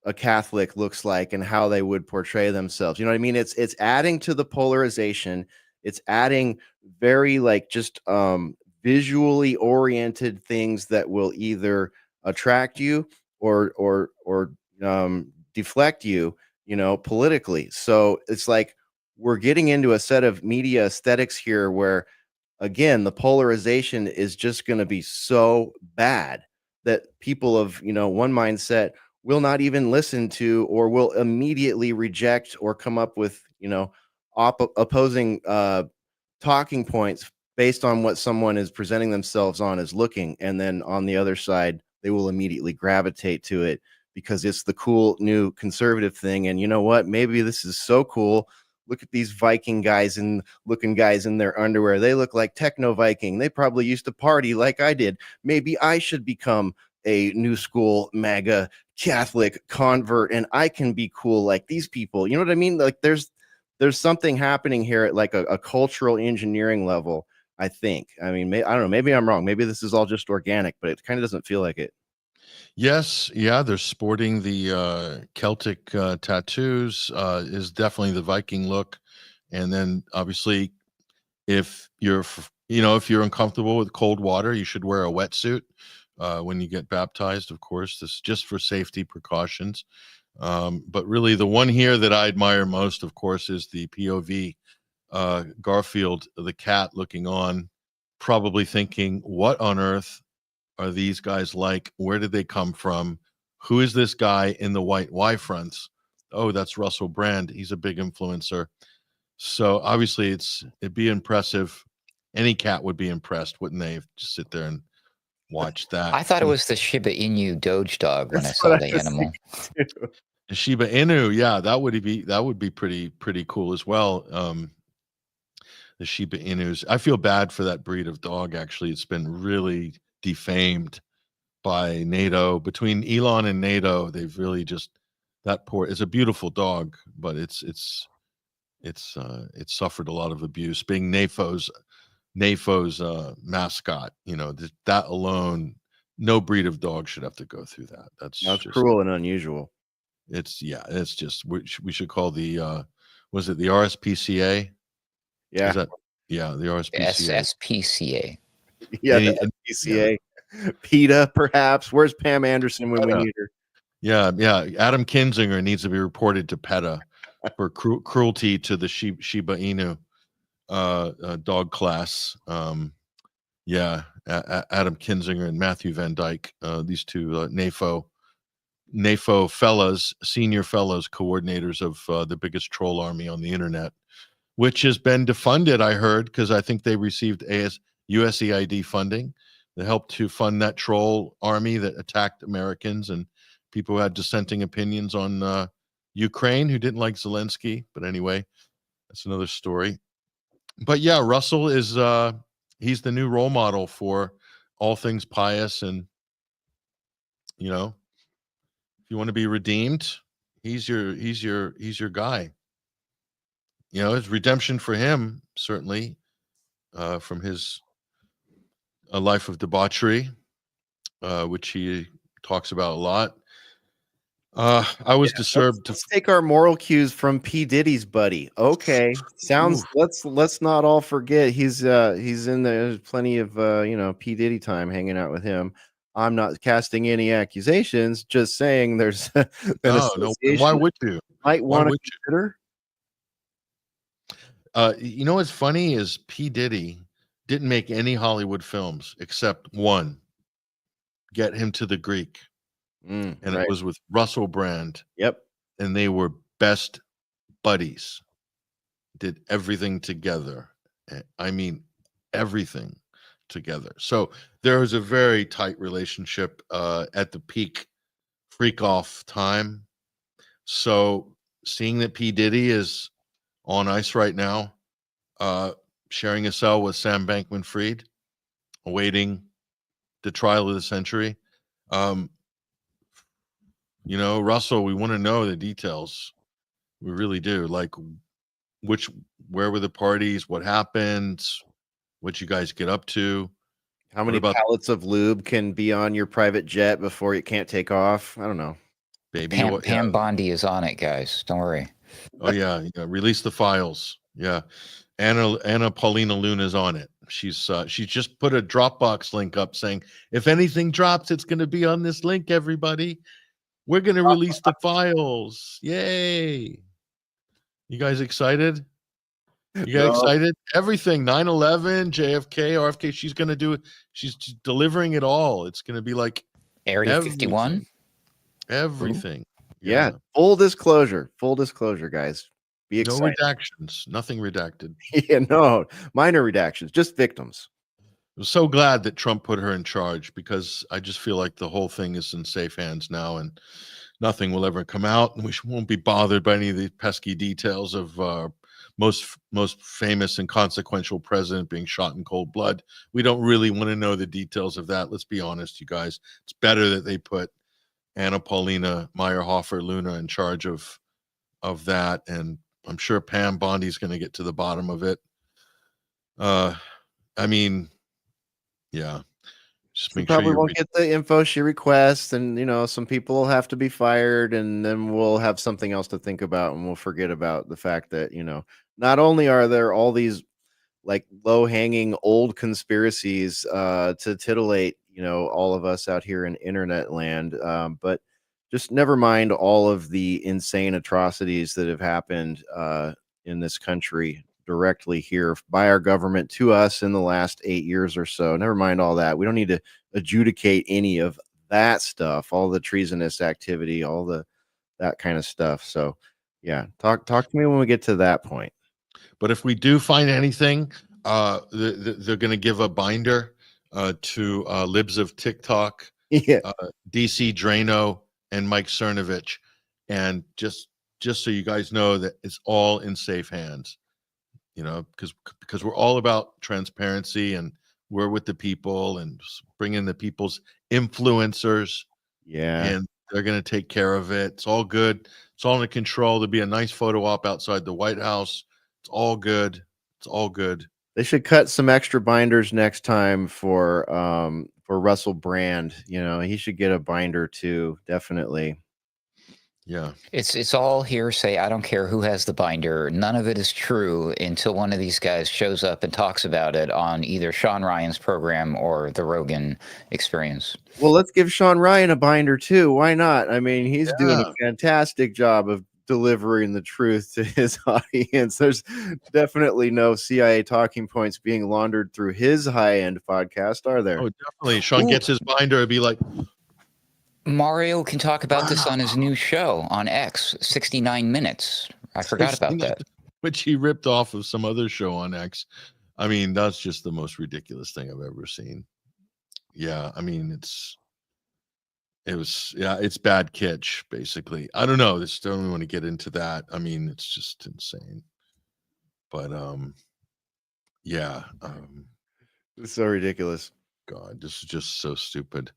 a Catholic looks like and how they would portray themselves. You know what I mean? It's adding to the polarization. It's adding very like just visually oriented things that will either attract you or deflect you, politically. So it's like we're getting into a set of media aesthetics here where, again, the polarization is just going to be so bad that people of one mindset will not even listen to, or will immediately reject, or come up with opposing talking points based on what someone is presenting themselves on as looking. And then on the other side, they will immediately gravitate to it because it's the cool new conservative thing. And you know what? Maybe this is so cool. Look at these Viking guys and looking guys in their underwear. They look like techno Viking. They probably used to party like I did. Maybe I should become a new school MAGA Catholic convert and I can be cool like these people. You know what I mean? Like there's something happening here at like a cultural engineering level, I think. I mean, I don't know. Maybe I'm wrong. Maybe this is all just organic, but it kind of doesn't feel like it. Yes, yeah, they're sporting the Celtic tattoos. Is definitely the Viking look, and then obviously, if you're if you're uncomfortable with cold water, you should wear a wetsuit when you get baptized. Of course, this is just for safety precautions. But really, the one here that I admire most, of course, is the POV Garfield, the cat, looking on, probably thinking, "What on earth are these guys like? Where did they come from? Who is this guy in the white Y fronts? Oh, that's Russell Brand. He's a big influencer." So obviously it'd be impressive. Any cat would be impressed, wouldn't they? Just sit there and watch that. I thought it was the Shiba Inu Doge dog when I That's saw what the was animal. thinking too. The Shiba Inu, yeah, that would be pretty cool as well. The Shiba Inus. I feel bad for that breed of dog. Actually, it's been really defamed by NATO. Between Elon and NATO, they've really just that poor. It's a beautiful dog, but it's suffered a lot of abuse. Being NAFO's mascot, that alone, no breed of dog should have to go through that. That's That's just cruel and unusual. It's just we should call the was it the RSPCA? Yeah. Is that the RSPCA? SSPCA. Yeah, Any- the PCA. PETA, perhaps. Where's Pam Anderson when we PETA. need her? Yeah. Adam Kinzinger needs to be reported to PETA for cruelty to the Shiba Inu dog class. Adam Kinzinger and Matthew Van Dyke, these two NAFO fellows, senior fellows, coordinators of the biggest troll army on the internet, which has been defunded, I heard, because I think they received USAID funding that helped to fund that troll army that attacked Americans and people who had dissenting opinions on Ukraine who didn't like Zelensky. But anyway, that's another story. But yeah, Russell is he's the new role model for all things pious, and if you want to be redeemed, he's your guy. It's redemption for him, certainly, from his a life of debauchery, which he talks about a lot. I was disturbed. Let's take our moral cues from P. Diddy's buddy. Okay, sounds. Let's not all forget he's in there. Plenty of P. Diddy time hanging out with him. I'm not casting any accusations, just saying there's an association. Why would you? Might want to consider. What's funny is P. Diddy didn't make any Hollywood films except one, Get Him to the Greek. And right. It was with Russell Brand. Yep. And they were best buddies. Did everything together. I mean, everything together. So there was a very tight relationship at the peak freak off time. So seeing that P. Diddy is on ice right now, sharing a cell with Sam Bankman-Fried, awaiting the trial of the century. Russell, we want to know the details. We really do. Like, where were the parties? What happened? What you guys get up to? How many pallets of lube can be on your private jet before you can't take off? I don't know. Baby, Pam Bondi is on it, guys. Don't worry. Oh yeah. Release the files. Yeah. Anna Paulina Luna's on it. She's just put a Dropbox link up saying, if anything drops, it's going to be on this link, everybody. We're going to release the files. Yay. You guys excited? You guys excited? Everything, 9/11, JFK, RFK, she's delivering it all. It's going to be like Area 51. Everything. Yeah. Full disclosure, guys. Be excited. No redactions, nothing redacted. Yeah, no, minor redactions, just victims. I'm so glad that Trump put her in charge, because I just feel like the whole thing is in safe hands now and nothing will ever come out, and we won't be bothered by any of the pesky details of most famous and consequential president being shot in cold blood. We don't really want to know the details of that. Let's be honest, you guys. It's better that they put Anna Paulina Meyerhofer Luna in charge of that, and I'm sure Pam Bondi's going to get to the bottom of it. I mean, yeah. Just make Probably sure won't get the info she requests, and some people will have to be fired, and then we'll have something else to think about, and we'll forget about the fact that not only are there all these like low-hanging old conspiracies to titillate all of us out here in internet land, but just never mind all of the insane atrocities that have happened in this country directly here by our government to us in the last 8 years or so. Never mind all that. We don't need to adjudicate any of that stuff, all the treasonous activity, all that kind of stuff. So yeah, talk to me when we get to that point. But if we do find anything, they're going to give a binder to Libs of TikTok, Yeah. DC Drano, and Mike Cernovich, and just so you guys know that it's all in safe hands. You know, because we're all about transparency, and we're with the people and bringing the people's influencers, Yeah. and they're going to take care of it. It's all good. It's all under control. There'll be a nice photo op outside the White House. It's all good. It's all good. They should cut some extra binders next time for Russell Brand. You know, he should get a binder too, definitely. Yeah. It's all hearsay. I don't care who has the binder. None of it is true until one of these guys shows up and talks about it on either Sean Ryan's program or the Rogan Experience. Well, let's give Sean Ryan a binder too. Why not? I mean, he's doing Yeah. a fantastic job of delivering the truth to his audience. There's definitely no CIA talking points being laundered through his high-end podcast, are there? Oh, definitely. Sean gets his binder. It'd be like, Mario can talk about this on his new show on X, 69 Minutes. I forgot about that. Which he ripped off of some other show on X. I mean, that's just the most ridiculous thing I've ever seen. Yeah, I mean, it's bad kitsch, basically. I don't know. Just don't want to get into that. I mean, it's just insane. But yeah. It's so ridiculous. God, this is just so stupid.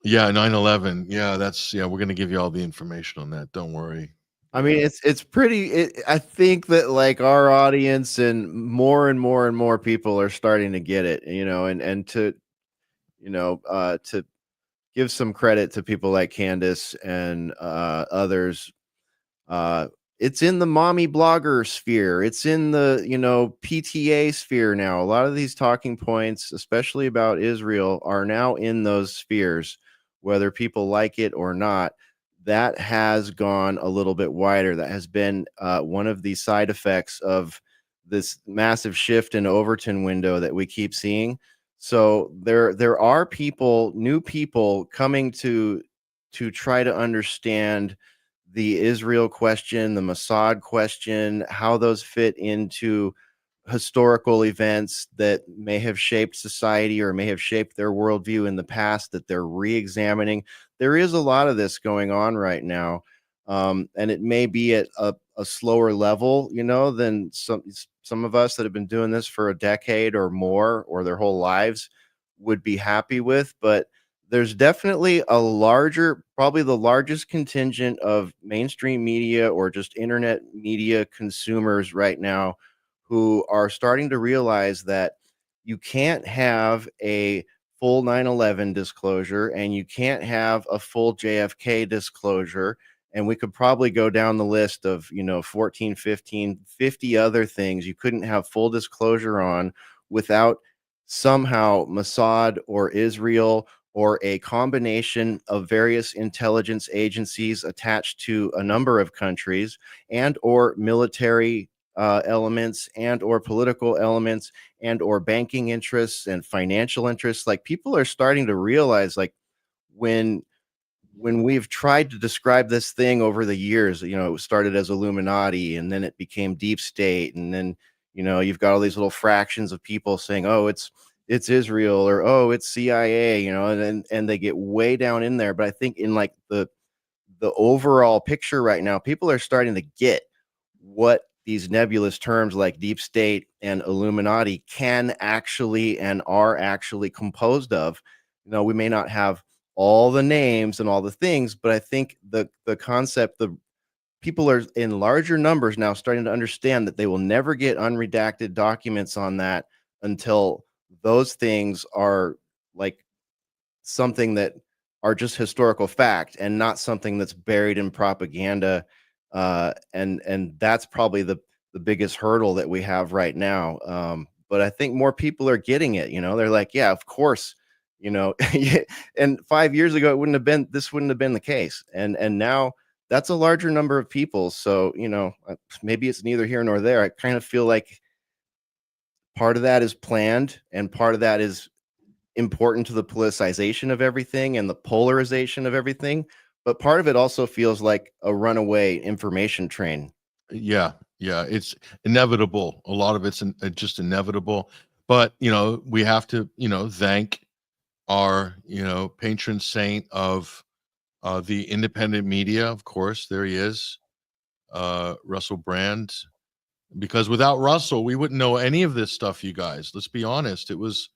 Yeah, 9/11. Yeah, we're gonna give you all the information on that. Don't worry. I mean, it's pretty. I think that like our audience and more people are starting to get it. You know, and to to give some credit to people like Candace and others. It's in the mommy blogger sphere. It's in the PTA sphere now. A lot of these talking points, especially about Israel, are now in those spheres, whether people like it or not. That has gone a little bit wider. That has been one of the side effects of this massive shift in Overton window that we keep seeing. So there are new people coming to try to understand the Israel question, the Mossad question, how those fit into historical events that may have shaped society or may have shaped their worldview in the past that they're re-examining. There is a lot of this going on right now. And it may be at a slower level, than some of us that have been doing this for a decade or more or their whole lives would be happy with. But there's definitely probably the largest contingent of mainstream media or just internet media consumers right now who are starting to realize that you can't have a full 9/11 disclosure and you can't have a full JFK disclosure. And we could probably go down the list of, 14, 15, 50 other things you couldn't have full disclosure on without somehow Mossad or Israel or a combination of various intelligence agencies attached to a number of countries and or military elements and or political elements and or banking interests and financial interests. Like, people are starting to realize, like, when we've tried to describe this thing over the years, it started as Illuminati and then it became deep state. And then, you've got all these little fractions of people saying, oh, it's Israel, or, oh, it's CIA, and they get way down in there. But I think in like the overall picture right now, people are starting to get what these nebulous terms like deep state and Illuminati can actually and are actually composed of. We may not have all the names and all the things, but I think the concept, the people are in larger numbers now starting to understand that they will never get unredacted documents on that until those things are like something that are just historical fact and not something that's buried in propaganda. And that's probably the biggest hurdle that we have right now. But I think more people are getting it. They're like, yeah, of course. And 5 years ago, this wouldn't have been the case. And now that's a larger number of people. So, maybe it's neither here nor there. I kind of feel like part of that is planned and part of that is important to the politicization of everything and the polarization of everything. But part of it also feels like a runaway information train. Yeah, yeah, it's inevitable. A lot of it's just inevitable. But we have to thank our patron saint of the independent media. Of course, there he is, Russell Brand. Because without Russell, we wouldn't know any of this stuff, you guys. Let's be honest. It was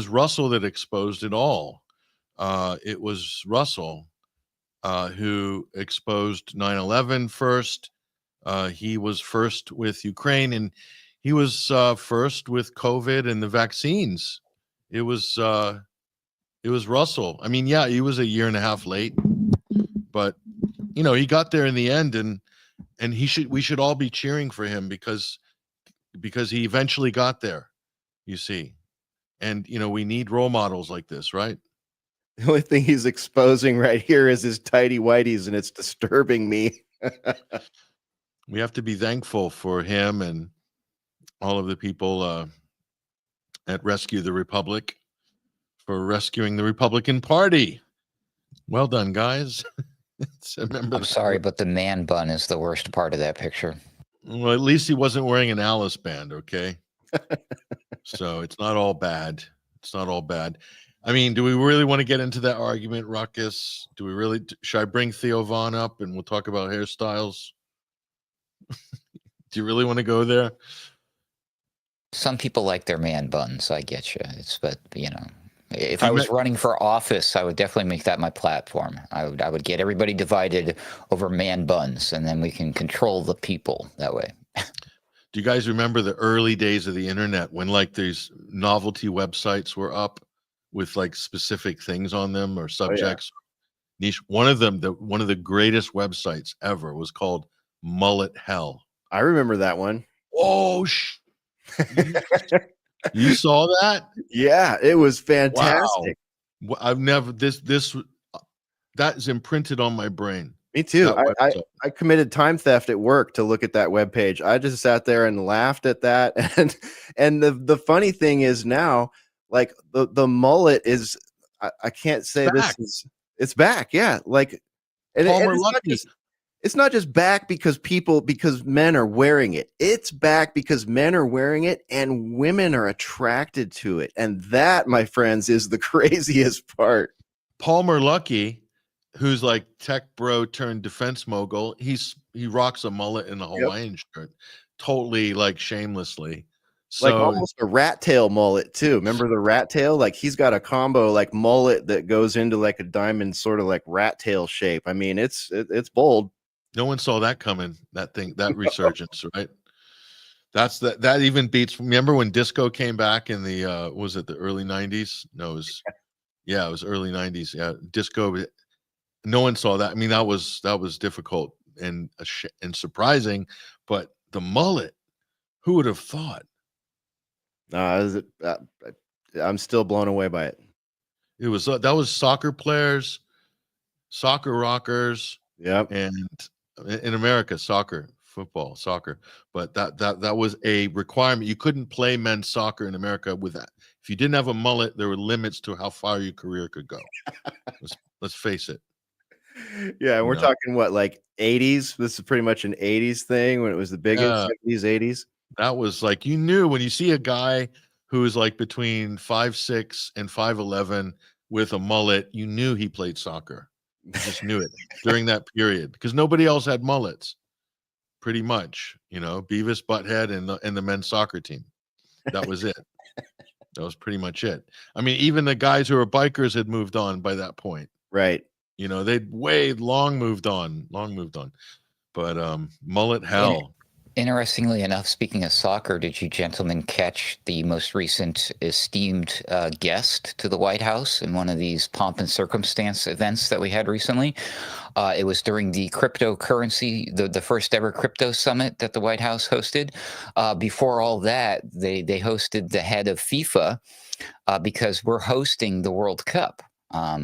Russell that exposed it all. It was Russell who exposed 9/11 first. He was first with Ukraine, and he was first with COVID and the vaccines. It was Russell. I mean, yeah, he was a year and a half late, but he got there in the end, and we should all be cheering for him because he eventually got there. You see, and we need role models like this, right? The only thing he's exposing right here is his tidy whities, and it's disturbing me. We have to be thankful for him and all of the people at Rescue the Republic for rescuing the Republican Party. Well done, guys. I'm sorry, but the man bun is the worst part of that picture. Well, at least he wasn't wearing an Alice band, okay? So it's not all bad. It's not all bad. I mean, do we really want to get into that argument, Ruckus? Do we really? Should I bring Theo Vaughn up and we'll talk about hairstyles? Do you really want to go there? Some people like their man buns. I get you. But if I was running for office, I would definitely make that my platform. I would get everybody divided over man buns, and then we can control the people that way. Do you guys remember the early days of the internet when like these novelty websites were up with like specific things on them or subjects? Niche. One of them, one of the greatest websites ever was called Mullet Hell. I remember that one. Oh, you saw that? Yeah, it was fantastic. Wow. I've never that is imprinted on my brain. Me too. I committed time theft at work to look at that webpage. I just sat there and laughed at that. And the funny thing is now, like the mullet is, I can't say it's back. Yeah. Like, and it's not just back because men are wearing it. It's back because men are wearing it and women are attracted to it. And that, my friends, is the craziest part. Palmer Luckey, who's like tech bro turned defense mogul, he rocks a mullet and a Hawaiian shirt, totally like shamelessly. So, like almost a rat tail mullet too. Remember the rat tail? Like he's got a combo like mullet that goes into like a diamond sort of like rat tail shape. I mean, it's bold. No one saw that coming. That resurgence, right? That even beats. Remember when disco came back in the was it the early 90s? No, it was early 90s. Yeah, disco. No one saw that. I mean, that was difficult and surprising, but the mullet, who would have thought? I'm still blown away by it. It was that was soccer players, soccer rockers, and in America, football, soccer. But that was a requirement. You couldn't play men's soccer in America with that. If you didn't have a mullet, there were limits to how far your career could go. Let's face it. Yeah, and we're talking what, like 80s? This is pretty much an 80s thing when it was the biggest, 70s, 80s. That was like, you knew when you see a guy who is like between 5'6" and 5'11" with a mullet, you knew he played soccer. You just knew it during that period because nobody else had mullets. Pretty much, Beavis, Butthead, and the men's soccer team. That was it. That was pretty much it. I mean, even the guys who were bikers had moved on by that point. Right. They'd long moved on. But mullet hell. Interestingly enough, speaking of soccer, did you gentlemen catch the most recent esteemed guest to the White House in one of these pomp and circumstance events that we had recently? It was during the cryptocurrency, the first ever crypto summit that the White House hosted. Before all that, they hosted the head of FIFA because we're hosting the World Cup.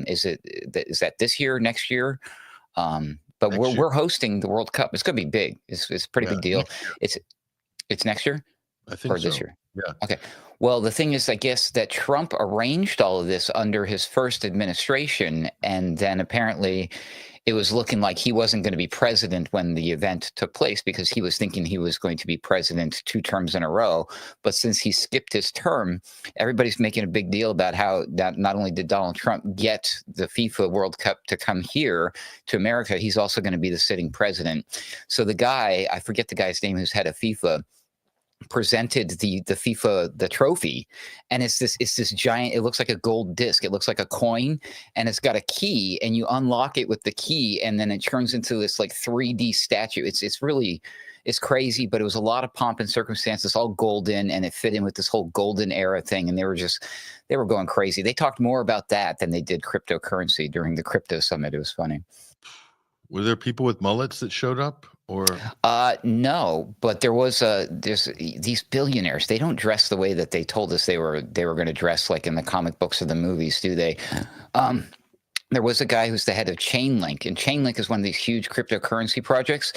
Is that this year, next year? But we're hosting the World Cup. It's going to be big. It's a pretty big deal. It's next year? I think or so. This year? Yeah. Okay. Well, the thing is, I guess that Trump arranged all of this under his first administration, and then apparently it was looking like he wasn't going to be president when the event took place because he was thinking he was going to be president 2 terms in a row. But since he skipped his term, everybody's making a big deal about how that not only did Donald Trump get the FIFA World Cup to come here to America, he's also going to be the sitting president. So the guy, I forget the guy's name who's head of FIFA, presented the FIFA the trophy, and it's this giant, it looks like a gold disc, it looks like a coin, and it's got a key, and you unlock it with the key, and then it turns into this like 3D statue. It's crazy, but it was a lot of pomp and circumstance. It's all golden, and it fit in with this whole golden era thing, and they were going crazy. They talked more about that than they did cryptocurrency during the crypto summit. It was funny. Were there people with mullets that showed up, or? No, but there's these billionaires. They don't dress the way that they told us they were going to dress, like in the comic books or the movies, do they? There was a guy who's the head of Chainlink, and Chainlink is one of these huge cryptocurrency projects.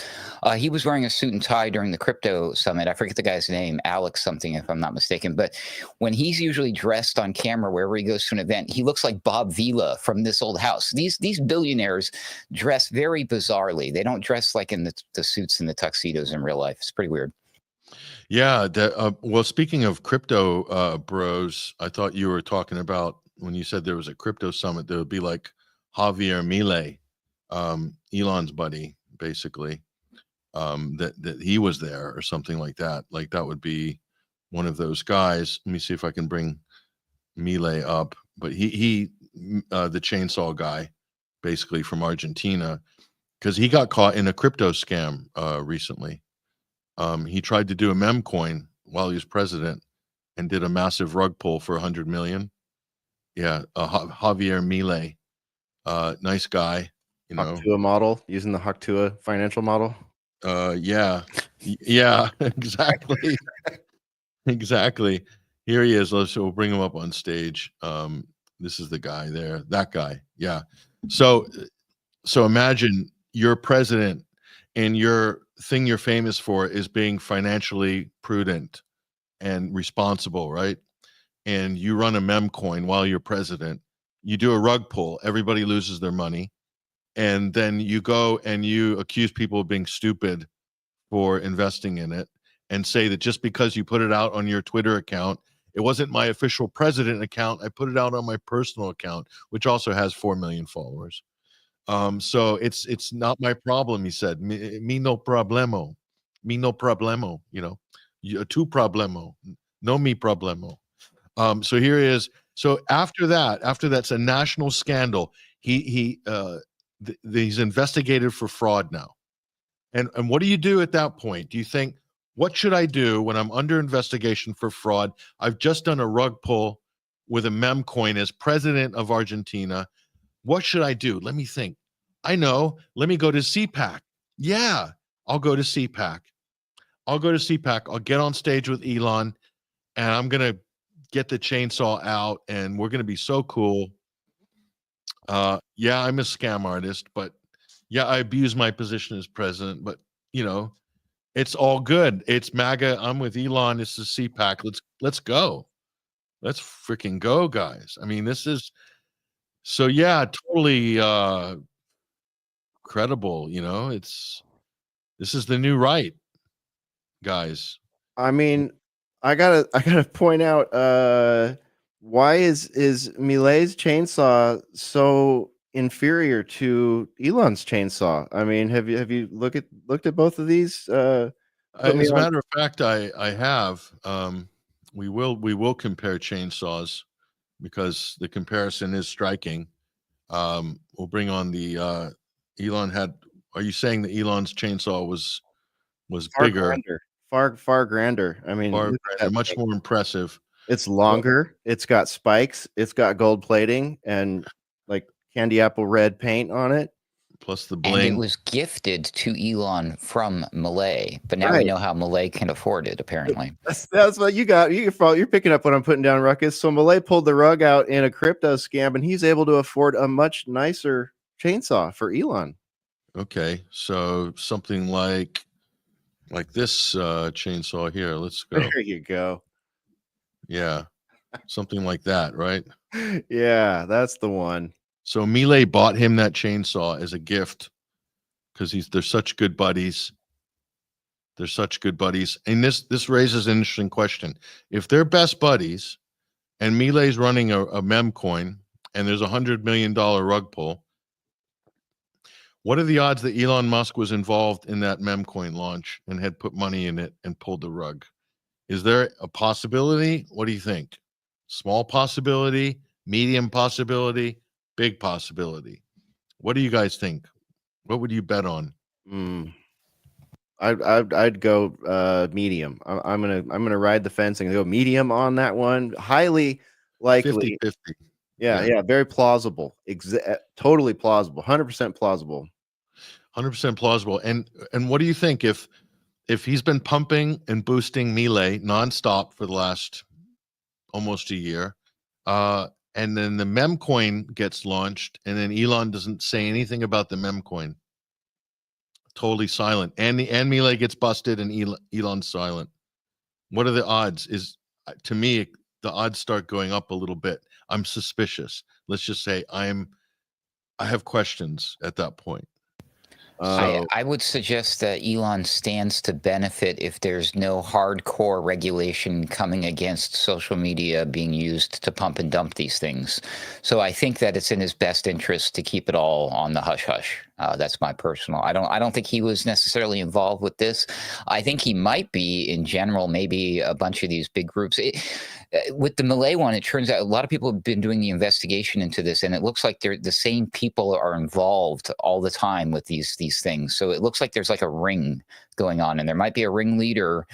He was wearing a suit and tie during the crypto summit. I forget the guy's name, Alex something, if I'm not mistaken. But when he's usually dressed on camera, wherever he goes to an event, he looks like Bob Vila from This Old House. These billionaires dress very bizarrely. They don't dress like in the suits and the tuxedos in real life. It's pretty weird. Yeah. Well, speaking of crypto bros, I thought you were talking about when you said there was a crypto summit, there would be like Javier Milei, Elon's buddy, basically, that he was there or something like that. Like that would be one of those guys. Let me see if I can bring Milei up. But he the chainsaw guy, basically from Argentina, because he got caught in a crypto scam recently. He tried to do a meme coin while he was president and did a massive rug pull for 100 million. Yeah, Javier Milei. Nice guy, you know. Haktua model, using the Haktua financial model. Yeah, exactly. Exactly. Here he is. We'll bring him up on stage. This is the guy there, that guy. Yeah. So imagine you're president and your thing you're famous for is being financially prudent and responsible, right? And you run a meme coin while you're president. You do a rug pull, everybody loses their money. And then you go and you accuse people of being stupid for investing in it and say that just because you put it out on your Twitter account, it wasn't my official president account. I put it out on my personal account, which also has 4 million followers. So it's not my problem, he said. Me no problemo. Me no problemo, you know. Tu problemo. No mi problemo. So here he is. So after that's a national scandal. He's investigated for fraud now. And what do you do at that point? Do you think, what should I do when I'm under investigation for fraud? I've just done a rug pull with a meme coin as president of Argentina. What should I do? Let me think. I know. Let me go to CPAC. Yeah, I'll go to CPAC. I'll get on stage with Elon, and I'm going to get the chainsaw out, and we're going to be so cool. Yeah, I'm a scam artist, but yeah, I abuse my position as president, but you know, it's all good. It's MAGA. I'm with Elon. This is CPAC. Let's go. Let's freaking go, guys. I mean, this is so, yeah, totally credible. You know, this is the new right, guys. I mean, I gotta point out, why is Milei's chainsaw so inferior to Elon's chainsaw? I mean, have you looked at both of these? As a matter of fact, I have. We will compare chainsaws because the comparison is striking. We'll bring on the Elon had. Are you saying that Elon's chainsaw was far bigger? Grander, far grander. I mean, Far grander, much more impressive. It's longer. It's got spikes. It's got gold plating and like candy apple red paint on it. Plus the bling. And it was gifted to Elon from Milei, but now we know how Milei can afford it, apparently. That's what you got. You're picking up what I'm putting down, Ruckus. So Milei pulled the rug out in a crypto scam, and he's able to afford a much nicer chainsaw for Elon. Okay, so something like this chainsaw here. Let's go. There you go. Yeah, something like that, right? Yeah, that's the one. So Milei bought him that chainsaw as a gift because they're such good buddies. They're such good buddies. And this raises an interesting question. If they're best buddies and Milei's running a mem coin and there's $100 million rug pull, what are the odds that Elon Musk was involved in that mem coin launch and had put money in it and pulled the rug? Is there a possibility? What do you think? Small possibility, medium possibility, big possibility? What do you guys think? What would you bet on? I'd go medium. I'm gonna ride the fence and go medium on that one. Highly likely. 50-50. Yeah, very plausible. Totally plausible. 100% plausible. 100% plausible. And what do you think if he's been pumping and boosting Milei nonstop for the last almost a year, and then the mem coin gets launched, and then Elon doesn't say anything about the mem coin? Totally silent. And Milei gets busted, and Elon's silent. What are the odds? To me, the odds start going up a little bit. I'm suspicious. Let's just say I have questions at that point. I would suggest that Elon stands to benefit if there's no hardcore regulation coming against social media being used to pump and dump these things. So I think that it's in his best interest to keep it all on the hush hush. That's my personal. I don't think he was necessarily involved with this. I think he might be in general. Maybe a bunch of these big groups. With the Milei one, it turns out a lot of people have been doing the investigation into this, and it looks like the same people are involved all the time with these things. So it looks like there's like a ring going on, and there might be a ringleader.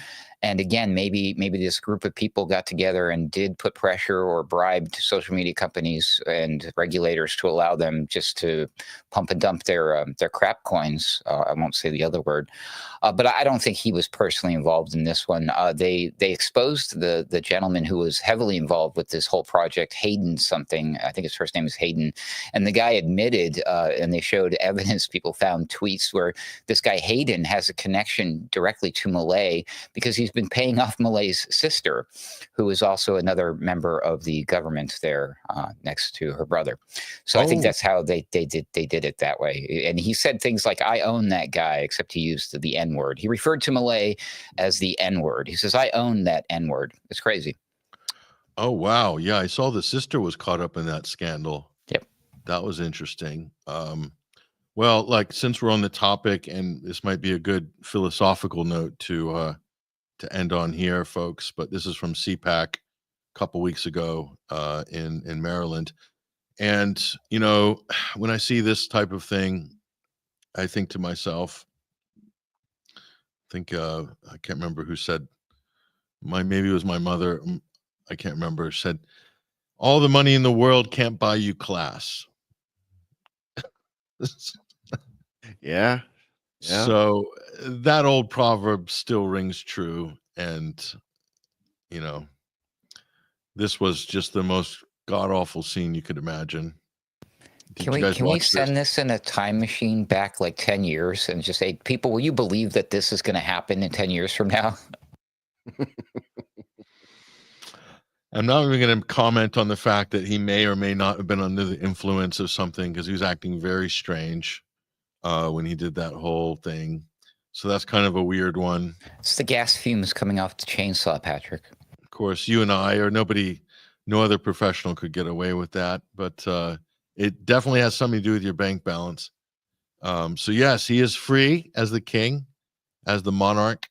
And again, maybe this group of people got together and did put pressure or bribed social media companies and regulators to allow them just to pump and dump their crap coins. I won't say the other word, but I don't think he was personally involved in this one. They exposed the gentleman who was heavily involved with this whole project, Hayden something. I think his first name is Hayden, and the guy admitted, and they showed evidence. People found tweets where this guy Hayden has a connection directly to Milei because he's been paying off Milei's sister, who is also another member of the government there next to her brother. So I think that's how they did it that way. And he said things like, "I own that guy," except he used the N word. He referred to Milei as the N word. He says, "I own that N word." It's crazy. Oh, wow. Yeah, I saw the sister was caught up in that scandal. Yep. That was interesting. Well, like, since we're on the topic, and this might be a good philosophical note to end on here, folks, but this is from CPAC a couple weeks ago in Maryland. And, you know, when I see this type of thing, I think to myself, I can't remember who said, maybe it was my mother, I can't remember, said, "All the money in the world can't buy you class." Yeah. So that old proverb still rings true. And, you know, this was just the most god-awful scene you could imagine. Can we send this in a time machine back like 10 years and just say, people, will you believe that this is going to happen in 10 years from now? I'm not even going to comment on the fact that he may or may not have been under the influence of something, because he was acting very strange when he did that whole thing. So that's kind of a weird one. It's the gas fumes coming off the chainsaw, Patrick. Of course, you and I, or no other professional could get away with that. But it definitely has something to do with your bank balance. So yes, he is free as the king, as the monarch,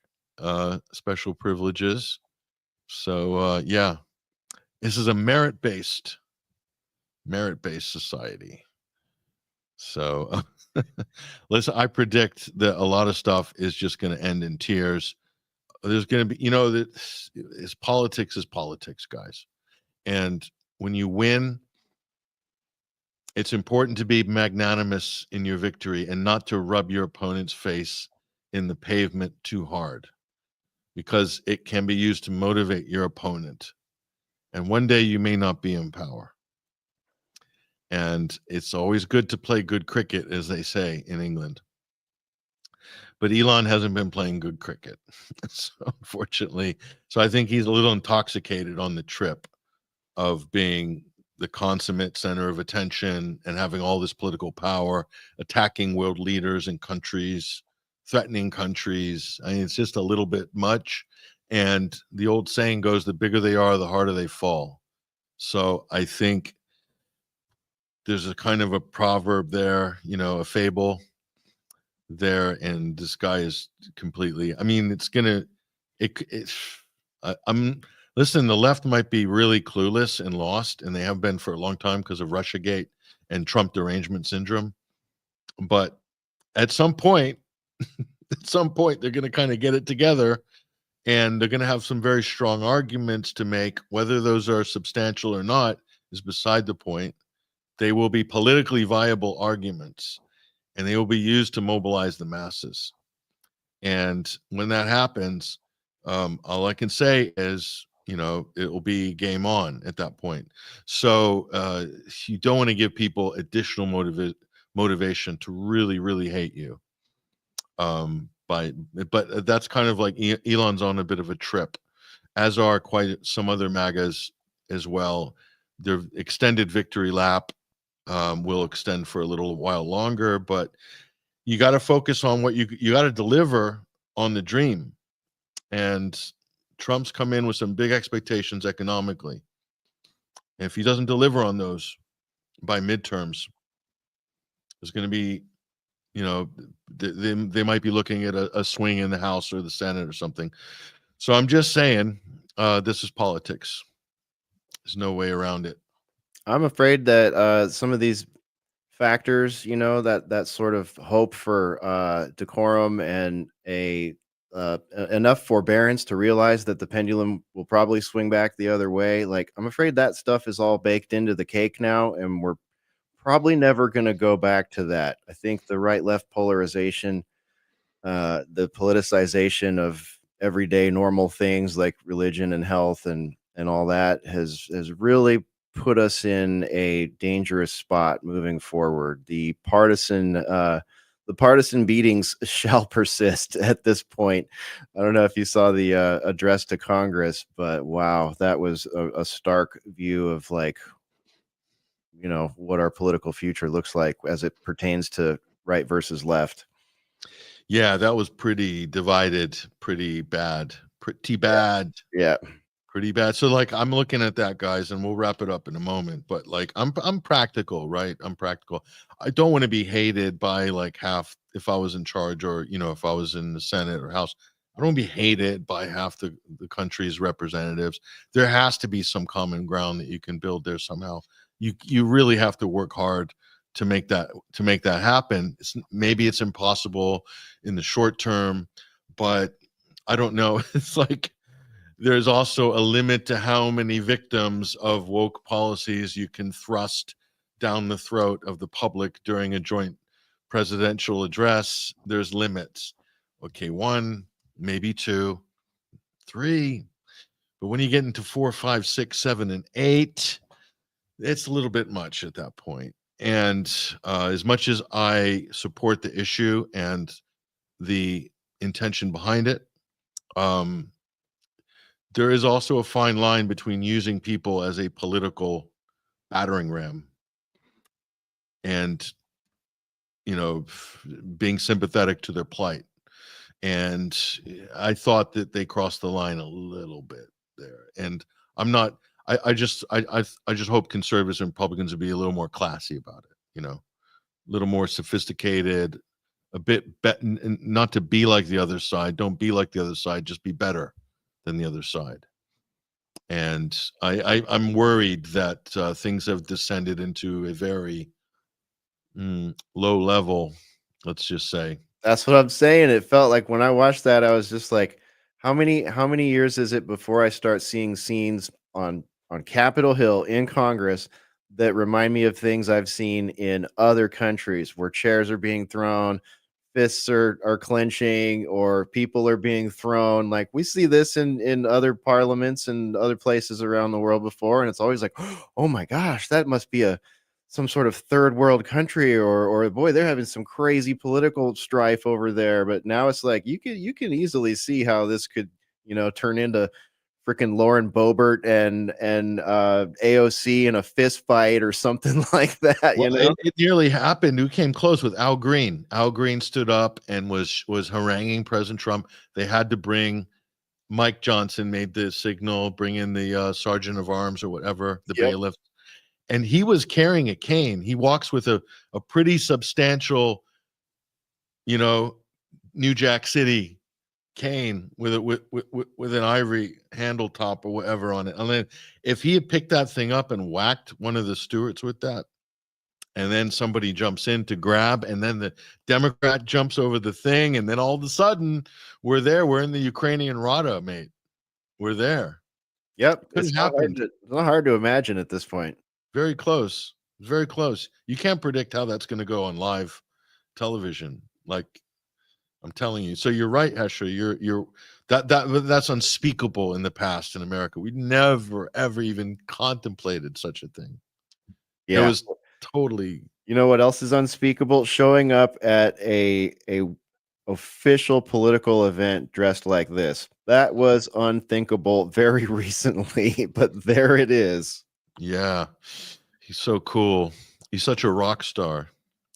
special privileges. So yeah, this is a merit-based society. So listen, I predict that a lot of stuff is just going to end in tears. There's going to be, politics is politics, guys. And when you win, it's important to be magnanimous in your victory and not to rub your opponent's face in the pavement too hard, because it can be used to motivate your opponent. And one day you may not be in power. And it's always good to play good cricket, as they say in England. But Elon hasn't been playing good cricket, so unfortunately. So I think he's a little intoxicated on the trip of being the consummate center of attention and having all this political power, attacking world leaders and countries, threatening countries. I mean, it's just a little bit much. And the old saying goes, the bigger they are, the harder they fall. So I think there's a kind of a proverb there, you know, a fable there, and this guy is completely, I mean, it's gonna, I'm, listen, the left might be really clueless and lost, and they have been for a long time because of Russiagate and Trump derangement syndrome. But at some point, they're going to kind of get it together, and they're going to have some very strong arguments to make. Whether those are substantial or not is beside the point. They will be politically viable arguments, and they will be used to mobilize the masses. And when that happens, all I can say is, you know, it will be game on at that point. So you don't want to give people additional motivation to really, really hate you. But that's kind of like Elon's on a bit of a trip, as are quite some other MAGAs as well. Their extended victory lap will extend for a little while longer, but you got to focus on what you got to deliver on the dream. And Trump's come in with some big expectations economically. And if he doesn't deliver on those by midterms, there's going to be, you know, they might be looking at a swing in the House or the Senate or something. So I'm just saying, this is politics. There's no way around it. I'm afraid that some of these factors, you know, that sort of hope for decorum and enough forbearance to realize that the pendulum will probably swing back the other way. Like, I'm afraid that stuff is all baked into the cake now, and we're probably never going to go back to that. I think the right-left polarization, the politicization of everyday normal things like religion and health and all that has really put us in a dangerous spot moving forward. The partisan beatings shall persist at this point. I don't know if you saw the address to Congress, but wow, that was a stark view of, like, you know, what our political future looks like as it pertains to right versus left. Yeah, that was pretty divided, pretty bad. Pretty bad. Yeah. Pretty bad. So like I'm looking at that, guys, and we'll wrap it up in a moment. But like I'm practical, right? I'm practical. I don't want to be hated by like half if I was in charge, or you know, if I was in the Senate or House. I don't want to be hated by half the country's representatives. There has to be some common ground that you can build there somehow. You really have to work hard to make that happen. Maybe it's impossible in the short term, but I don't know. It's like there's also a limit to how many victims of woke policies you can thrust down the throat of the public during a joint presidential address. There's limits. Okay, 1, maybe 2, 3. But when you get into 4, 5, 6, 7, and 8, it's a little bit much at that point. And as much as I support the issue and the intention behind it, there is also a fine line between using people as a political battering ram and, you know, being sympathetic to their plight. And I thought that they crossed the line a little bit there. And I'm not, I just hope conservatives and Republicans would be a little more classy about it, you know, a little more sophisticated, a bit not to be like the other side. Don't be like the other side, just be better than the other side. And I'm worried that things have descended into a very low level, let's just say. That's what I'm saying. It felt like when I watched that, I was just like, how many years is it before I start seeing scenes on Capitol Hill in Congress that remind me of things I've seen in other countries where chairs are being thrown, fists are clenching, or people are being thrown. Like, we see this in other parliaments and other places around the world before, and it's always like, oh my gosh, that must be some sort of third world country, or boy, they're having some crazy political strife over there. But now it's like you can easily see how this could, you know, turn into freaking Lauren Boebert and AOC in a fist fight or something like that. Well, it nearly happened. Who came close with Al Green? Al Green stood up and was haranguing President Trump. They had to bring Mike Johnson, made the signal, bring in the sergeant of arms or whatever, the bailiff, and he was carrying a cane. He walks with a pretty substantial, New Jack City cane with an ivory handle top or whatever on it. And then if he had picked that thing up and whacked one of the stewards with that, and then somebody jumps in to grab, and then the Democrat jumps over the thing, and then all of a sudden we're there. We're in the Ukrainian Rada, mate. We're there. Yep. It's Not hard to imagine at this point. Very close. Very close. You can't predict how that's going to go on live television. Like, I'm telling you. So you're right, Hesher. That's unspeakable in the past in America. We never ever even contemplated such a thing. Yeah. It was totally. You know what else is unspeakable? Showing up at a official political event dressed like this. That was unthinkable very recently, but there it is. Yeah. He's so cool. He's such a rock star.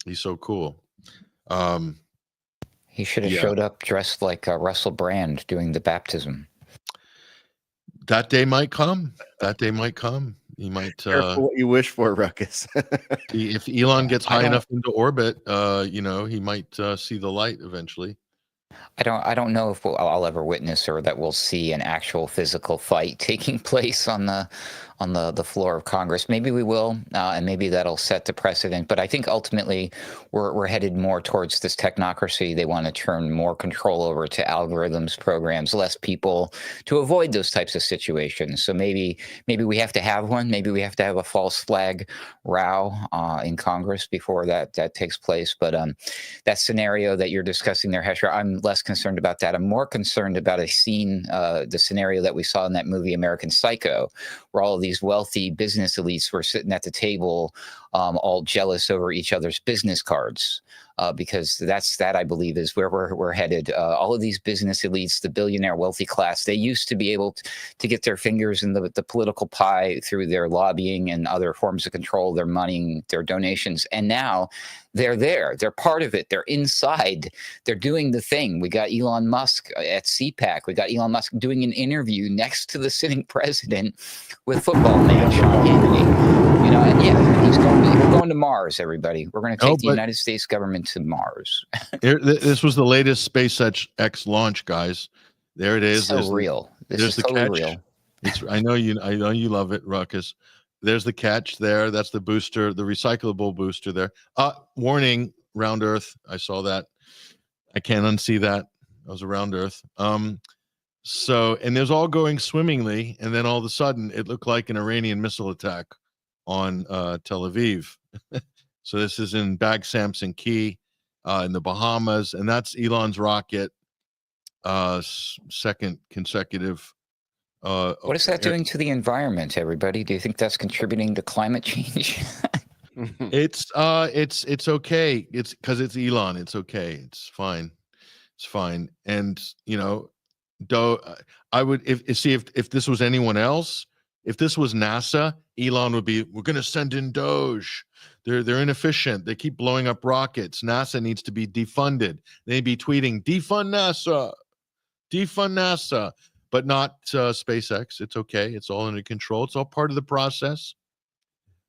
He's so cool. He should have showed up dressed like Russell Brand doing the baptism. That day might come. That day might come. He might. Careful what you wish for, Ruckus. If Elon gets high enough into orbit, he might see the light eventually. I don't know if I'll ever witness or that we'll see an actual physical fight taking place on the floor of Congress. Maybe we will, and maybe that'll set the precedent. But I think ultimately we're headed more towards this technocracy. They want to turn more control over to algorithms, programs, less people to avoid those types of situations. So maybe we have to have one. Maybe we have to have a false flag row in Congress before that takes place. But that scenario that you're discussing there, Hesher, I'm less concerned about that. I'm more concerned about a scene, the scenario that we saw in that movie American Psycho, where all of these wealthy business elites were sitting at the table, all jealous over each other's business cards, because that I believe is where we're headed. All of these business elites, the billionaire wealthy class, they used to be able to get their fingers in the political pie through their lobbying and other forms of control, their money, their donations, and now they're there. They're part of it. They're inside. They're doing the thing. We got Elon Musk at CPAC. We got Elon Musk doing an interview next to the sitting president with football man Sean Hannity. And he's going to Mars. Everybody, we're going to take the United States government to Mars. This was the latest SpaceX launch, guys. There it is. So real. This is totally real. I know you love it, Ruckus. There's the catch there. That's the booster, the recyclable booster there. Warning, round Earth. I saw that. I can't unsee that. That was a round Earth. So, and there's all going swimmingly, and then all of a sudden it looked like an Iranian missile attack on Tel Aviv. So this is in Bag Samson Key in the Bahamas, and that's Elon's rocket, second consecutive. What is that doing to the environment, everybody? Do you think that's contributing to climate change? It's okay. It's because it's Elon. It's okay. It's fine. It's fine. And I would if this was anyone else, if this was NASA, Elon would be, we're going to send in Doge. They're inefficient. They keep blowing up rockets. NASA needs to be defunded. They'd be tweeting, defund NASA, but not SpaceX. It's okay. It's all under control. It's all part of the process.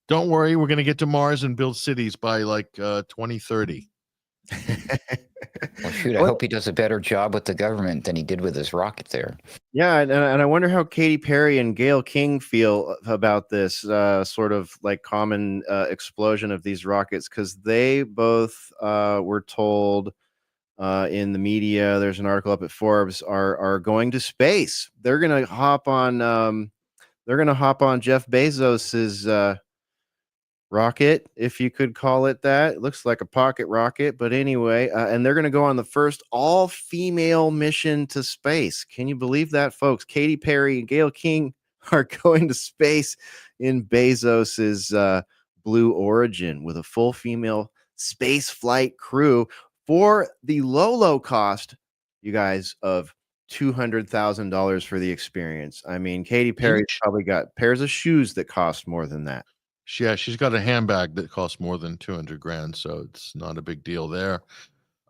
Don't worry. We're going to get to Mars and build cities by like 2030. Well, shoot, I hope he does a better job with the government than he did with his rocket there. Yeah, and I wonder how Katy Perry and Gayle King feel about this sort of like common explosion of these rockets, because they both were told in the media, there's an article up at Forbes, are going to space. They're gonna hop on Jeff Bezos's rocket, if you could call it that. It looks like a pocket rocket, but anyway, and they're going to go on the first all-female mission to space. Can you believe that, folks? Katy Perry and Gayle King are going to space in Bezos's Blue Origin with a full female space flight crew for the low cost, you guys, of $200,000 for the experience. I mean, Katy Perry's Each? probably got pairs of shoes that cost more than that. Yeah, she's got a handbag that costs more than 200 grand, so it's not a big deal there.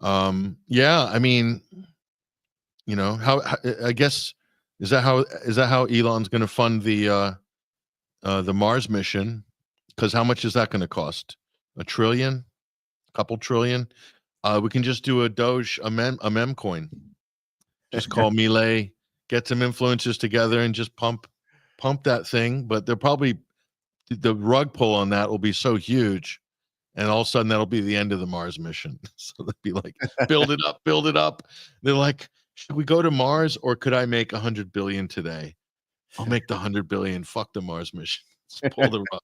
Yeah, I mean, you know, I guess is that how Elon's going to fund the Mars mission? Because how much is that going to cost? $1 trillion, a couple trillion. We can just do a Doge, a mem coin. Just call Milei, get some influencers together, and just pump that thing. But they'll probably, the rug pull on that will be so huge, and all of a sudden that'll be the end of the Mars mission. So they'll be like, build it up, build it up. They're like, should we go to Mars, or could I make 100 billion today? I'll make the 100 billion. Fuck the Mars mission. Let's pull the rug.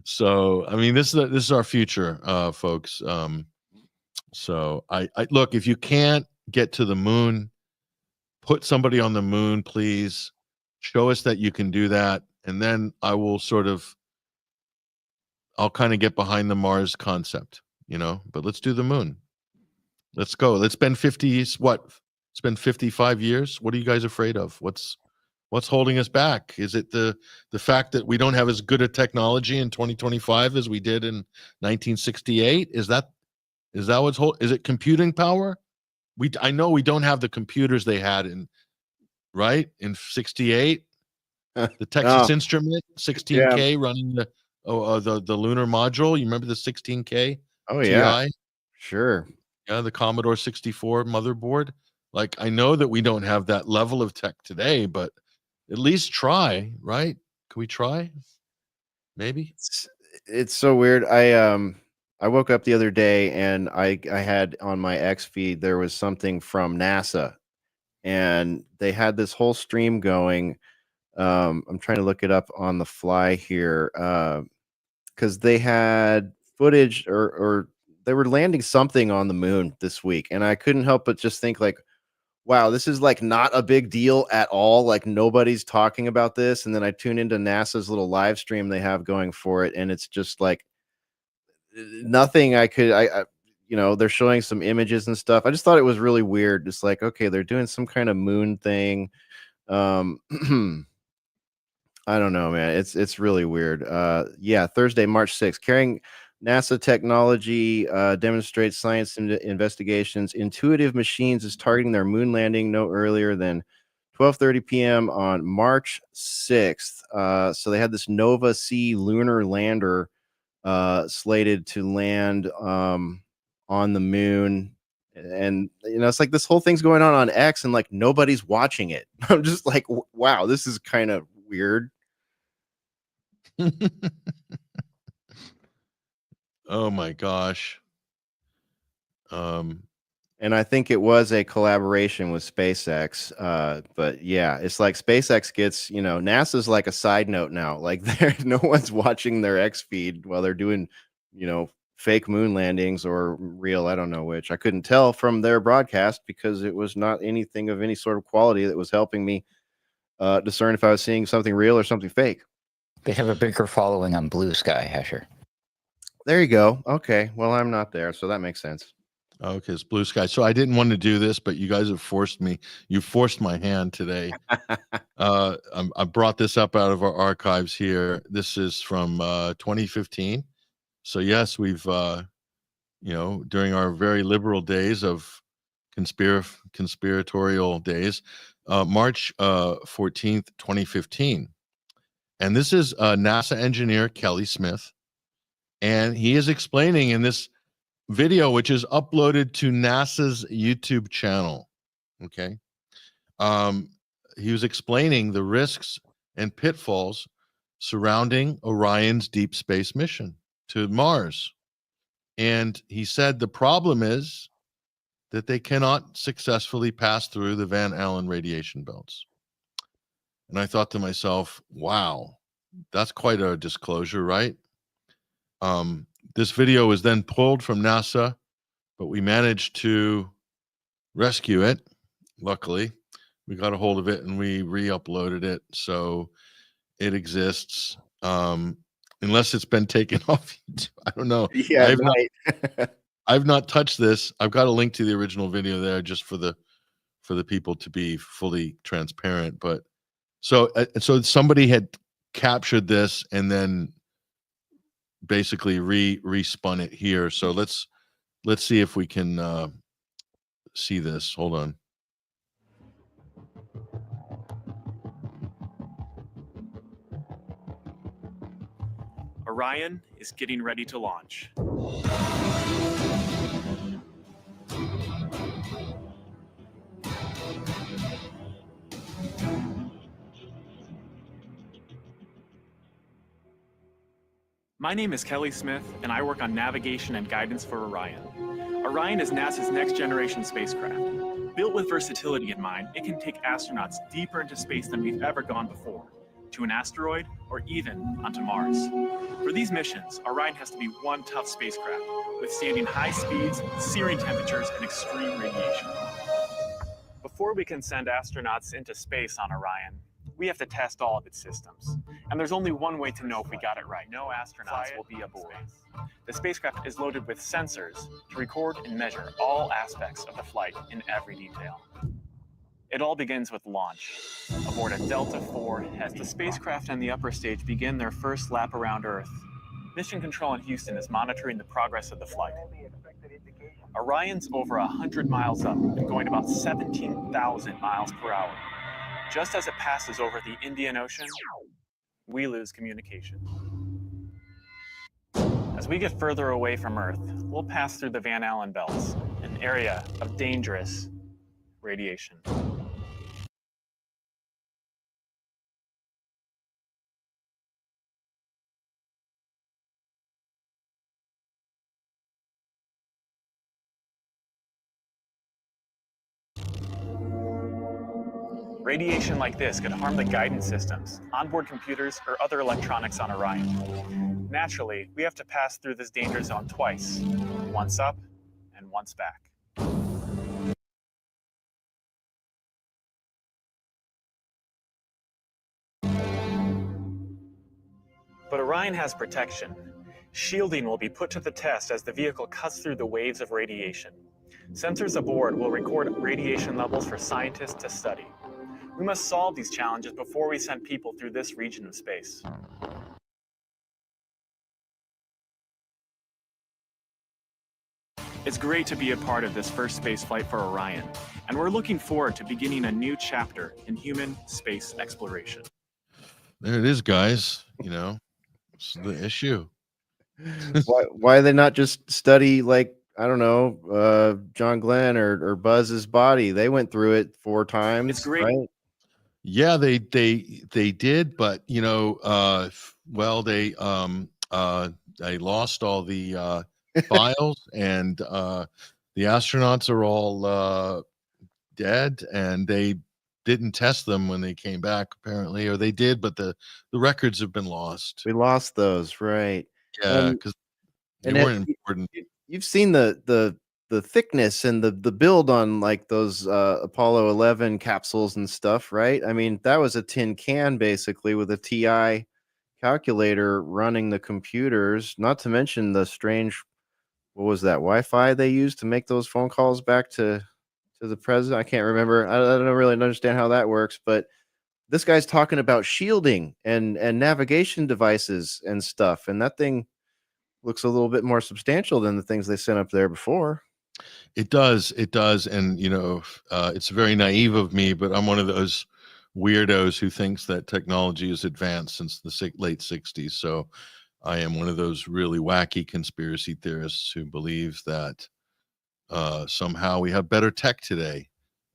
So I mean, this is our future, folks. So I look, if you can't get to the moon, put somebody on the moon, please. Show us that you can do that, and then I will I'll kind of get behind the Mars concept, you know. But let's do the moon. Let's go. Let's spend 55 years. What are you guys afraid of? What's holding us back? Is it the fact that we don't have as good a technology in 2025 as we did in 1968? Is that what's is it computing power? I know we don't have the computers they had in 68. The Texas Instrument 16K running the lunar module. You remember the 16K? Oh TI? yeah, sure. Yeah, the Commodore 64 motherboard. Like, I know that we don't have that level of tech today, but at least try, right? Can we try? Maybe. It's so weird. I woke up the other day and I had on my X feed, there was something from NASA, and they had this whole stream going. I'm trying to look it up on the fly here, because they had footage or they were landing something on the moon this week, and I couldn't help but just think, like, wow, this is like not a big deal at all. Like, nobody's talking about this. And then I tune into NASA's little live stream they have going for it, and it's just like nothing I you know, they're showing some images and stuff. I just thought it was really weird. Just like, okay, they're doing some kind of moon thing. I don't know, man. It's really weird. Yeah, Thursday, March 6th. Carrying NASA technology demonstrates science investigations. Intuitive Machines is targeting their moon landing no earlier than 12:30 p.m. on March 6th. So they had this Nova C lunar lander slated to land on the moon. And, you know, it's like this whole thing's going on X, and like nobody's watching it. I'm just like, wow, this is kind of weird. Oh my gosh. And I think it was a collaboration with SpaceX. But yeah, it's like SpaceX gets, you know, NASA's like a side note now. Like, no one's watching their X feed while they're doing, you know, fake moon landings or real. I don't know which. I couldn't tell from their broadcast because it was not anything of any sort of quality that was helping me discern if I was seeing something real or something fake. They have a bigger following on Blue Sky, Hesher. There you go. Okay. Well, I'm not there, so that makes sense. Okay, it's Blue Sky. So I didn't want to do this, but you guys have forced me. You forced my hand today. I brought this up out of our archives here. This is from 2015. So yes, we've you know, during our very liberal days of conspiratorial days, March 14th, 2015. And this is NASA engineer Kelly Smith, and he is explaining in this video, which is uploaded to NASA's YouTube channel. Okay. He was explaining the risks and pitfalls surrounding Orion's deep space mission to Mars. And he said the problem is that they cannot successfully pass through the Van Allen radiation belts. And I thought to myself, wow, that's quite a disclosure, right? This video was then pulled from NASA, but we managed to rescue it. Luckily, we got a hold of it and we re-uploaded it, so it exists. Unless it's been taken off YouTube. I don't know. Yeah, I've not touched this. I've got a link to the original video there just for the for the people to be fully transparent. But so somebody had captured this and then basically respun it here. So let's see if we can see this. Hold on. Orion is getting ready to launch. My name is Kelly Smith, and I work on navigation and guidance for Orion. Orion is NASA's next generation spacecraft. Built with versatility in mind, it can take astronauts deeper into space than we've ever gone before, to an asteroid or even onto Mars. For these missions, Orion has to be one tough spacecraft, withstanding high speeds, searing temperatures, and extreme radiation. Before we can send astronauts into space on Orion, we have to test all of its systems. And there's only one way to know if we got it right. No astronauts will be aboard. The spacecraft is loaded with sensors to record and measure all aspects of the flight in every detail. It all begins with launch, aboard a Delta IV as the spacecraft and the upper stage begin their first lap around Earth. Mission Control in Houston is monitoring the progress of the flight. Orion's over 100 miles up and going about 17,000 miles per hour. Just as it passes over the Indian Ocean, we lose communication. As we get further away from Earth, we'll pass through the Van Allen belts, an area of dangerous radiation. Radiation like this could harm the guidance systems, onboard computers, or other electronics on Orion. Naturally, we have to pass through this danger zone twice, once up and once back. But Orion has protection. Shielding will be put to the test as the vehicle cuts through the waves of radiation. Sensors aboard will record radiation levels for scientists to study. We must solve these challenges before we send people through this region of space. It's great to be a part of this first space flight for Orion, and we're looking forward to beginning a new chapter in human space exploration. There it is, guys. You know, it's the issue. Why they not just study, like, I don't know, John Glenn or Buzz's body? They went through it 4 times. It's great. Right? Yeah, they did, but you know, well, they lost all the files, and the astronauts are all dead, and they didn't test them when they came back, apparently, or they did, but the records have been lost. We lost those, right? Yeah, because they weren't important. You've seen the thickness and the build on like those Apollo 11 capsules and stuff, right? I mean, that was a tin can basically with a TI calculator running the computers, not to mention the strange, what was that, Wi-Fi they used to make those phone calls back to the president? I can't remember. I don't really understand how that works, but this guy's talking about shielding and navigation devices and stuff, and that thing looks a little bit more substantial than the things they sent up there before. It does, and you know, it's very naive of me, but I'm one of those weirdos who thinks that technology is advanced since the late 60s. So I am one of those really wacky conspiracy theorists who believes that somehow we have better tech today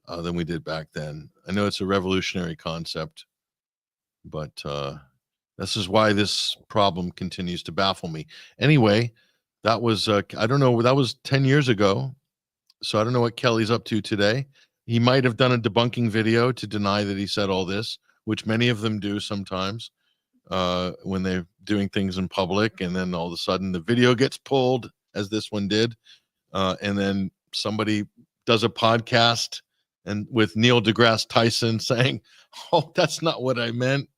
than we did back then. I know it's a revolutionary concept, but this is why this problem continues to baffle me. Anyway, that was, I don't know, that was 10 years ago. So I don't know what Kelly's up to today. He might have done a debunking video to deny that he said all this, which many of them do sometimes when they're doing things in public. And then all of a sudden the video gets pulled, as this one did. And then somebody does a podcast and with Neil deGrasse Tyson saying, oh, that's not what I meant.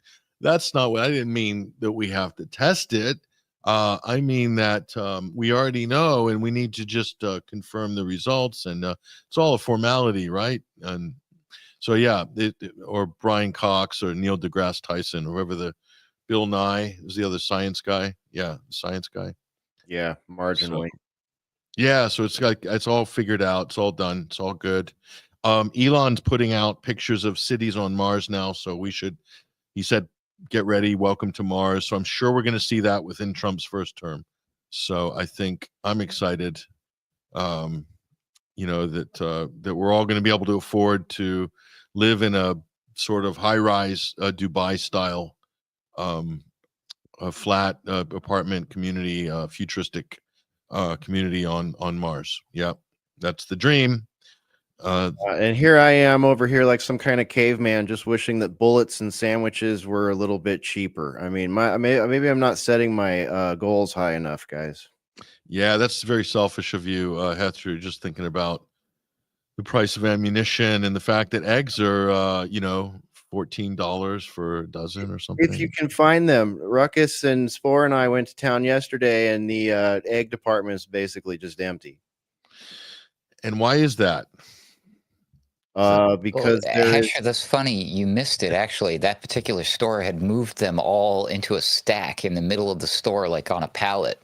That's not what I didn't mean, that we have to test it. I mean that we already know, and we need to just confirm the results, and it's all a formality, right? And So yeah, or Brian Cox or Neil deGrasse Tyson, or whoever the Bill Nye is the other science guy. Yeah, science guy. Yeah, marginally. So, yeah, so it's all figured out. It's all done. It's all good. Elon's putting out pictures of cities on Mars now, so he said, get ready, welcome to Mars. So I'm sure we're going to see that within Trump's first term. So I think I'm excited, that we're all going to be able to afford to live in a sort of high-rise Dubai style a flat apartment community, futuristic community on Mars. Yep, that's the dream. And here I am over here like some kind of caveman, just wishing that bullets and sandwiches were a little bit cheaper. I mean, maybe I'm not setting my goals high enough, guys. Yeah, that's very selfish of you, Hesher, just thinking about the price of ammunition and the fact that eggs are, $14 for a dozen or something. If you can find them. Ruckus and Spore and I went to town yesterday, and the egg department is basically just empty. And why is that? Because Hesher, that's funny. You missed it. Actually, that particular store had moved them all into a stack in the middle of the store, like on a pallet,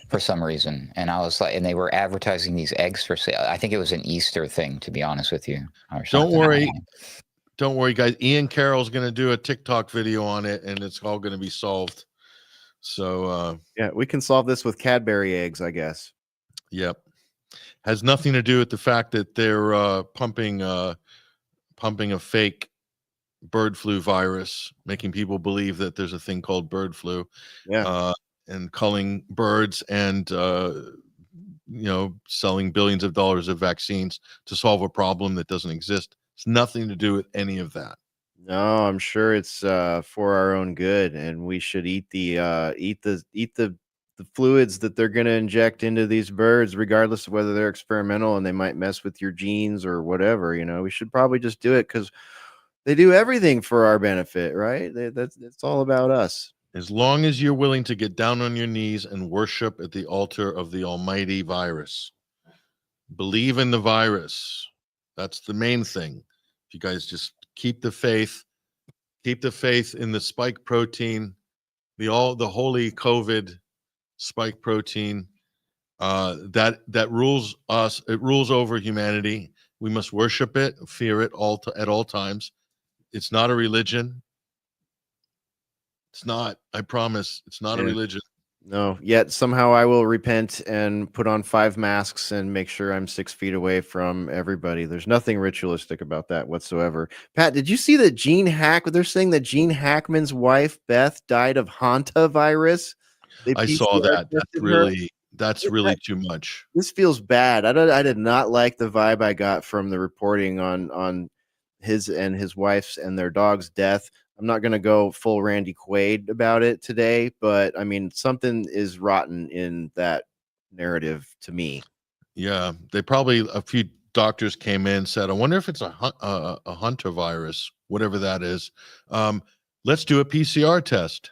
for some reason. And I was like, and they were advertising these eggs for sale. I think it was an Easter thing, to be honest with you. Don't worry, guys. Ian Carroll's going to do a TikTok video on it, and it's all going to be solved. So yeah, we can solve this with Cadbury eggs, I guess. Yep. Has nothing to do with the fact that they're pumping a fake bird flu virus, making people believe that there's a thing called bird flu. Yeah. And culling birds and selling billions of dollars of vaccines to solve a problem that doesn't exist. It's nothing to do with any of that. No, I'm sure it's for our own good, and we should eat the fluids that they're going to inject into these birds, regardless of whether they're experimental and they might mess with your genes or whatever. We should probably just do it because they do everything for our benefit, right? It's all about us. As long as you're willing to get down on your knees and worship at the altar of the almighty virus, believe in the virus. That's the main thing. If you guys just keep the faith in the spike protein, the holy COVID spike protein, that rules us. It rules over humanity. We must worship it, fear it at all times. It's not a religion. It's not. I promise. It's not a religion. No, yet somehow I will repent and put on 5 masks and make sure I'm 6 feet away from everybody. There's nothing ritualistic about that whatsoever. Pat, did you see that they're saying that Gene Hackman's wife, Beth, died of hantavirus? I saw that. That's really too much. This feels bad. I did not like the vibe I got from the reporting on his and his wife's and their dog's death. I'm not going to go full Randy Quaid about it today, but I mean, something is rotten in that narrative to me. Yeah, a few doctors came in and said, I wonder if it's a hantavirus, whatever that is. Let's do a PCR test.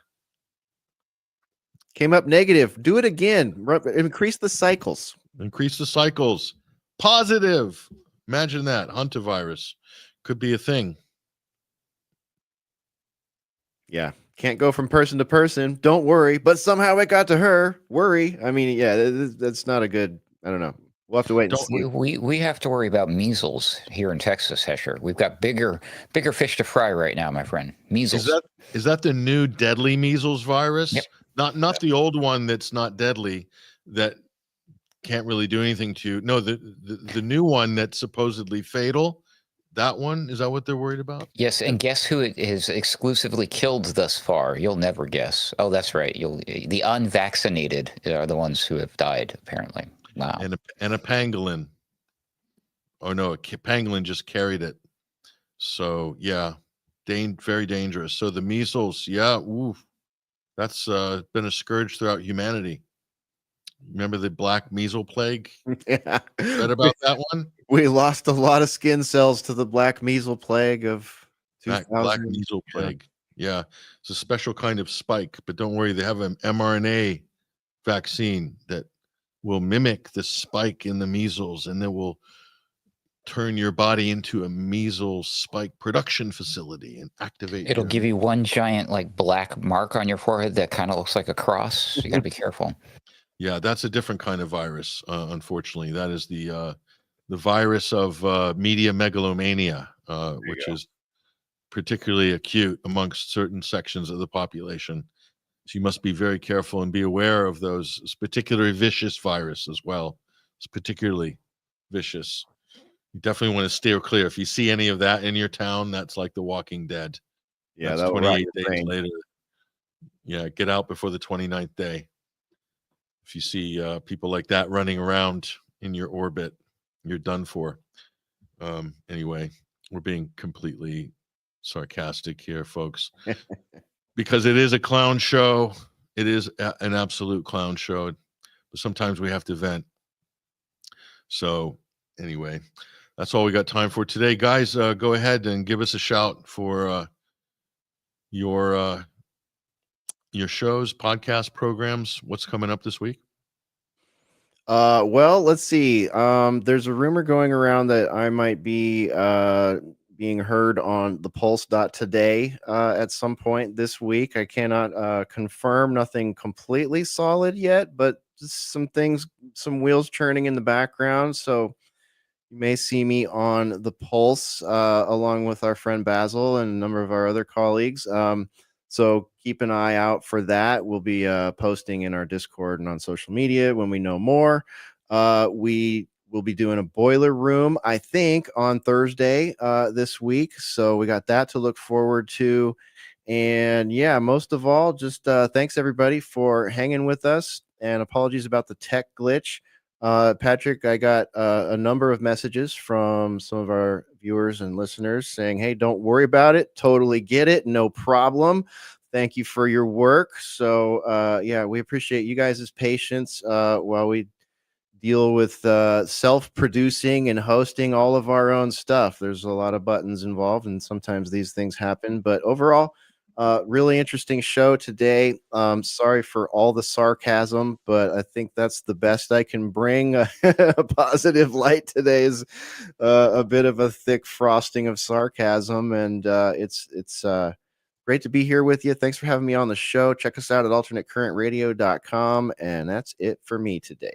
Came up negative. Do it again. Increase the cycles. Positive. Imagine that. Hantavirus could be a thing. Yeah. Can't go from person to person. Don't worry. But somehow it got to her. Worry. I mean, yeah, that's not a good, I don't know. We'll have to wait and see. We have to worry about measles here in Texas, Hesher. We've got bigger fish to fry right now, my friend. Measles. Is that the new deadly measles virus? Yep. Not the old one that's not deadly, that can't really do anything to you. No, the new one that's supposedly fatal. That one, is that what they're worried about? Yes, and guess who it is exclusively killed thus far? You'll never guess. Oh, that's right. The unvaccinated are the ones who have died, apparently. Wow. And a pangolin. Oh no, a pangolin just carried it. So yeah, very dangerous. So the measles, yeah, oof. That's been a scourge throughout humanity. Remember the black measles plague? Yeah. Read about that one? We lost a lot of skin cells to the black measles plague of 2000. Black measles plague. Yeah. It's a special kind of spike, but don't worry, they have an mRNA vaccine that will mimic the spike in the measles, and they will turn your body into a measles spike production facility and activate. It'll give you one giant like black mark on your forehead that kind of looks like a cross. You got to be careful. Yeah, that's a different kind of virus. Unfortunately, that is the virus of media megalomania, which is particularly acute amongst certain sections of the population. So you must be very careful and be aware of those. It's particularly vicious virus as well. It's particularly vicious. You definitely want to steer clear. If you see any of that in your town, that's like The Walking Dead. Yeah, that's that 28 days later. Yeah, get out before the 29th day. If you see people like that running around in your orbit, you're done for. Anyway, we're being completely sarcastic here, folks, because it is a clown show. It is an absolute clown show, but sometimes we have to vent. So anyway, that's all we got time for today. Guys, go ahead and give us a shout for your shows, podcast programs. What's coming up this week? Well, let's see. There's a rumor going around that I might be being heard on the Pulse.today at some point this week. I cannot confirm, nothing completely solid yet, but just some things, some wheels churning in the background. So you may see me on the Pulse along with our friend Basil and a number of our other colleagues. So keep an eye out for that. We'll be posting in our Discord and on social media when we know more. We will be doing a boiler room, I think, on Thursday this week. So we got that to look forward to. And yeah, most of all, just thanks everybody for hanging with us, and apologies about the tech glitch. Patrick, I got a number of messages from some of our viewers and listeners saying, hey, don't worry about it. Totally get it. No problem. Thank you for your work. So, yeah, we appreciate you guys' patience while we deal with self-producing and hosting all of our own stuff. There's a lot of buttons involved, and sometimes these things happen. But overall, really interesting show today. Sorry for all the sarcasm, but I think that's the best I can bring. A positive light today is a bit of a thick frosting of sarcasm, and it's great to be here with you. Thanks for having me on the show. Check us out at alternatecurrentradio.com, and that's it for me today.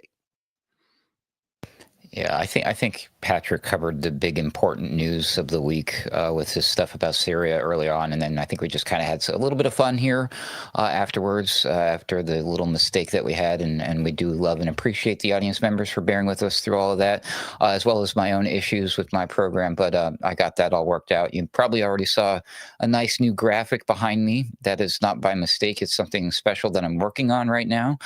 Yeah, I think Patrick covered the big important news of the week with his stuff about Syria early on, and then I think we just kind of had a little bit of fun here afterwards, after the little mistake that we had, and we do love and appreciate the audience members for bearing with us through all of that, as well as my own issues with my program, but I got that all worked out. You probably already saw a nice new graphic behind me. That is not by mistake. It's something special that I'm working on right now.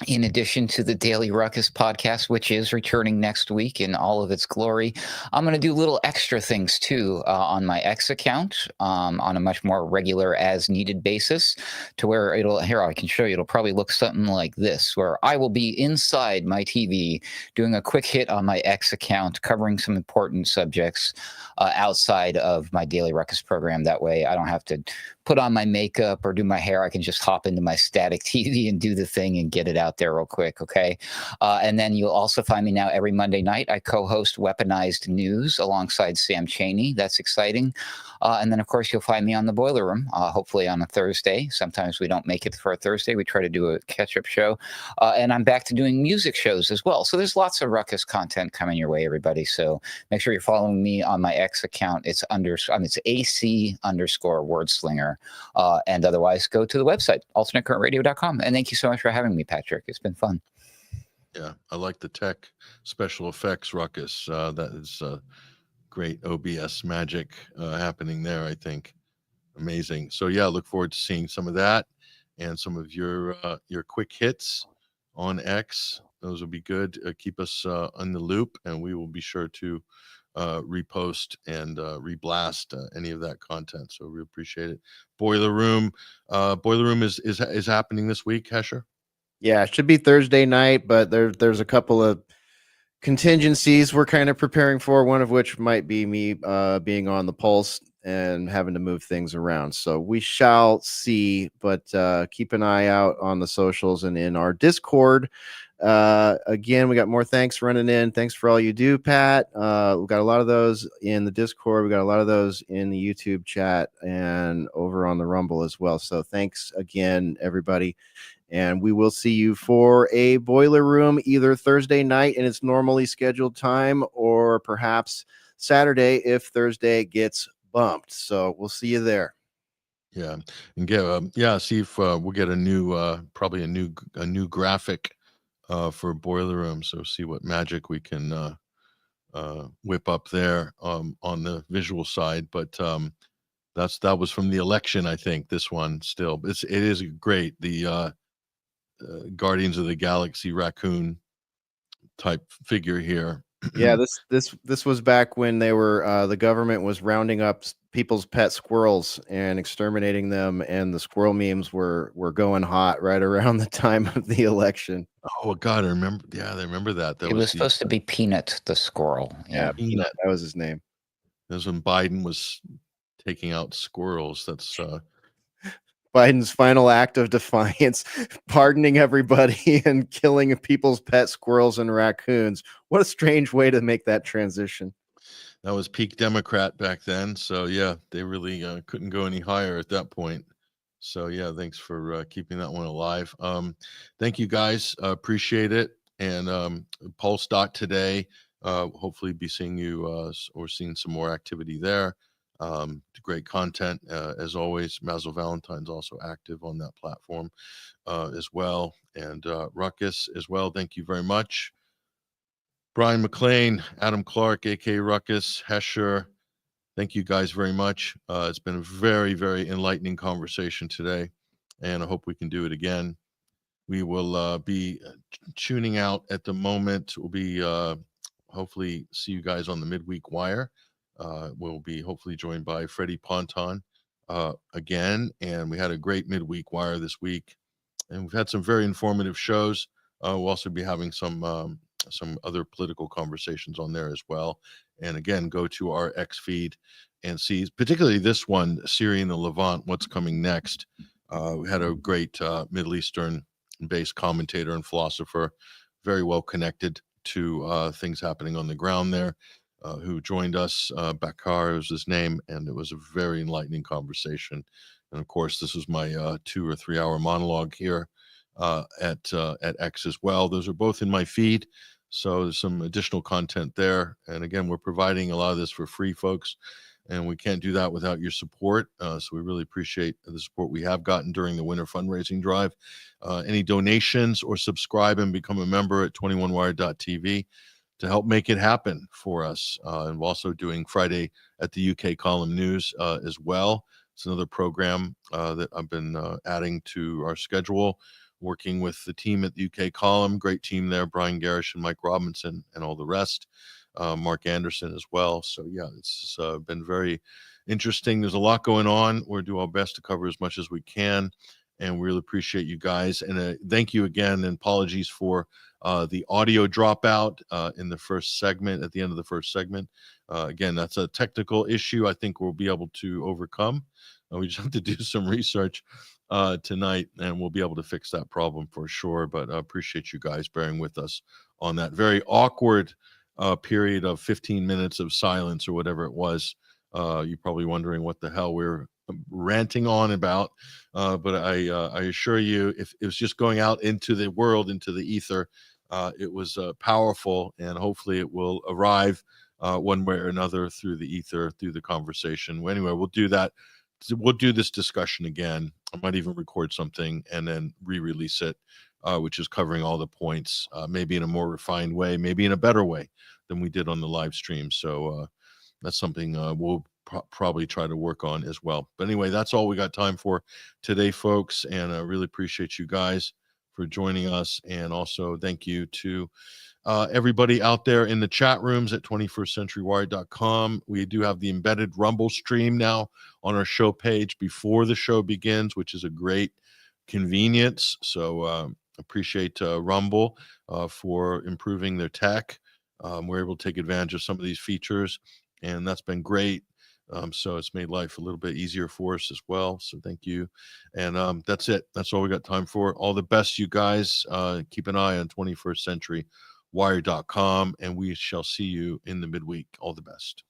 In addition to the Daily Ruckus podcast, which is returning next week in all of its glory, I'm going to do little extra things too on my X account on a much more regular as needed basis, to where here I can show you, it'll probably look something like this, where I will be inside my TV doing a quick hit on my X account, covering some important subjects outside of my Daily Ruckus program. That way I don't have to put on my makeup or do my hair. I can just hop into my static TV and do the thing and get it out there real quick, okay? And then you'll also find me now every Monday night. I co-host Weaponized News alongside Sam Chaney. That's exciting. And then, of course, you'll find me on the Boiler Room, hopefully on a Thursday. Sometimes we don't make it for a Thursday. We try to do a catch-up show. And I'm back to doing music shows as well. So there's lots of Ruckus content coming your way, everybody. So make sure you're following me on my X account. It's AC_wordslinger. And otherwise, go to the website, alternatecurrentradio.com. And thank you so much for having me, Patrick. It's been fun. Yeah, I like the tech special effects Ruckus. That is great OBS magic happening there, I think. Amazing. So yeah, look forward to seeing some of that and some of your quick hits on X. Those will be good. Keep us on the loop, and we will be sure to repost and reblast any of that content. So we appreciate it. Boiler Room is happening this week, Hesher? Yeah, it should be Thursday night, but there's a couple of contingencies we're kind of preparing for, one of which might be me being on the Pulse and having to move things around. So we shall see, but keep an eye out on the socials and in our Discord Again, we got more thanks running in. Thanks for all you do, Pat. We got a lot of those in the Discord. We got a lot of those in the YouTube chat and over on the Rumble as well. So thanks again, everybody. And we will see you for a boiler room either Thursday night in its normally scheduled time or perhaps Saturday if Thursday gets bumped. So we'll see you there. Yeah, and get see if we'll get a new probably a new graphic for boiler room. So see what magic we can whip up there on the visual side. But that was from the election, I think. This one still, it is great. The Guardians of the Galaxy raccoon type figure here. Yeah, this was back when they were the government was rounding up people's pet squirrels and exterminating them, and the squirrel memes were going hot right around the time of the election. Oh God, I remember. Yeah, I remember that. That It was supposed to be Peanut the squirrel. Yeah, Peanut. That was his name. That was when Biden was taking out squirrels. That's Biden's final act of defiance, pardoning everybody and killing people's pet squirrels and raccoons. What a strange way to make that transition. That was peak Democrat back then. So yeah, they really couldn't go any higher at that point. So yeah, thanks for keeping that one alive. Thank you guys. Appreciate it. And Pulse today. Hopefully be seeing you or seeing some more activity there. Great content as always. Basil Valentine's also active on that platform as well, and Ruckus as well. Thank you very much. Bryan McClain, Adam Clark, aka Ruckus, Hesher. Thank you guys very much. It's been a very, very enlightening conversation today, and I hope we can do it again. We will be tuning out at the moment. We'll be hopefully see you guys on the midweek wire. We'll be hopefully joined by Freddie Ponton again, and we had a great midweek wire this week, and we've had some very informative shows. We'll also be having some other political conversations on there as well. And again, go to our X feed and see, particularly this one, Syria and the Levant, what's coming next. We had a great Middle Eastern-based commentator and philosopher, very well connected to things happening on the ground there, who joined us. Bakar was his name, and it was a very enlightening conversation. And of course, this is my 2 or 3 hour monologue here at X as well. Those are both in my feed. So there's some additional content there. And again, we're providing a lot of this for free, folks, and we can't do that without your support. So we really appreciate the support we have gotten during the winter fundraising drive. Any donations or subscribe and become a member at 21wire.tv to help make it happen for us. And we're also doing Friday at the UK Column News as well. It's another program that I've been adding to our schedule, working with the team at the UK Column. Great team there, Brian Garish and Mike Robinson and all the rest. Mark Anderson as well. So yeah, it's been very interesting. There's a lot going on. We'll do our best to cover as much as we can, and we really appreciate you guys. And thank you again, and apologies for the audio dropout in the first segment, at the end of the first segment. Again, that's a technical issue I think we'll be able to overcome. We just have to do some research tonight, and we'll be able to fix that problem for sure. But I appreciate you guys bearing with us on that very awkward period of 15 minutes of silence or whatever it was. You're probably wondering what the hell we're ranting on about. But I assure you, if it was just going out into the world, into the ether, it was powerful, and hopefully it will arrive one way or another through the ether, through the conversation. Well, anyway, we'll do that. We'll do this discussion again. I might even record something and then re-release it, which is covering all the points, maybe in a more refined way, maybe in a better way than we did on the live stream. So that's something we'll probably try to work on as well. But anyway, that's all we got time for today, folks. And I really appreciate you guys for joining us. And also thank you to everybody out there in the chat rooms at 21stcenturywire.com. We do have the embedded Rumble stream now on our show page before the show begins, which is a great convenience. So appreciate Rumble for improving their tech. We're able to take advantage of some of these features, and that's been great. So it's made life a little bit easier for us as well. So thank you. And that's it. That's all we got time for. All the best, you guys. Keep an eye on 21stcenturywire.com, and we shall see you in the midweek. All the best.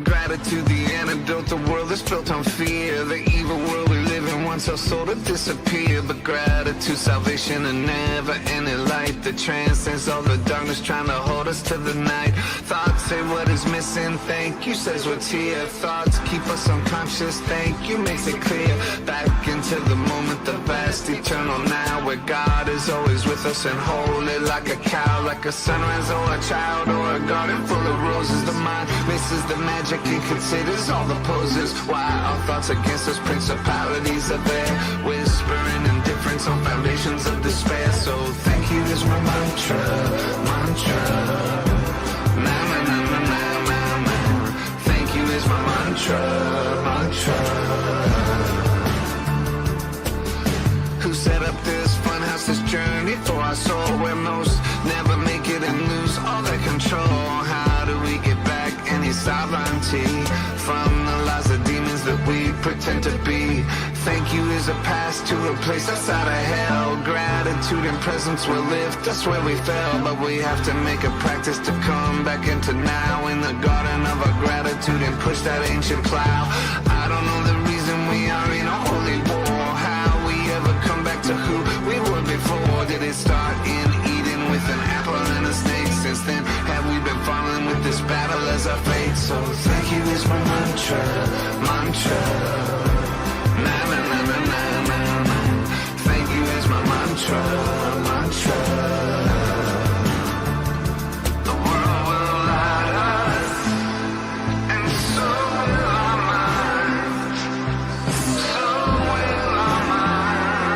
Gratitude, the antidote. The world is built on fear. The evil world we live in wants our soul to disappear. But gratitude, salvation, and never-ending light that transcends all the darkness trying to hold us to the night. Thoughts say what is missing. Thank you says what's here. Thoughts keep us unconscious. Thank you makes it clear. Back into the moment, the vast eternal now, where God is always with us and holy like a cow, like a sunrise or a child or a garden full of roses. The mind misses the magic and considers all the poses. Why our thoughts against us? Principalities are there, whispering indifference on foundations of despair. So thank you is my mantra, mantra. Na na na na na na na. Thank you is my mantra, mantra. Who set up this funhouse, this journey for our soul, where most never make it and lose all their control? How do we get back any sovereignty from the lies of demons that we pretend to be? Thank you is a pass to a place outside of hell. Gratitude and presence will lift us where we fell, but we have to make a practice to come back into now, in the garden of our gratitude, and push that ancient plow. I don't know the reason we are in a holy war, how we ever come back to who we were before. Did it start in Eden with an apple and a snake? Since then, have we been following with this battle as our fate? So thank you is my mantra, mantra. Na na na na na na na. Thank you is my mantra, mantra. The world will light us, and so will our minds, so will our minds.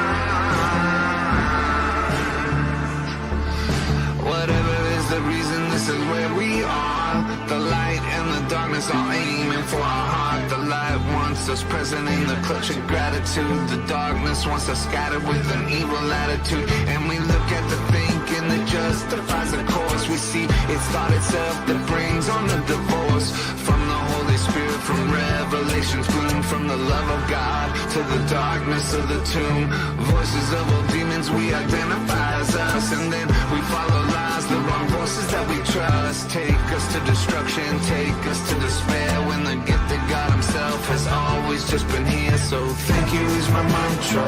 Whatever is the reason, this is where we are. The light and the darkness are aiming for our heart. The light wants us present in the clutch of gratitude. The darkness wants us scattered with an evil attitude. And we look at the thinking that justifies the course. We see it's thought itself that brings on the divorce. From the Holy Spirit, from revelations, gloom, from the love of God to the darkness of the tomb. Voices of all demons we identify as us, and then we follow lies, the wrong voices that we trust. Take us to destruction, take us to despair, when the gift of God himself has always just been here. So thank you is my mantra,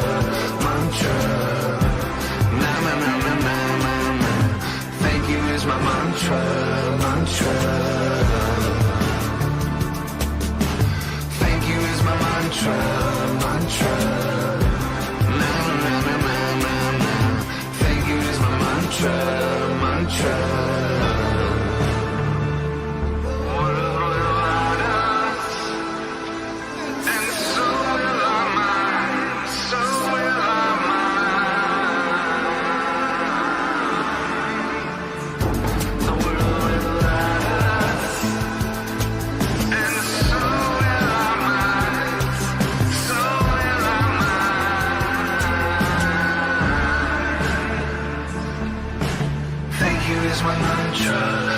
mantra. Na na na na na na na. Thank you is my mantra, mantra. Thank you is my mantra, mantra. Na na na na na na. Thank you is my mantra, mantra. Is my mantra.